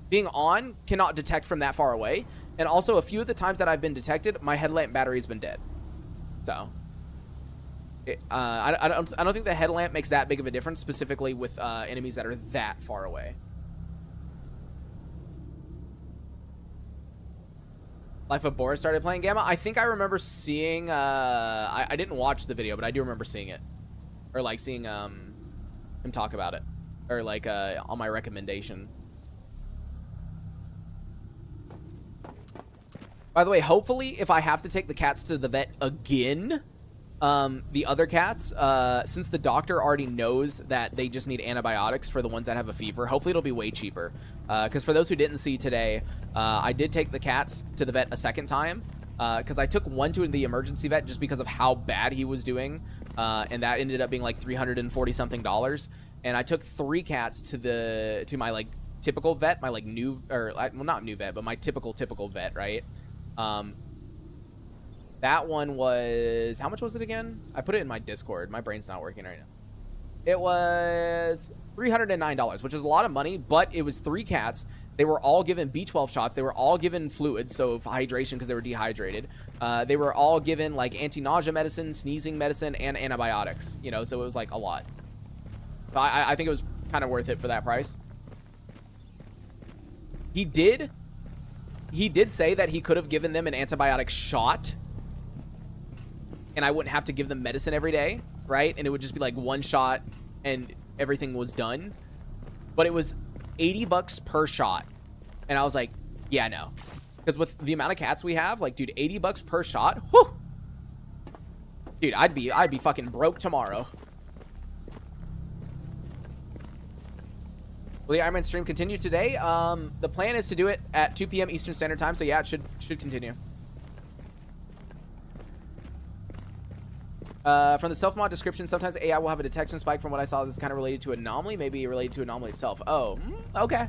being on cannot detect from that far away. And also a few of the times that I've been detected, my headlamp battery's been dead. So I don't think the headlamp makes that big of a difference, specifically with enemies that are that far away. Life of Boris started playing Gamma. I think I remember seeing I didn't watch the video, but I do remember seeing it. Or like seeing him talk about it. Or like on my recommendation. By the way, hopefully if I have to take the cats to the vet again, the other cats, since the doctor already knows that they just need antibiotics for the ones that have a fever, hopefully it'll be way cheaper. Because for those who didn't see today, I did take the cats to the vet a second time. Because I took one to the emergency vet just because of how bad he was doing. And that ended up being like $340 something. And I took 3 cats to my like typical vet, my like new, or well, not new vet, but my typical vet, right? That one was, how much was it again? I put it in my Discord. My brain's not working right now. It was $309, which is a lot of money, but it was 3 cats. They were all given B12 shots. They were all given fluids, so hydration because they were dehydrated. They were all given like anti-nausea medicine, sneezing medicine, and antibiotics. You know, so it was like a lot. But I think it was kind of worth it for that price. He did say that he could have given them an antibiotic shot, and I wouldn't have to give them medicine every day, right? And it would just be like 1 shot and everything was done. But it was $80 per shot. And I was like, yeah, no. Because with the amount of cats we have, like, dude, $80 per shot, whew. Dude, I'd be fucking broke tomorrow. Will the Iron Man stream continue today? The plan is to do it at 2 p.m. Eastern Standard Time, so yeah, it should continue. From the self-mod description, sometimes AI will have a detection spike. From what I saw, this is kind of related to anomaly, maybe related to anomaly itself. Oh, okay.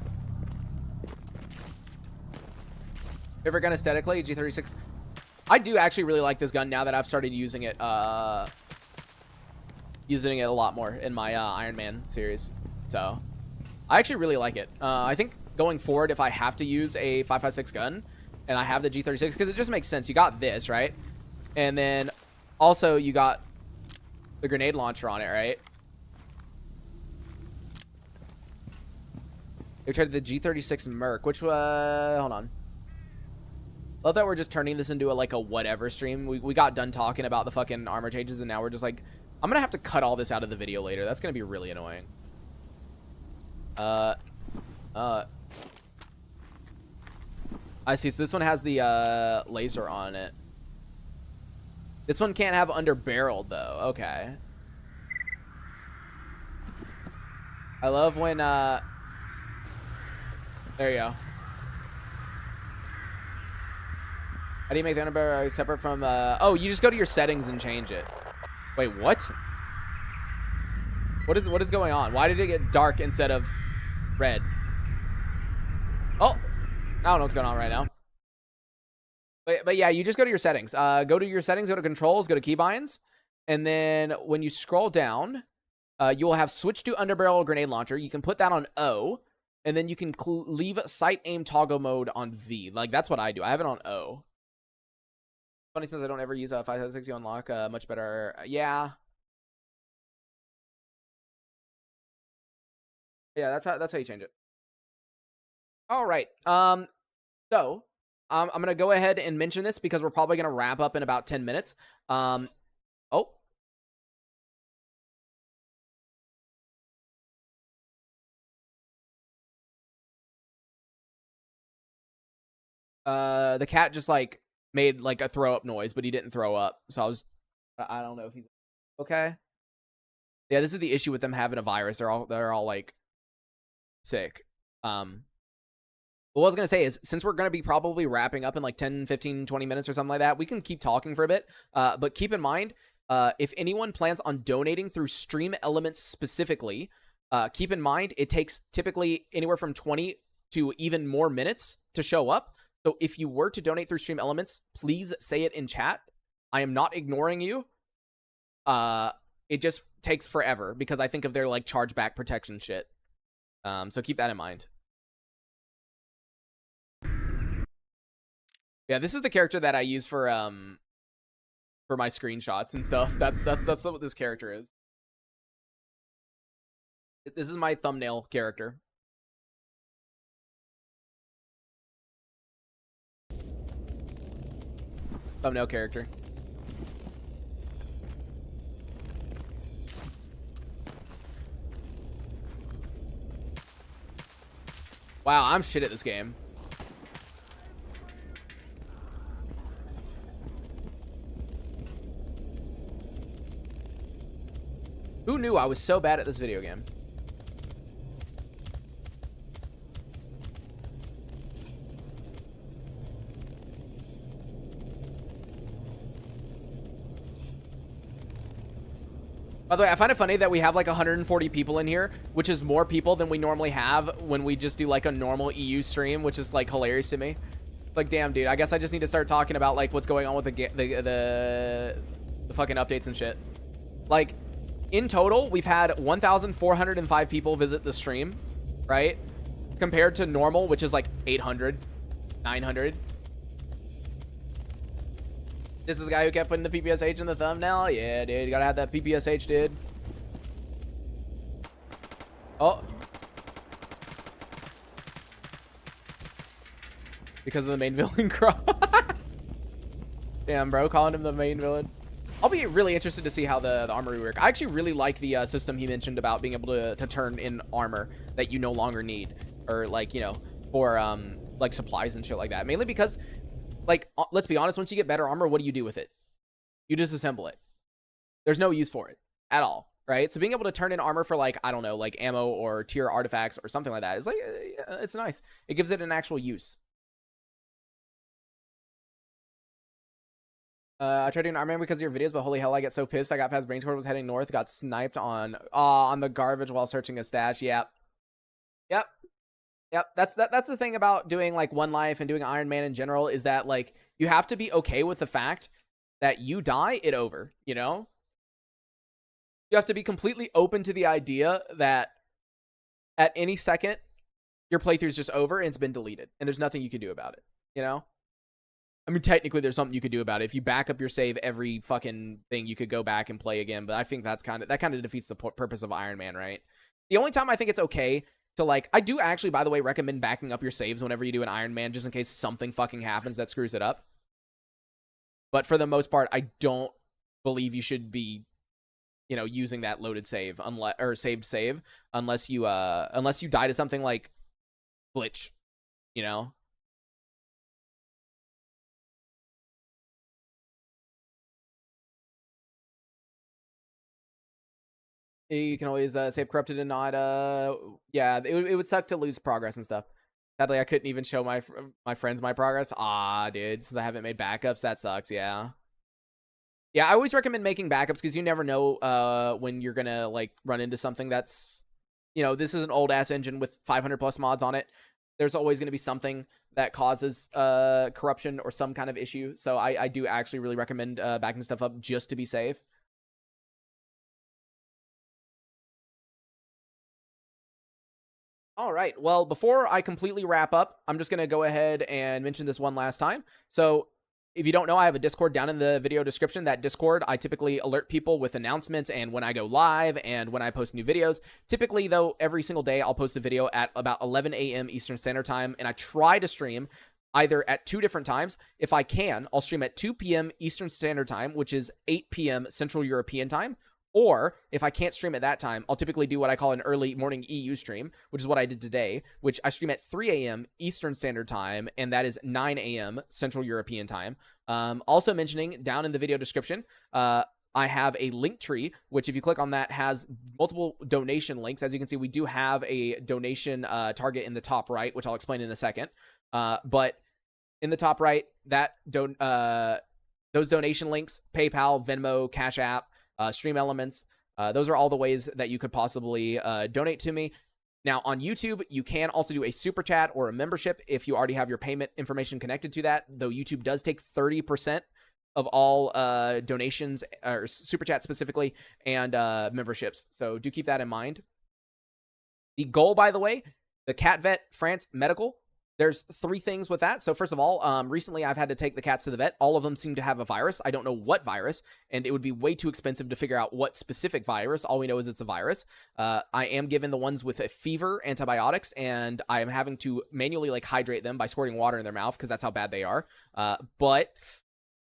Favorite gun aesthetically, G36. I do actually really like this gun now that I've started using it. Using it a lot more in my Iron Man series. So, I actually really like it. I think going forward, if I have to use a 5.56 gun, and I have the G36, because it just makes sense. You got this, right? And then also you got the grenade launcher on it, right? We tried the G36 Merc, which hold on. Love that we're just turning this into like a whatever stream. We got done talking about the fucking armor changes, and now we're just like, I'm gonna have to cut all this out of the video later. That's gonna be really annoying. Uh, I see. So this one has the laser on it. This one can't have under barreled though. Okay. I love when there you go. How do you make the under barrel separate from oh, you just go to your settings and change it. Wait, what? What is going on? Why did it get dark instead of red? Oh, I don't know what's going on right now. But yeah, you just go to your settings. Go to your settings, go to controls, go to keybinds, and then when you scroll down, you will have switch to underbarrel grenade launcher. You can put that on O, and then you can leave sight aim toggle mode on V. Like, that's what I do. I have it on O. Funny, since I don't ever use 5.6, you unlock much better. Yeah. Yeah, that's how you change it. All right. So I'm gonna go ahead and mention this because we're probably gonna wrap up in about 10 minutes. Oh. The cat just like made like a throw up noise, but he didn't throw up. So I don't know if he's okay. Yeah, this is the issue with them having a virus. They're all like sick. What I was going to say is, since we're going to be probably wrapping up in like 10, 15, 20 minutes or something like that, we can keep talking for a bit. But keep in mind, if anyone plans on donating through Stream Elements specifically, keep in mind, it takes typically anywhere from 20 to even more minutes to show up. So if you were to donate through Stream Elements, please say it in chat. I am not ignoring you. It just takes forever because I think of their like chargeback protection shit. So keep that in mind. Yeah, this is the character that I use for my screenshots and stuff. That's what this character is. This is my thumbnail character. Thumbnail character. Wow, I'm shit at this game. Who knew I was so bad at this video game? By the way, I find it funny that we have like 140 people in here, which is more people than we normally have when we just do like a normal EU stream, which is like hilarious to me. Like, damn, dude, I guess I just need to start talking about like what's going on with the fucking updates and shit. Like, in total, we've had 1,405 people visit the stream, right? Compared to normal, which is like 800, 900. This is the guy who kept putting the PPSH in the thumbnail? Yeah, dude. You gotta have that PPSH, dude. Oh. Because of the main villain crawl. Damn, bro. Calling him the main villain. I'll be really interested to see how the armor rework. I actually really like the system he mentioned about being able to turn in armor that you no longer need. Or, like, you know, for, like, supplies and shit like that. Mainly because... like, let's be honest, once you get better armor, what do you do with it? You disassemble it. There's no use for it at all, right? So being able to turn in armor for, like, I don't know, like ammo or tier artifacts or something like that is like, it's nice. It gives it an actual use. I tried doing Iron Man because of your videos, but holy hell, I get so pissed. I got past Brainstorm, was heading north, got sniped on the garbage while searching a stash. Yep. Yep. Yep, that's the thing about doing like One Life and doing Iron Man in general is that like you have to be okay with the fact that you die, it over, you know? You have to be completely open to the idea that at any second your playthrough's just over and it's been deleted and there's nothing you can do about it, you know? I mean, technically there's something you could do about it. If you back up your save every fucking thing, you could go back and play again, but I think that kind of defeats the purpose of Iron Man, right? The only time I think it's okay to like, I do actually, by the way, recommend backing up your saves whenever you do an Iron Man, just in case something fucking happens that screws it up. But for the most part, I don't believe you should be, you know, using that loaded save unless, or saved save, unless you die to something like glitch, you know. You can always save corrupted and not yeah, it would suck to lose progress and stuff. Sadly, I couldn't even show my friends my progress. Ah, dude, since I haven't made backups, that sucks. Yeah. Yeah, I always recommend making backups because you never know when you're gonna like run into something that's, this is an old ass engine with 500 plus mods on it. There's always gonna be something that causes corruption or some kind of issue. So I do actually really recommend backing stuff up just to be safe. All right. Well, before I completely wrap up, I'm just going to go ahead and mention this one last time. So, if you don't know, I have a Discord down in the video description. That Discord, I typically alert people with announcements and when I go live and when I post new videos. Typically, though, every single day I'll post a video at about 11 a.m. Eastern Standard Time, and I try to stream either at two different times. If I can, I'll stream at 2 p.m. Eastern Standard Time, which is 8 p.m. Central European Time. Or if I can't stream at that time, I'll typically do what I call an early morning EU stream, which is what I did today, which I stream at 3 a.m. Eastern Standard Time, and that is 9 a.m. Central European Time. Also mentioning down in the video description, I have a link tree, which if you click on that has multiple donation links. As you can see, we do have a donation target in the top right, which I'll explain in a second. But in the top right, those donation links, PayPal, Venmo, Cash App, Stream Elements, those are all the ways that you could possibly donate to me. Now, on YouTube, you can also do a super chat or a membership if you already have your payment information connected to that, though YouTube does take 30% of all donations, or super chat specifically, and memberships. So do keep that in mind. The goal, by the way, the Cat Vet France Medical, there's three things with that. So first of all, recently I've had to take the cats to the vet. All of them seem to have a virus. I don't know what virus, and it would be way too expensive to figure out what specific virus. All we know is it's a virus. I am given the ones with a fever antibiotics, and I am having to manually like hydrate them by squirting water in their mouth because that's how bad they are. But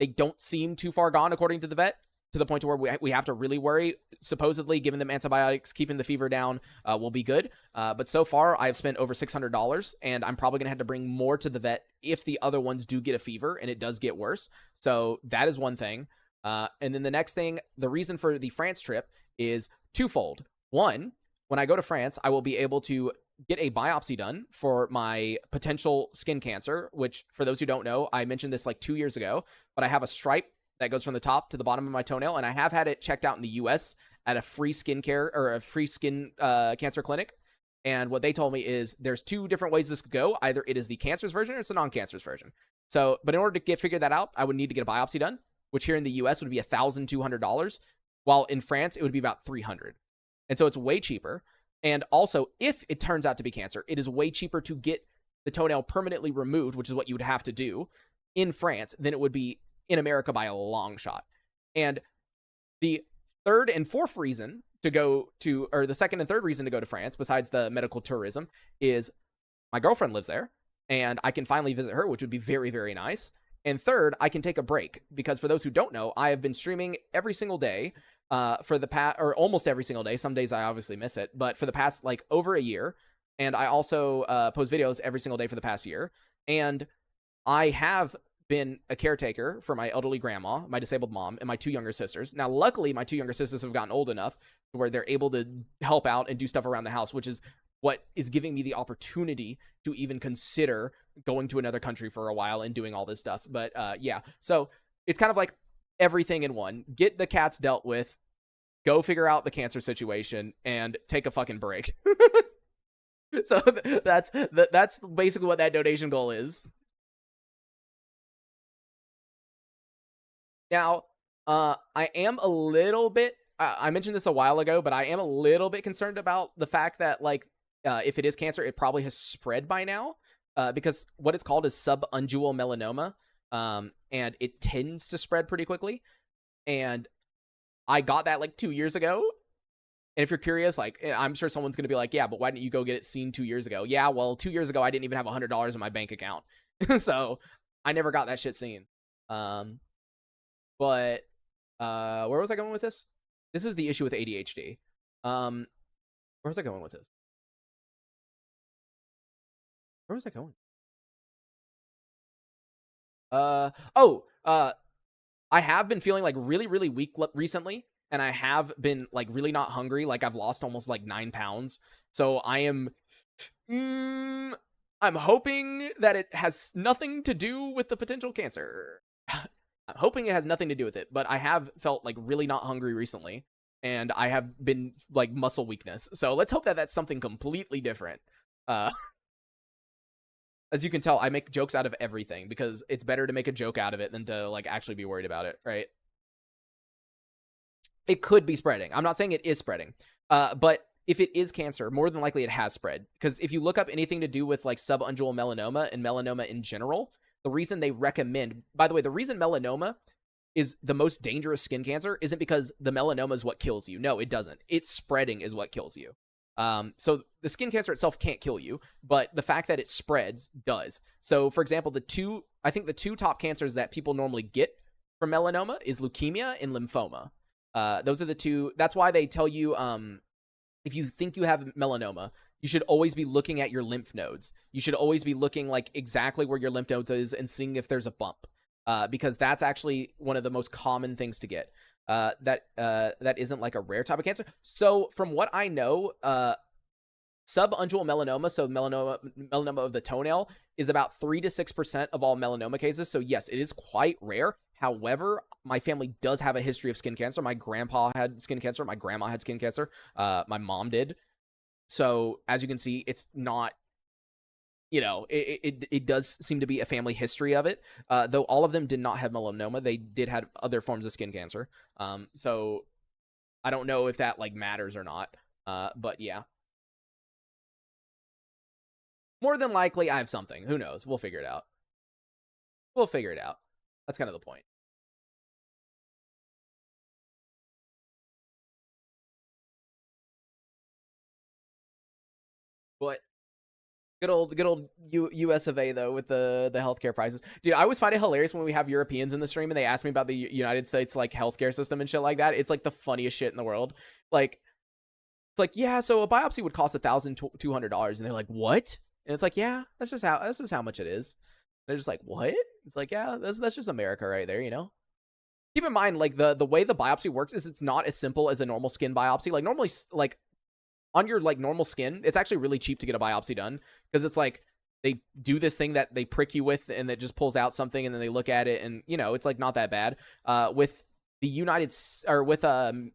they don't seem too far gone according to the vet, to the point to where we have to really worry. Supposedly, giving them antibiotics, keeping the fever down will be good. But so far, I've spent over $600, and I'm probably going to have to bring more to the vet if the other ones do get a fever and it does get worse. So that is one thing. And then the next thing, the reason for the France trip is twofold. One, when I go to France, I will be able to get a biopsy done for my potential skin cancer, which for those who don't know, I mentioned this like 2 years ago, but I have a stripe that goes from the top to the bottom of my toenail, and I have had it checked out in the US at a free skin care or a free skin cancer clinic. And what they told me is there's two different ways this could go. Either it is the cancerous version or it's the non-cancerous version. So, but in order to figure that out, I would need to get a biopsy done, which here in the US would be $1,200, while in France it would be about $300. And so it's way cheaper. And also, if it turns out to be cancer, it is way cheaper to get the toenail permanently removed, which is what you would have to do in France, than it would be in America by a long shot. And the third and fourth reason to go to, or the second and third reason to go to France, besides the medical tourism, is my girlfriend lives there and I can finally visit her, which would be very, very nice. And third, I can take a break because for those who don't know, I have been streaming every single day for the past, or almost every single day. Some days I obviously miss it, but for the past like over a year. And I also post videos every single day for the past year. And I have been a caretaker for my elderly grandma, my disabled mom, and my two younger sisters. Now, luckily, my two younger sisters have gotten old enough where they're able to help out and do stuff around the house, which is what is giving me the opportunity to even consider going to another country for a while and doing all this stuff. But yeah, so it's kind of like everything in one. Get the cats dealt with, go figure out the cancer situation, and take a fucking break. So that's basically what that donation goal is. Now, I am a little bit, I mentioned this a while ago, but I am a little bit concerned about the fact that, like, if it is cancer, it probably has spread by now, because what it's called is subungual melanoma, and it tends to spread pretty quickly. And I got that like 2 years ago. And if you're curious, like, I'm sure someone's going to be like, yeah, but why didn't you go get it seen 2 years ago? Yeah, well, 2 years ago, I didn't even have $100 in my bank account. So I never got that shit seen. But where was I going with this? This is the issue with ADHD. Where was I going with this? Where was I going? Oh, I have been feeling like really, really weak recently, and I have been like really not hungry. Like I've lost almost like 9 pounds. So I am. I'm hoping that it has nothing to do with the potential cancer. I'm hoping it has nothing to do with it, but I have felt like really not hungry recently, and I have been like muscle weakness. So let's hope that that's something completely different. Uh, as you can tell, I make jokes out of everything because it's better to make a joke out of it than to like actually be worried about it, right? It could be spreading. I'm not saying it is spreading, but if it is cancer, more than likely it has spread. Because if you look up anything to do with like subungual melanoma and melanoma in general, the reason they recommend, by the way, the reason melanoma is the most dangerous skin cancer isn't because the melanoma is what kills you. No, it doesn't. It's spreading is what kills you. So the skin cancer itself can't kill you, but the fact that it spreads does. So, for example, I think the two top cancers that people normally get from melanoma is leukemia and lymphoma. Those are the two. That's why they tell you, if you think you have melanoma, you should always be looking at your lymph nodes. You should always be looking like exactly where your lymph nodes is and seeing if there's a bump, because that's actually one of the most common things to get. That isn't like a rare type of cancer. So from what I know, subungual melanoma, so melanoma of the toenail, is about 3 to 6% of all melanoma cases. So yes, it is quite rare. However, my family does have a history of skin cancer. My grandpa had skin cancer. My grandma had skin cancer. My mom did. So as you can see, it's not, it does seem to be a family history of it. Though all of them did not have melanoma. They did have other forms of skin cancer. So I don't know if that like matters or not. But yeah. More than likely, I have something. Who knows? We'll figure it out. We'll figure it out. That's kind of the point. But good old US of A though with the healthcare prices, dude. I always find it hilarious when we have Europeans in the stream and they ask me about the United States like healthcare system and shit like that. It's like the funniest shit in the world. Like it's like, yeah, so a biopsy would cost $1,200, and they're like, what? And it's like, yeah, that's just how much it is. They're just like, what? It's like, yeah, that's just America right there, you know. Keep in mind, like the way the biopsy works is it's not as simple as a normal skin biopsy. Like normally, like on your like normal skin, it's actually really cheap to get a biopsy done because it's like they do this thing that they prick you with and it just pulls out something and then they look at it and it's like not that bad. With the subungual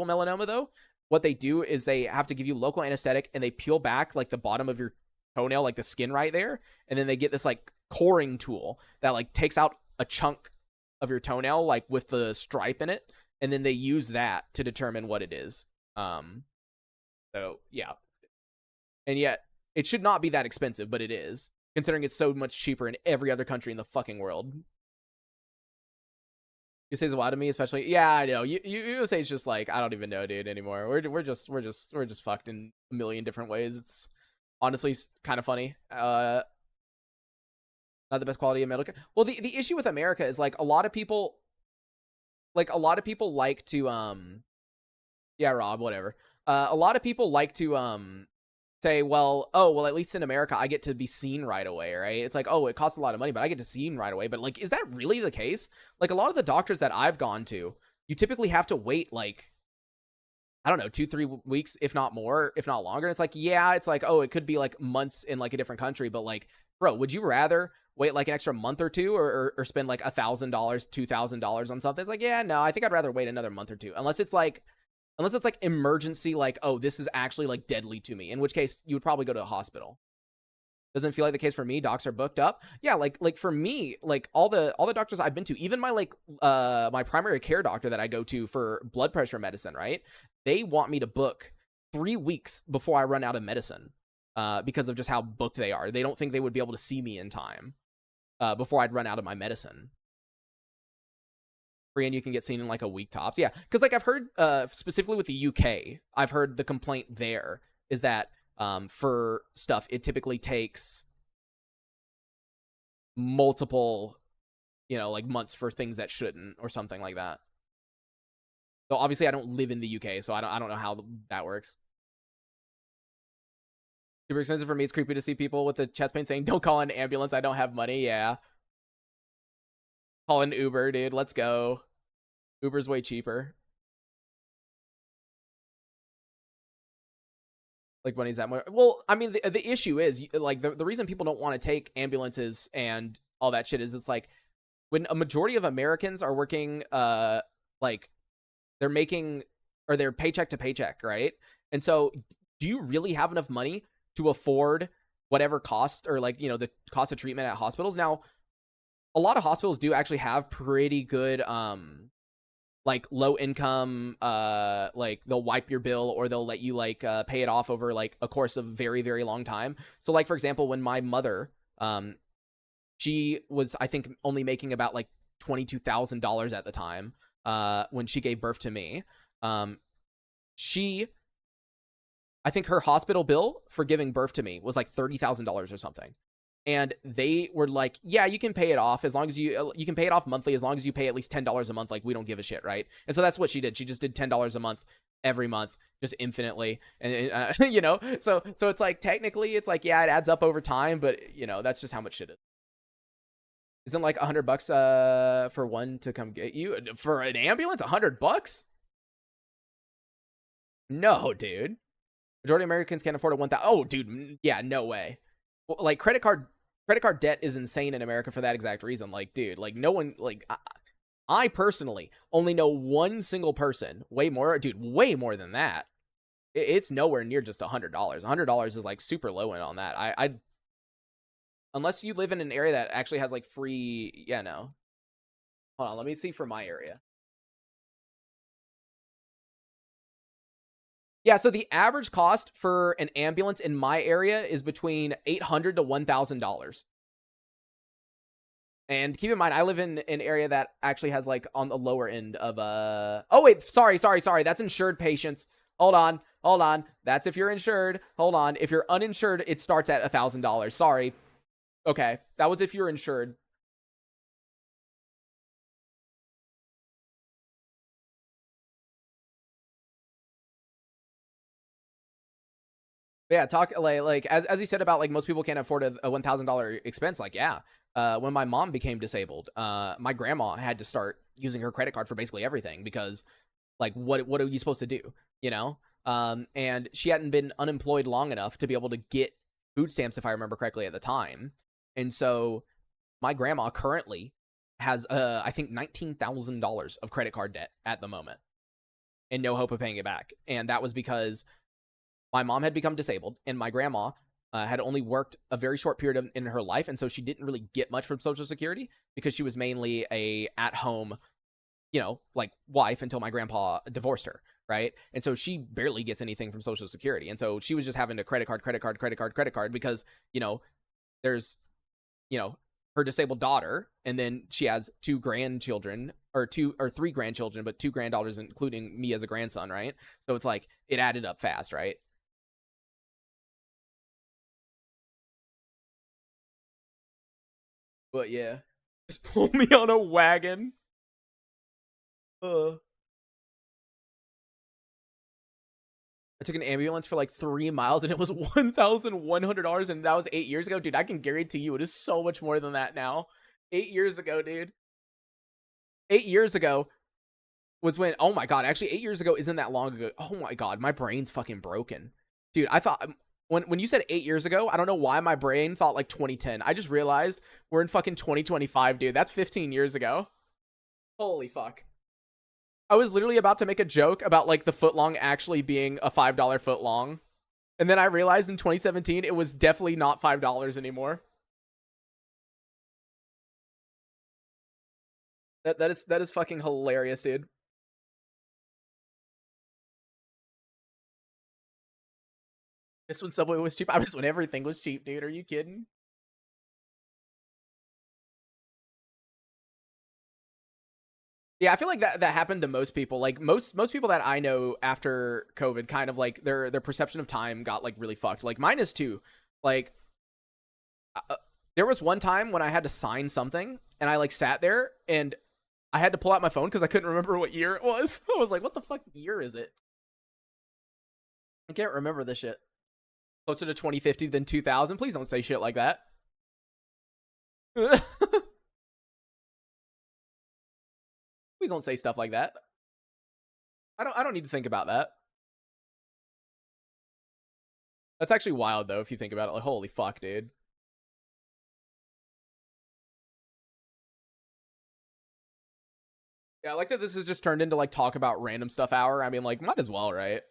melanoma though, what they do is they have to give you local anesthetic and they peel back like the bottom of your toenail, like the skin right there, and then they get this like coring tool that like takes out a chunk of your toenail like with the stripe in it, and then they use that to determine what it is. So yeah, and yet it should not be that expensive, but it is, considering it's so much cheaper in every other country in the fucking world. USA's a lot to me, especially. Yeah, I know. USA's just like, I don't even know, dude, anymore. We're just fucked in a million different ways. It's honestly kind of funny. Not the best quality of medical care. Well, the issue with America is like a lot of people like to yeah, Rob, whatever. A lot of people like to say, well, oh, well, at least in America, I get to be seen right away, right? It's like, oh, it costs a lot of money, but I get to see seen right away. But like, is that really the case? Like, a lot of the doctors that I've gone to, you typically have to wait like, I don't know, 2-3 weeks, if not more, if not longer. And it's like, yeah, it's like, oh, it could be like months in like a different country, but like, bro, would you rather wait like an extra month or two, or spend like $1,000, $2,000 on something? It's like, yeah, no, I think I'd rather wait another month or two, unless it's like emergency, like, oh, this is actually like deadly to me, in which case you would probably go to a hospital. Doesn't feel like the case for me. Docs are booked up. Yeah, like for me, like all the doctors I've been to, even my like my primary care doctor that I go to for blood pressure medicine, right? They want me to book 3 weeks before I run out of medicine, because of just how booked they are. They don't think they would be able to see me in time before I'd run out of my medicine. And you can get seen in like a week tops. Yeah, because like I've heard specifically with the UK, I've heard the complaint there is that for stuff it typically takes multiple, like months for things that shouldn't, or something like that. So obviously I don't live in the UK, so I don't know how that works. Super expensive for me. It's creepy to see people with the chest pain saying, "Don't call an ambulance. I don't have money." Yeah. Call an Uber, dude. Let's go. Uber's way cheaper. Like when he's at more. Well, I mean, the issue is like the reason people don't want to take ambulances and all that shit is it's like when a majority of Americans are working, like they're making or they're paycheck to paycheck, right? And so, do you really have enough money to afford whatever cost or like the cost of treatment at hospitals? Now, a lot of hospitals do actually have pretty good like low income like they'll wipe your bill or they'll let you like pay it off over like a course of very, very long time. So like for example, when my mother she was I think only making about like $22,000 at the time when she gave birth to me. She I think her hospital bill for giving birth to me was like $30,000 or something. And they were like, yeah, you can pay it off as long as you can pay it off monthly as long as you pay at least $10 a month. Like, we don't give a shit, right? And so that's what she did. She just did $10 a month every month, just infinitely. And so it's like technically it's like, yeah, it adds up over time, but that's just how much shit it is. Isn't like $100 for one to come get you for an ambulance? $100? No, dude. Majority of Americans can't afford a 1,000. Oh, dude, yeah, no way. Like credit card debt is insane in America for that exact reason. Like, dude, like no one, like I personally only know one single person, way more than that. It's nowhere near just $100. $100 is like super low end on that. I unless you live in an area that actually has like free, no. Hold on, let me see for my area. Yeah, so the average cost for an ambulance in my area is between $800 to $1,000. And keep in mind, I live in an area that actually has like on the lower end of oh wait, sorry. That's insured patients. Hold on. That's if you're insured. Hold on. If you're uninsured, it starts at $1,000. Sorry. Okay, that was if you're insured. Yeah, talk like as he said about like most people can't afford a $1,000 expense. Like, yeah, when my mom became disabled, my grandma had to start using her credit card for basically everything because, like, what are you supposed to do? And she hadn't been unemployed long enough to be able to get food stamps, if I remember correctly, at the time. And so, my grandma currently has, I think, $19,000 of credit card debt at the moment, and no hope of paying it back. And that was because my mom had become disabled and my grandma had only worked a very short period in her life. And so she didn't really get much from Social Security because she was mainly a at-home, like wife until my grandpa divorced her. Right. And so she barely gets anything from Social Security. And so she was just having a credit card because, there's, her disabled daughter. And then she has two grandchildren or three grandchildren, but two granddaughters, including me as a grandson. Right. So it's like it added up fast. Right. But yeah, just pull me on a wagon. I took an ambulance for like 3 miles and it was $1,100, and that was 8 years ago. Dude, I can guarantee you it is so much more than that now. 8 years ago, dude. 8 years ago was when, oh my God, actually 8 years ago isn't that long ago. Oh my God, my brain's fucking broken. Dude, I thought, when you said 8 years ago, I don't know why my brain thought like 2010. I just realized we're in fucking 2025, dude. That's 15 years ago. Holy fuck. I was literally about to make a joke about like the footlong actually being a $5 footlong. And then I realized in 2017 it was definitely not $5 anymore. That is fucking hilarious, dude. This when Subway was cheap. I was when everything was cheap, dude. Are you kidding? Yeah, I feel like that happened to most people. Like most people that I know after COVID, kind of like their perception of time got like really fucked. Like mine is too. Like there was one time when I had to sign something and I like sat there and I had to pull out my phone because I couldn't remember what year it was. I was like, what the fuck year is it? I can't remember this shit. Closer to 2050 than 2000. Please don't say shit like that. Please don't say stuff like that. I don't need to think about that. That's actually wild though if you think about it. Like, holy fuck, dude. Yeah, I like that this is just turned into like talk about random stuff hour. I mean, like, might as well, right?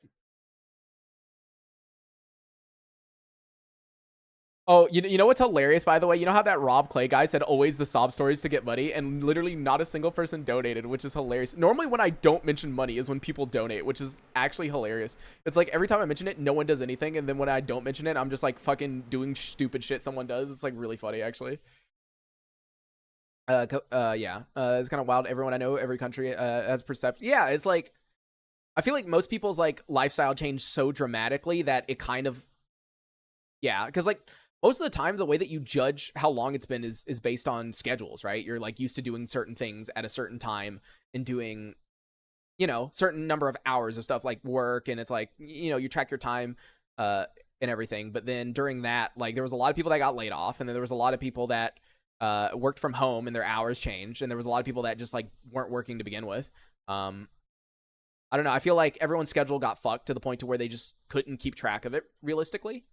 Oh, you know what's hilarious, by the way? You know how that Rob Clay guy said always the sob stories to get money, and literally not a single person donated, which is hilarious. Normally, when I don't mention money is when people donate, which is actually hilarious. It's like every time I mention it, no one does anything, and then when I don't mention it, I'm just like fucking doing stupid shit someone does. It's like really funny, actually. Yeah. It's kind of wild. Everyone I know, every country has perception. Yeah, it's like I feel like most people's like lifestyle changed so dramatically that it kind of, yeah, because like most of the time the way that you judge how long it's been is based on schedules, right? You're like used to doing certain things at a certain time and doing, you know, certain number of hours of stuff like work, and it's like, you know, you track your time and everything. But then during that, like there was a lot of people that got laid off, and then there was a lot of people that worked from home and their hours changed, and there was a lot of people that just like weren't working to begin with. I don't know. I feel like everyone's schedule got fucked to the point to where they just couldn't keep track of it realistically.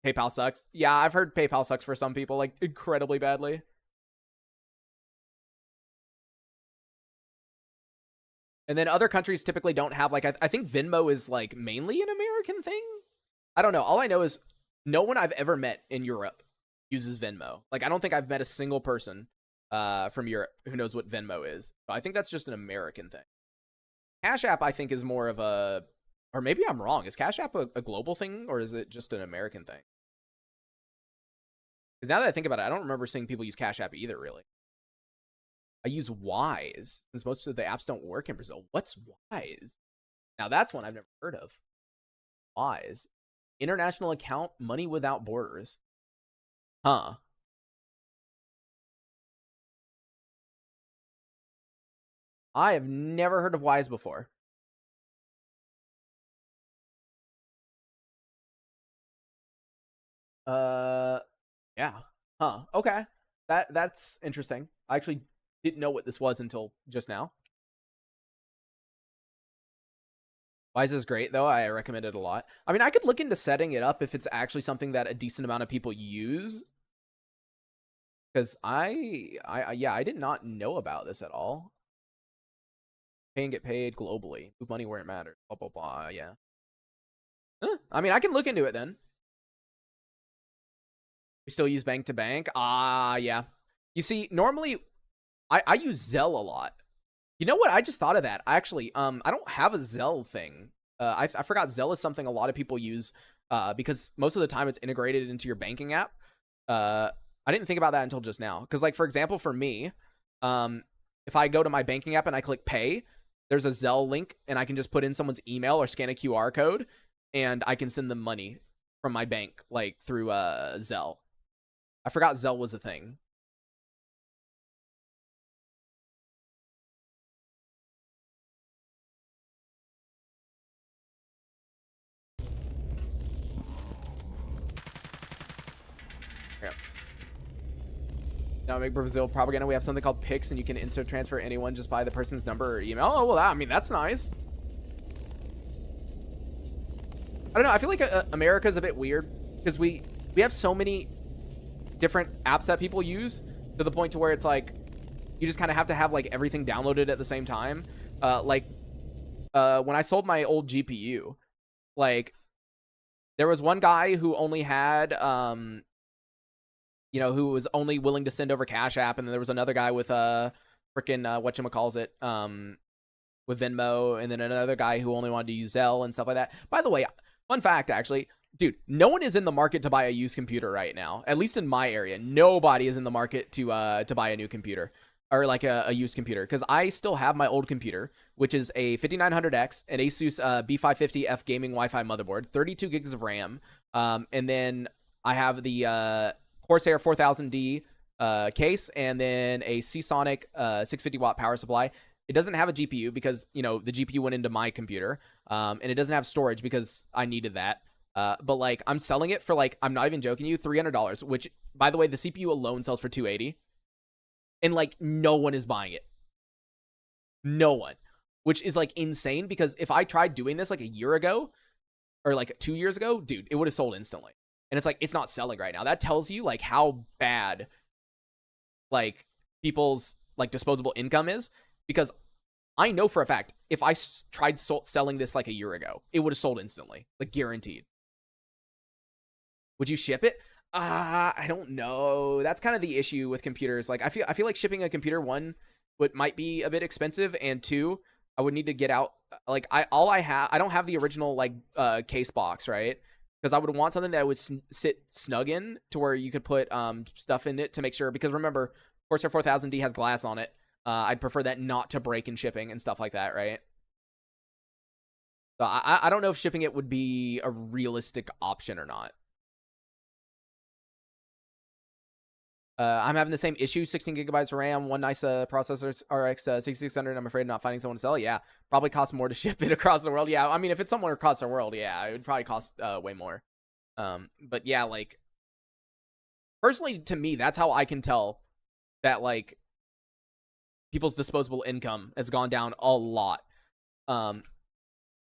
PayPal sucks. Yeah, I've heard PayPal sucks for some people, like incredibly badly. And then other countries typically don't have like I think Venmo is like mainly an American thing. I don't know. All I know is no one I've ever met in Europe uses Venmo. Like I don't think I've met a single person from Europe who knows what Venmo is. So I think that's just an American thing. Cash App I think is more of a, or maybe I'm wrong. Is Cash App a global thing, or is it just an American thing? Because now that I think about it, I don't remember seeing people use Cash App either, really. I use Wise, since most of the apps don't work in Brazil. What's Wise? Now that's one I've never heard of. Wise. International account, money without borders. Huh. I have never heard of Wise before. Uh, yeah. Huh. Okay. That's interesting. I actually didn't know what this was until just now. Wise is great though. I recommend it a lot. I mean, I could look into setting it up if it's actually something that a decent amount of people use. Because yeah, I did not know about this at all. Pay and get paid globally. Move money where it matters. Blah blah blah. Yeah. I mean, I can look into it then. We still use bank to bank. Yeah. You see, normally I use Zelle a lot. You know what? I just thought of that. Actually, I don't have a Zelle thing. I forgot Zelle is something a lot of people use because most of the time it's integrated into your banking app. I didn't think about that until just now. Because, like, for example, for me, if I go to my banking app and I click pay, there's a Zelle link, and I can just put in someone's email or scan a QR code, and I can send them money from my bank, like, through Zelle. I forgot Zelle was a thing. Yeah. Now, make Brazil propaganda. We have something called Pix, and you can instant transfer anyone just by the person's number or email. Oh, well, I mean, that's nice. I don't know. I feel like America's a bit weird because we have so many different apps that people use to the point to where it's like you just kind of have to have like everything downloaded at the same time. Like when I sold my old GPU, like there was one guy who only had you know, who was only willing to send over Cash App, and then there was another guy with freaking whatchamacallit, with Venmo, and then another guy who only wanted to use Zelle and stuff like that. By the way, fun fact, actually, dude, no one is in the market to buy a used computer right now. At least in my area, nobody is in the market to buy a new computer or like a used computer, because I still have my old computer, which is a 5900X, an Asus B550F gaming Wi-Fi motherboard, 32 gigs of RAM, and then I have the Corsair 4000D case, and then a Seasonic 650 watt power supply. It doesn't have a GPU because, you know, the GPU went into my computer. And it doesn't have storage because I needed that. But like I'm selling it for like, I'm not even joking you, $300, which by the way, the CPU alone sells for $280. And like no one is buying it. No one. Which is like insane because if I tried doing this like a year ago or like 2 years ago, dude, it would have sold instantly. And it's like, it's not selling right now. That tells you like how bad like people's like disposable income is, because I know for a fact if I tried selling this like a year ago, it would have sold instantly, like guaranteed. Would you ship it? I don't know. That's kind of the issue with computers. Like I feel like shipping a computer, one, might be a bit expensive, and two, I would need to get out. Like I don't have the original like case box, right? Because I would want something that would sit snug in to where you could put stuff in it to make sure. Because remember, Corsair 4000D has glass on it. I'd prefer that not to break in shipping and stuff like that, right? So I don't know if shipping it would be a realistic option or not. I'm having the same issue. 16 gigabytes of RAM, one nice processor, RX 6600. I'm afraid not finding someone to sell. Yeah, probably costs more to ship it across the world. Yeah, I mean, if it's somewhere across the world, yeah, it would probably cost way more. But yeah, like personally, to me, that's how I can tell that like people's disposable income has gone down a lot. I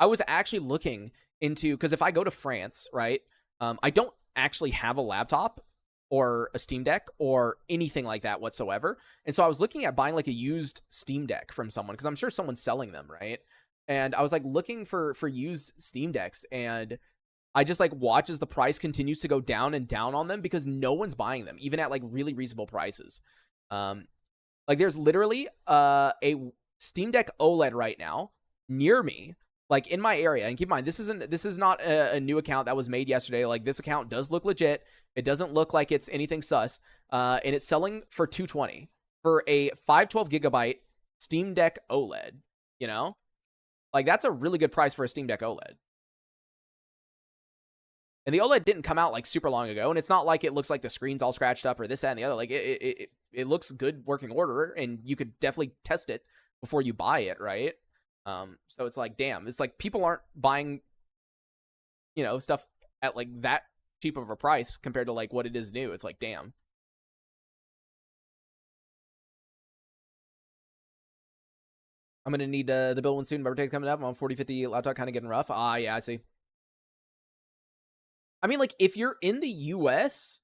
was actually looking into, because if I go to France, right, I don't actually have a laptop or a Steam Deck or anything like that whatsoever. And so I was looking at buying like a used Steam Deck from someone, because I'm sure someone's selling them, right? And I was like looking for used Steam Decks, and I just like watch as the price continues to go down and down on them because no one's buying them, even at like really reasonable prices. Like there's literally a Steam Deck OLED right now near me, like in my area. And keep in mind, this is not a new account that was made yesterday. Like this account does look legit. It doesn't look like it's anything sus. And it's selling for $220 for a 512 gigabyte Steam Deck OLED, you know? Like that's a really good price for a Steam Deck OLED. And the OLED didn't come out like super long ago, and it's not like it looks like the screen's all scratched up or this, that, and the other. Like it looks good working order, and you could definitely test it before you buy it, right? So it's like, damn, it's like people aren't buying, you know, stuff at like that cheap of a price compared to like what it is new. It's like, damn. I'm gonna need the build one soon. Barter coming up. I'm on 4050 laptop, kind of getting rough. Yeah, I see. I mean, like if you're in the US,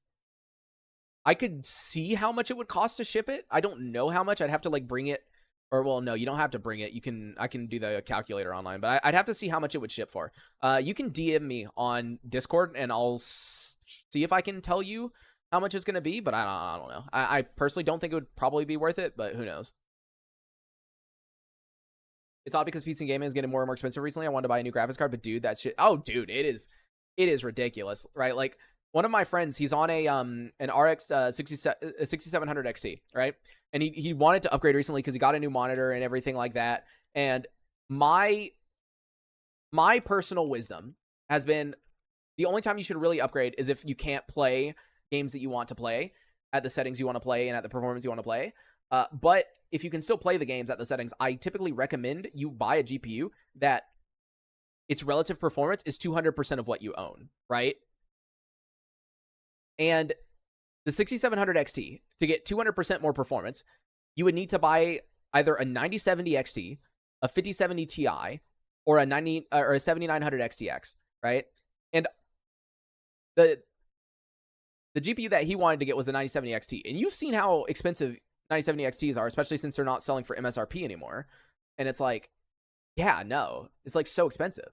I could see how much it would cost to ship it. I don't know how much. I'd have to like bring it, or well, no, you don't have to bring it. I can do the calculator online, but I'd have to see how much it would ship for. You can DM me on Discord and I'll see if I can tell you how much it's going to be, but I don't know. I personally don't think it would probably be worth it, but who knows? It's odd because PC gaming is getting more and more expensive recently. I wanted to buy a new graphics card, but dude, that shit, oh dude, it is ridiculous, right? Like one of my friends, he's on a an RX 6700 XT, right? And he wanted to upgrade recently because he got a new monitor and everything like that. And my personal wisdom has been the only time you should really upgrade is if you can't play games that you want to play at the settings you want to play and at the performance you want to play. But if you can still play the games at the settings, I typically recommend you buy a GPU that its relative performance is 200% of what you own, right? And the 6700 XT, to get 200% more performance, you would need to buy either a 9070 XT, a 5070 Ti, or a 7900 XTX, right? And the GPU that he wanted to get was a 9070 XT. And you've seen how expensive 9070 XTs are, especially since they're not selling for MSRP anymore. And it's like, yeah, no, it's like so expensive.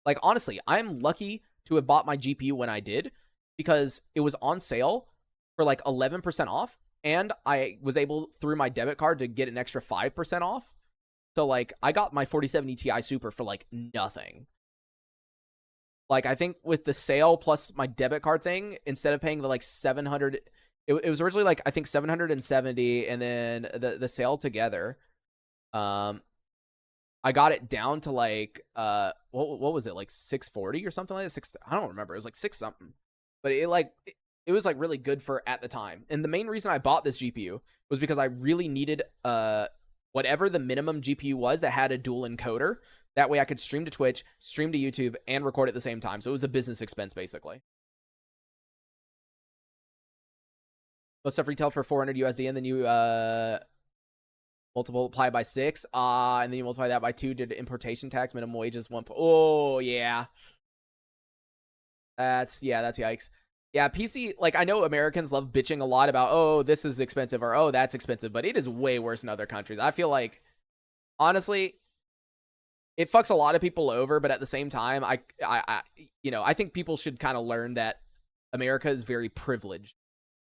Like, honestly, I'm lucky to have bought my GPU when I did because it was on sale for like 11% off. And I was able, through my debit card, to get an extra 5% off. So, like, I got my 4070 Ti Super for like nothing. Like, I think with the sale plus my debit card thing, instead of paying the like 700, it was originally like, I think 770, and then the sale together, I got it down to like what was it, like 640 or something like that? I don't remember. It was like 6 something. But it was like really good for at the time. And the main reason I bought this GPU was because I really needed whatever the minimum GPU was that had a dual encoder. That way I could stream to Twitch, stream to YouTube, and record at the same time. So it was a business expense, basically. Most stuff retail for 400 USD, and then you multiply by 6, and then you multiply that by 2 due to importation tax. Minimum wage is 1. Oh yeah, that's yikes. Yeah, PC, like, I know Americans love bitching a lot about, oh, this is expensive, or oh, that's expensive, but it is way worse in other countries. I feel like, honestly, it fucks a lot of people over, but at the same time, I think people should kind of learn that America is very privileged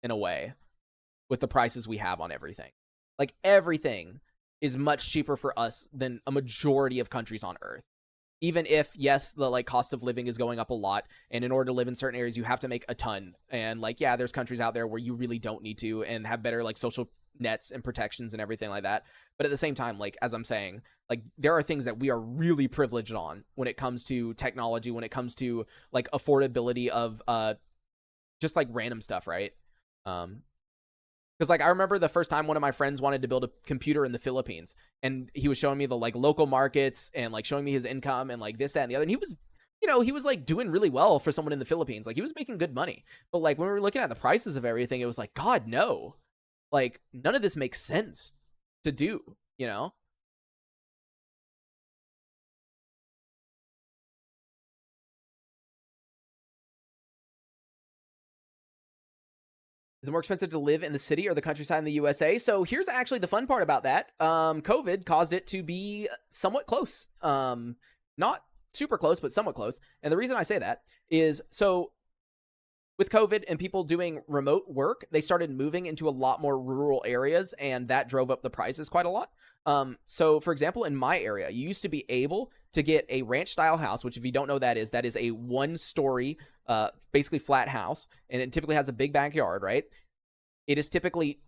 in a way with the prices we have on everything. Like, everything is much cheaper for us than a majority of countries on Earth. Even if, yes, the like cost of living is going up a lot, and in order to live in certain areas, you have to make a ton. And like, yeah, there's countries out there where you really don't need to and have better like social nets and protections and everything like that. But at the same time, like, as I'm saying, like, there are things that we are really privileged on when it comes to technology, when it comes to like affordability of just like random stuff, right? Because, like, I remember the first time one of my friends wanted to build a computer in the Philippines, and he was showing me the, like, local markets and, like, showing me his income and, like, this, that, and the other. And he was, he was, like, doing really well for someone in the Philippines. Like, he was making good money. But, like, when we were looking at the prices of everything, it was like, God, no. Like, none of this makes sense to do, you know? Is it more expensive to live in the city or the countryside in the USA? So here's actually the fun part about that. COVID caused it to be somewhat close. Not super close, but somewhat close. And the reason I say that is, so with COVID and people doing remote work, they started moving into a lot more rural areas, and that drove up the prices quite a lot. So for example, in my area, you used to be able to get a ranch style house, which if you don't know that is a 1-story, basically flat house, and it typically has a big backyard, right? It is typically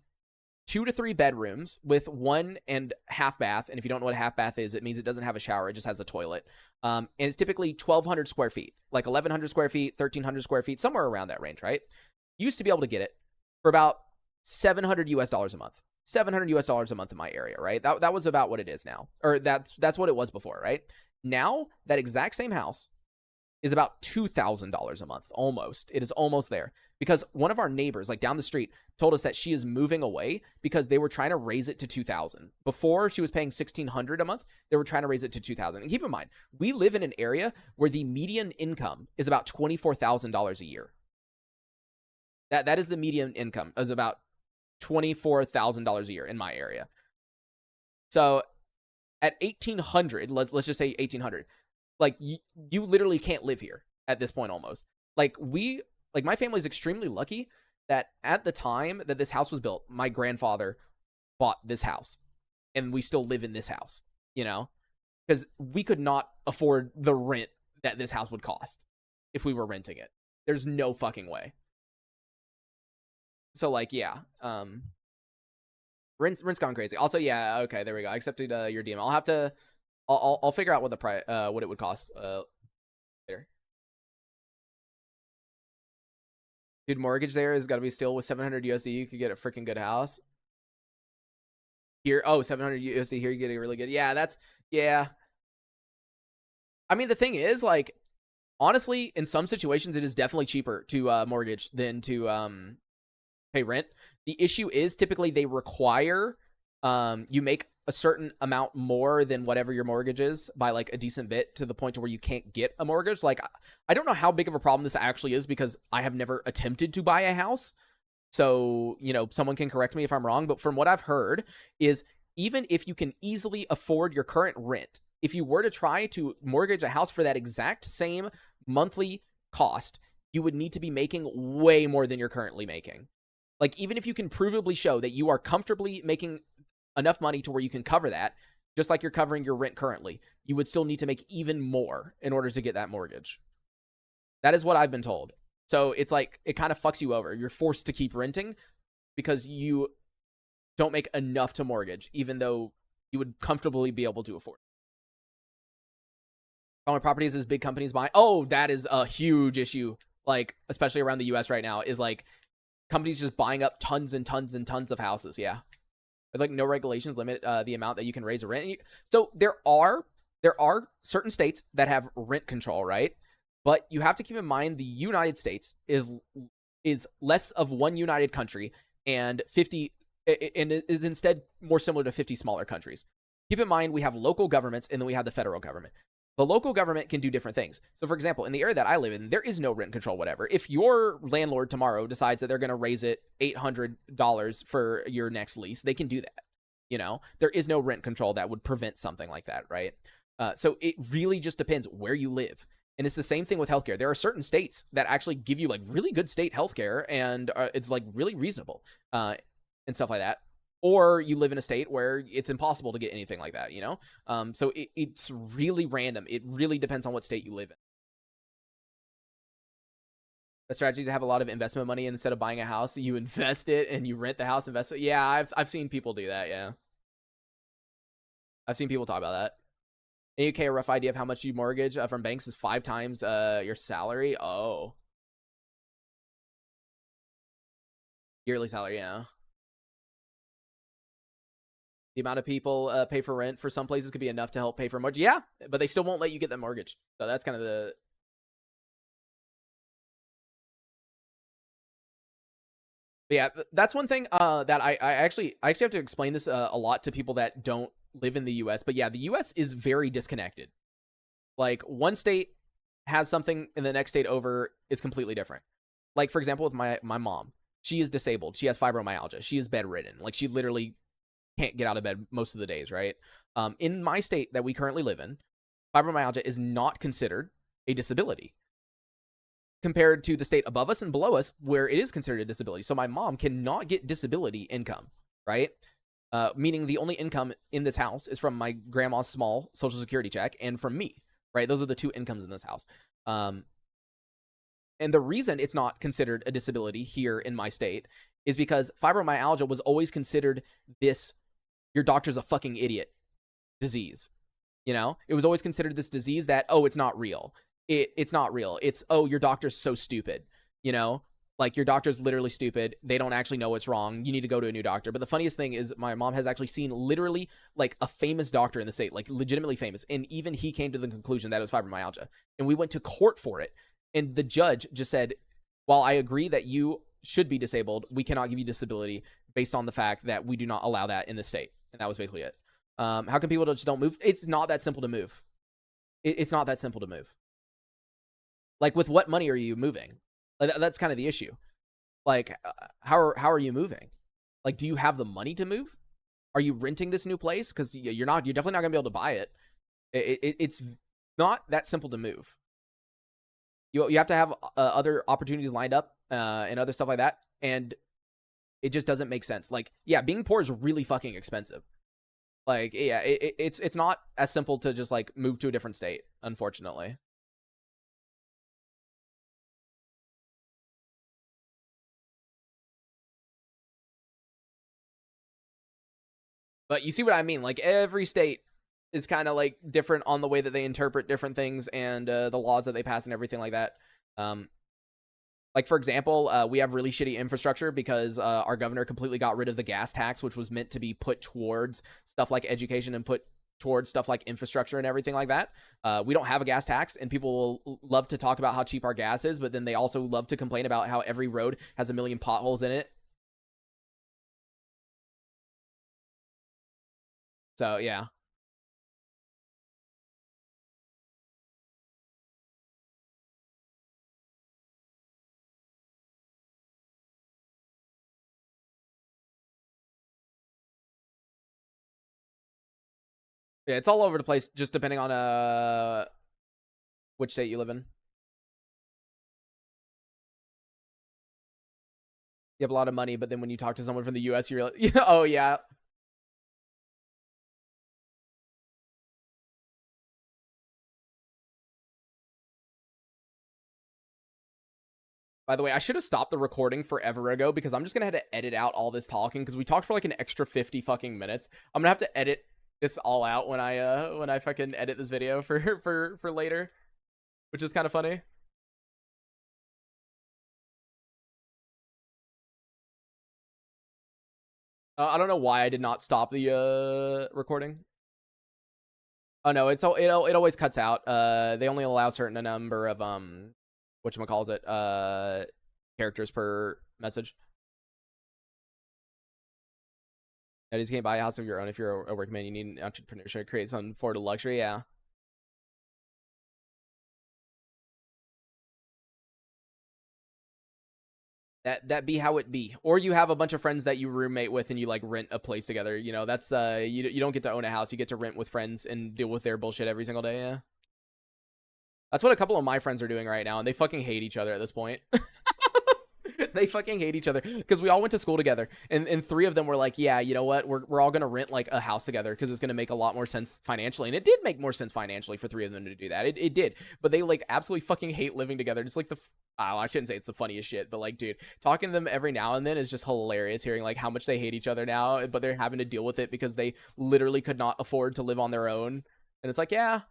2 to 3 bedrooms with 1.5 bath. And if you don't know what a half bath is, it means it doesn't have a shower. It just has a toilet. And it's typically 1,200 square feet, like 1,100 square feet, 1,300 square feet, somewhere around that range, right? You used to be able to get it for about $700 US a month. $700 US a month in my area, right? That was about what it is now. Or that's what it was before, right? Now, that exact same house is about $2,000 a month, almost. It is almost there. Because one of our neighbors, like down the street, told us that she is moving away because they were trying to raise it to $2,000. Before, she was paying $1,600 a month. They were trying to raise it to $2,000. And keep in mind, we live in an area where the median income is about $24,000 a year. That is the median income, is about $24,000 a year in my area. So at 1,800, let's just say 1,800, like you literally can't live here at this point almost. Like my family's extremely lucky that at the time that this house was built, my grandfather bought this house and we still live in this house, because we could not afford the rent that this house would cost if we were renting it. There's no fucking way. So like, yeah, rent's gone crazy. Also, yeah, okay, there we go. I accepted your DM. I'll have to, I'll figure out what the price, what it would cost later. Dude, mortgage there is got to be still with 700 USD. You could get a freaking good house. Here, 700 USD here, you get a really good. Yeah, yeah. I mean, the thing is, like, honestly, in some situations, it is definitely cheaper to mortgage than to pay rent. The issue is typically they require you make a certain amount more than whatever your mortgage is by like a decent bit, to the point to where you can't get a mortgage. Like, I don't know how big of a problem this actually is because I have never attempted to buy a house. So, someone can correct me if I'm wrong, but from what I've heard is even if you can easily afford your current rent, if you were to try to mortgage a house for that exact same monthly cost, you would need to be making way more than you're currently making. Like, even if you can provably show that you are comfortably making enough money to where you can cover that, just like you're covering your rent currently, you would still need to make even more in order to get that mortgage. That is what I've been told. So it's like, it kind of fucks you over. You're forced to keep renting because you don't make enough to mortgage, even though you would comfortably be able to afford. Following properties as big companies buy. Oh, that is a huge issue. Like, especially around the US right now, is like companies just buying up tons and tons and tons of houses. Yeah. Like no regulations limit the amount that you can raise a rent. So there are certain states that have rent control, right? But you have to keep in mind the United States is less of one united country and 50 and is instead more similar to 50 smaller countries. Keep in mind we have local governments and then we have the federal government. The local government can do different things. So, for example, in the area that I live in, there is no rent control, whatever. If your landlord tomorrow decides that they're going to raise it $800 for your next lease, they can do that. You know, there is no rent control that would prevent something like that, right? So it really just depends where you live. And it's the same thing with healthcare. There are certain states that actually give you like really good state healthcare, and it's like really reasonable and stuff like that. Or you live in a state where it's impossible to get anything like that, you know? So it's really random. It really depends on what state you live in. A strategy to have a lot of investment money, and instead of buying a house, you invest it and you rent the house, invest it. Yeah, I've seen people do that, yeah. I've seen people talk about that. In the UK, a rough idea of how much you mortgage from banks is 5 times your salary. Oh. Yearly salary, yeah. The amount of people pay for rent for some places could be enough to help pay for a mortgage. Yeah, but they still won't let you get that mortgage. So that's kind of the... But yeah, that's one thing that I actually have to explain this a lot to people that don't live in the US. But yeah, the US is very disconnected. Like one state has something and the next state over is completely different. Like for example, with my mom, she is disabled. She has fibromyalgia. She is bedridden. Like she literally can't get out of bed most of the days, right? In my state that we currently live in, fibromyalgia is not considered a disability compared to the state above us and below us where it is considered a disability. So my mom cannot get disability income, right? Meaning the only income in this house is from my grandma's small social security check and from me, right? Those are the two incomes in this house. And the reason it's not considered a disability here in my state is because fibromyalgia was always considered this, your doctor's a fucking idiot disease. You know, it was always considered this disease that, oh, it's not real. It's not real. It's, oh, your doctor's so stupid. You know, like your doctor's literally stupid. They don't actually know what's wrong. You need to go to a new doctor. But the funniest thing is my mom has actually seen literally like a famous doctor in the state, like legitimately famous. And even he came to the conclusion that it was fibromyalgia. And we went to court for it. And the judge just said, while I agree that you should be disabled, we cannot give you disability based on the fact that we do not allow that in the state. And that was basically it. How can people just don't move? It's not that simple to move. It's not that simple to move. Like, with what money are you moving? Like, that's kind of the issue. Like, how are you moving? Like, do you have the money to move? Are you renting this new place? Because you're definitely not gonna be able to buy it. It's not that simple to move. You have to have other opportunities lined up and other stuff like that, and it just doesn't make sense. Like, yeah, being poor is really fucking expensive. Like, yeah, it's not as simple to just like move to a different state, unfortunately. But you see what I mean? Like every state is kind of like different on the way that they interpret different things and the laws that they pass and everything like that. Like for example, we have really shitty infrastructure because our governor completely got rid of the gas tax, which was meant to be put towards stuff like education and put towards stuff like infrastructure and everything like that. We don't have a gas tax, and people will love to talk about how cheap our gas is, but then they also love to complain about how every road has a million potholes in it. So yeah. Yeah, it's all over the place, just depending on which state you live in. You have a lot of money, but then when you talk to someone from the US, you're like, oh yeah. By the way, I should have stopped the recording forever ago because I'm just gonna have to edit out all this talking because we talked for like an extra 50 fucking minutes. I'm gonna have to edit this all out when I fucking edit this video for for later, which is kind of funny. I don't know why I did not stop the recording. Oh no, it always cuts out. They only allow a certain number of whatchamacallit, characters per message. That is, you can't buy a house of your own if you're a workman. You need an entrepreneurship to create something for the luxury. Yeah. That be how it be. Or you have a bunch of friends that you roommate with and you like rent a place together. You know, that's you don't get to own a house. You get to rent with friends and deal with their bullshit every single day. Yeah. That's what a couple of my friends are doing right now, and they fucking hate each other at this point. They fucking hate each other because we all went to school together, and three of them were like, yeah, you know what, we're all gonna rent like a house together because it's gonna make a lot more sense financially. And it did make more sense financially for three of them to do that. It did. But they like absolutely fucking hate living together. Just like I shouldn't say it's the funniest shit, but like, dude, talking to them every now and then is just hilarious, hearing like how much they hate each other now, but they're having to deal with it because they literally could not afford to live on their own. And it's like, yeah,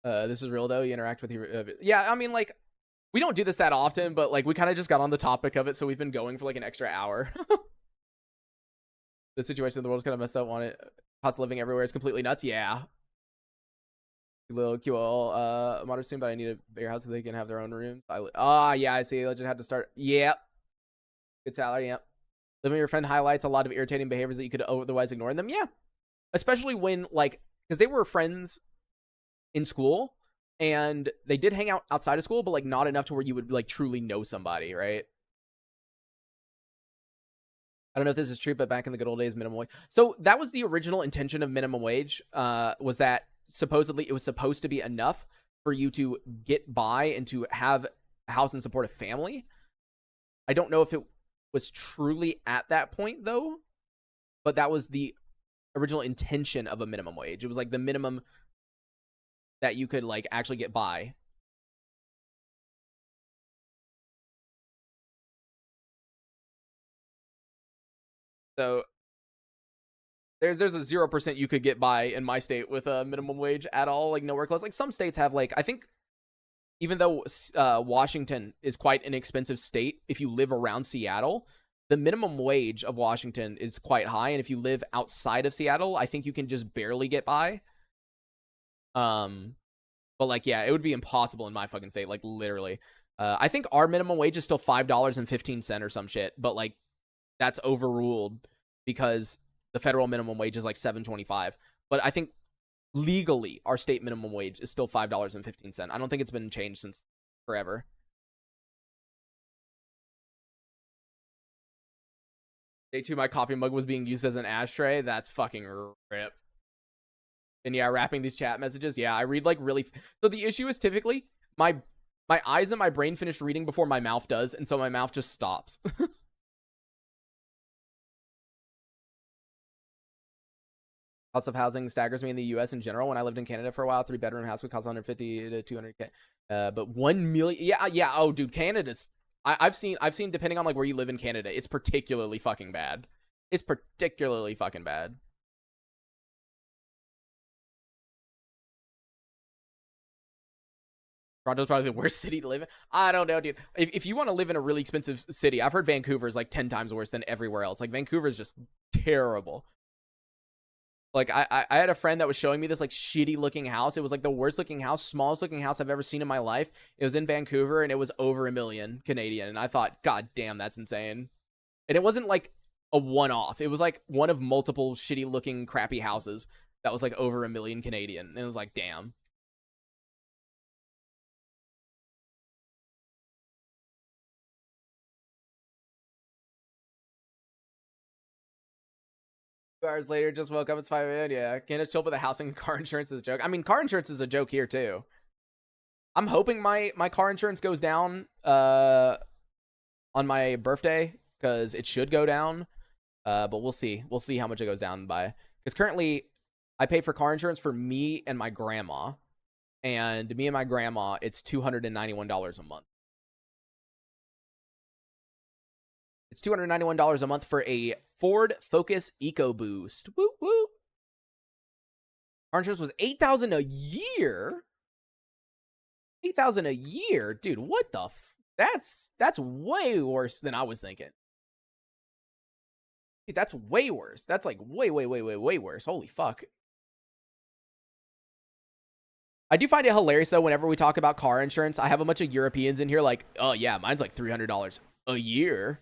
this is real though. You interact with your yeah, I mean, like, we don't do this that often, but like we kind of just got on the topic of it, so we've been going for like an extra hour. The situation in the world is kind of messed up. Want it? Cost of living everywhere is completely nuts. Yeah. Little QL modern soon, but I need a bigger house so they can have their own rooms. Yeah, I see. Legend had to start. Yep. Good salary. Yep. Living with your friend highlights a lot of irritating behaviors that you could otherwise ignore in them. Yeah. Especially when like, because they were friends in school and they did hang out outside of school, but like not enough to where you would like truly know somebody, right? I don't know if this is true, but back in the good old days, minimum wage. So that was the original intention of minimum wage, was that supposedly it was supposed to be enough for you to get by and to have a house and support a family. I don't know if it was truly at that point though, but that was the original intention of a minimum wage. It was like the minimum that you could like actually get by. So there's a 0% you could get by in my state with a minimum wage at all, like nowhere close. Like some states have like, I think even though Washington is quite an expensive state, if you live around Seattle, the minimum wage of Washington is quite high, and if you live outside of Seattle, I think you can just barely get by. But like, yeah, it would be impossible in my fucking state, like literally. I think our minimum wage is still $5.15 or some shit, but like that's overruled because the federal minimum wage is like $7.25. But I think legally our state minimum wage is still $5.15. I don't think it's been changed since forever. Day two, my coffee mug was being used as an ashtray. That's fucking rip. And yeah, wrapping these chat messages. Yeah, I read like really. So the issue is typically my eyes and my brain finish reading before my mouth does, and so my mouth just stops. Cost of housing staggers me in the U.S. in general. When I lived in Canada for a while, 3-bedroom house would cost 150 to 200K. But 1 million, yeah. Oh, dude, Canada's. I've seen depending on like where you live in Canada, it's particularly fucking bad. It's particularly fucking bad. Toronto's probably the worst city to live in. I don't know, dude. If you want to live in a really expensive city, I've heard Vancouver is like 10 times worse than everywhere else. Like Vancouver is just terrible. Like I had a friend that was showing me this like shitty looking house. It was like the worst looking house, smallest looking house I've ever seen in my life. It was in Vancouver and it was over $1 million Canadian. And I thought, God damn, that's insane. And it wasn't like a one-off. It was like one of multiple shitty looking crappy houses that was like over $1 million Canadian. And it was like, damn. Hours later, just woke up. It's 5 a.m. Yeah, can't just chill with the housing and car insurance is a joke. I mean, car insurance is a joke here too. I'm hoping my car insurance goes down on my birthday because it should go down. But we'll see. We'll see how much it goes down by. Because currently, I pay for car insurance for me and my grandma, and me and my grandma, it's $291 a month. It's $291 a month for a Ford Focus EcoBoost. Woo woo. Car insurance was $8,000 a year. $8,000 a year, dude. What the? That's way worse than I was thinking. Dude, that's way worse. That's like way worse. Holy fuck. I do find it hilarious though whenever we talk about car insurance. I have a bunch of Europeans in here like, oh yeah, mine's like $300 a year.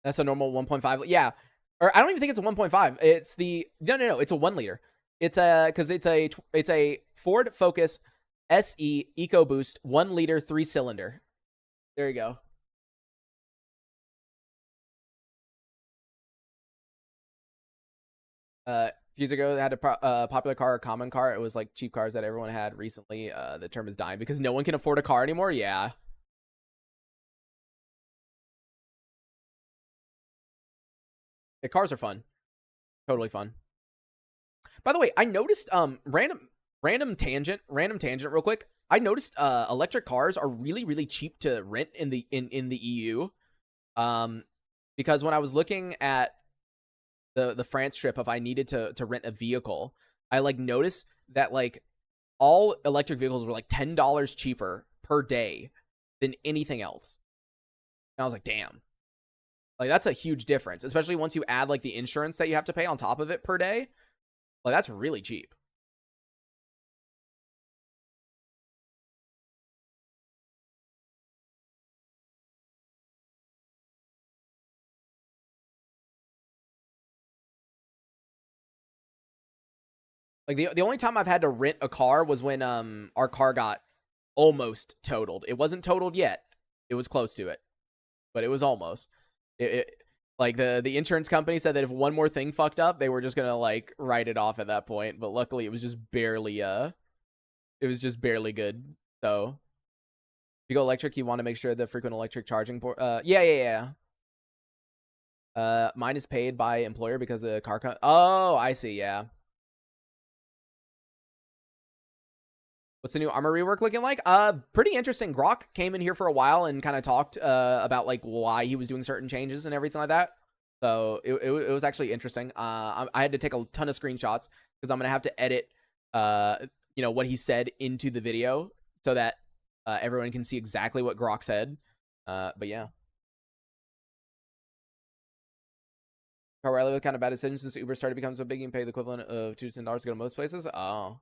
That's a normal 1.5. Yeah. Or I don't even think it's a 1.5. It's the no. It's a 1 liter. It's a because it's a Ford Focus SE EcoBoost 1 liter 3-cylinder. There you go. Years ago, they had a popular car, a common car. It was like cheap cars that everyone had recently. The term is dying because no one can afford a car anymore. Yeah. The cars are fun. Totally fun. By the way, I noticed random tangent real quick. I noticed electric cars are really cheap to rent in the EU. Because when I was looking at the France trip, if I needed to rent a vehicle, I like noticed that like all electric vehicles were like $10 cheaper per day than anything else. And I was like, damn. Like that's a huge difference, especially once you add like the insurance that you have to pay on top of it per day. Like that's really cheap. Like the only time I've had to rent a car was when our car got almost totaled. It wasn't totaled yet. It was close to it, but it was almost. Like the insurance company said that if one more thing fucked up, they were just gonna like write it off at that point. But luckily, it was just barely good. So if you go electric, you want to make sure the frequent electric charging port. Yeah. Mine is paid by employer because the car. Oh, I see. Yeah. What's the new armor rework looking like? Pretty interesting. Grok came in here for a while and kind of talked about like why he was doing certain changes and everything like that. So it was actually interesting. I had to take a ton of screenshots because I'm gonna have to edit what he said into the video so that everyone can see exactly what Grok said. But yeah. Car Riley with kind of bad decision since Uber started becoming so big and pay the equivalent of $2 to $10 to go to most places. Oh.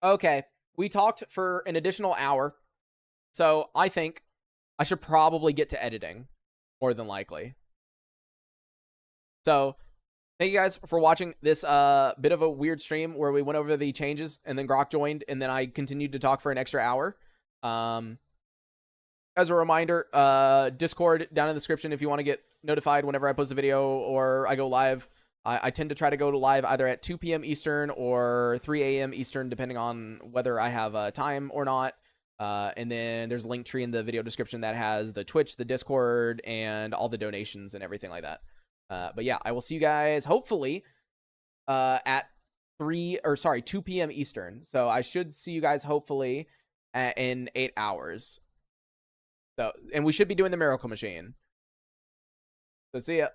Okay. We talked for an additional hour. So I think I should probably get to editing more than likely. So thank you guys for watching this bit of a weird stream where we went over the changes and then Grok joined and then I continued to talk for an extra hour. As a reminder, Discord down in the description if you want to get notified whenever I post a video or I go live. I tend to try to go to live either at 2 p.m. Eastern or 3 a.m. Eastern, depending on whether I have time or not. And then there's a link tree in the video description that has the Twitch, the Discord, and all the donations and everything like that. But yeah, I will see you guys hopefully at 2 p.m. Eastern. So I should see you guys hopefully in 8 hours. So, and we should be doing the Miracle Machine. So see ya.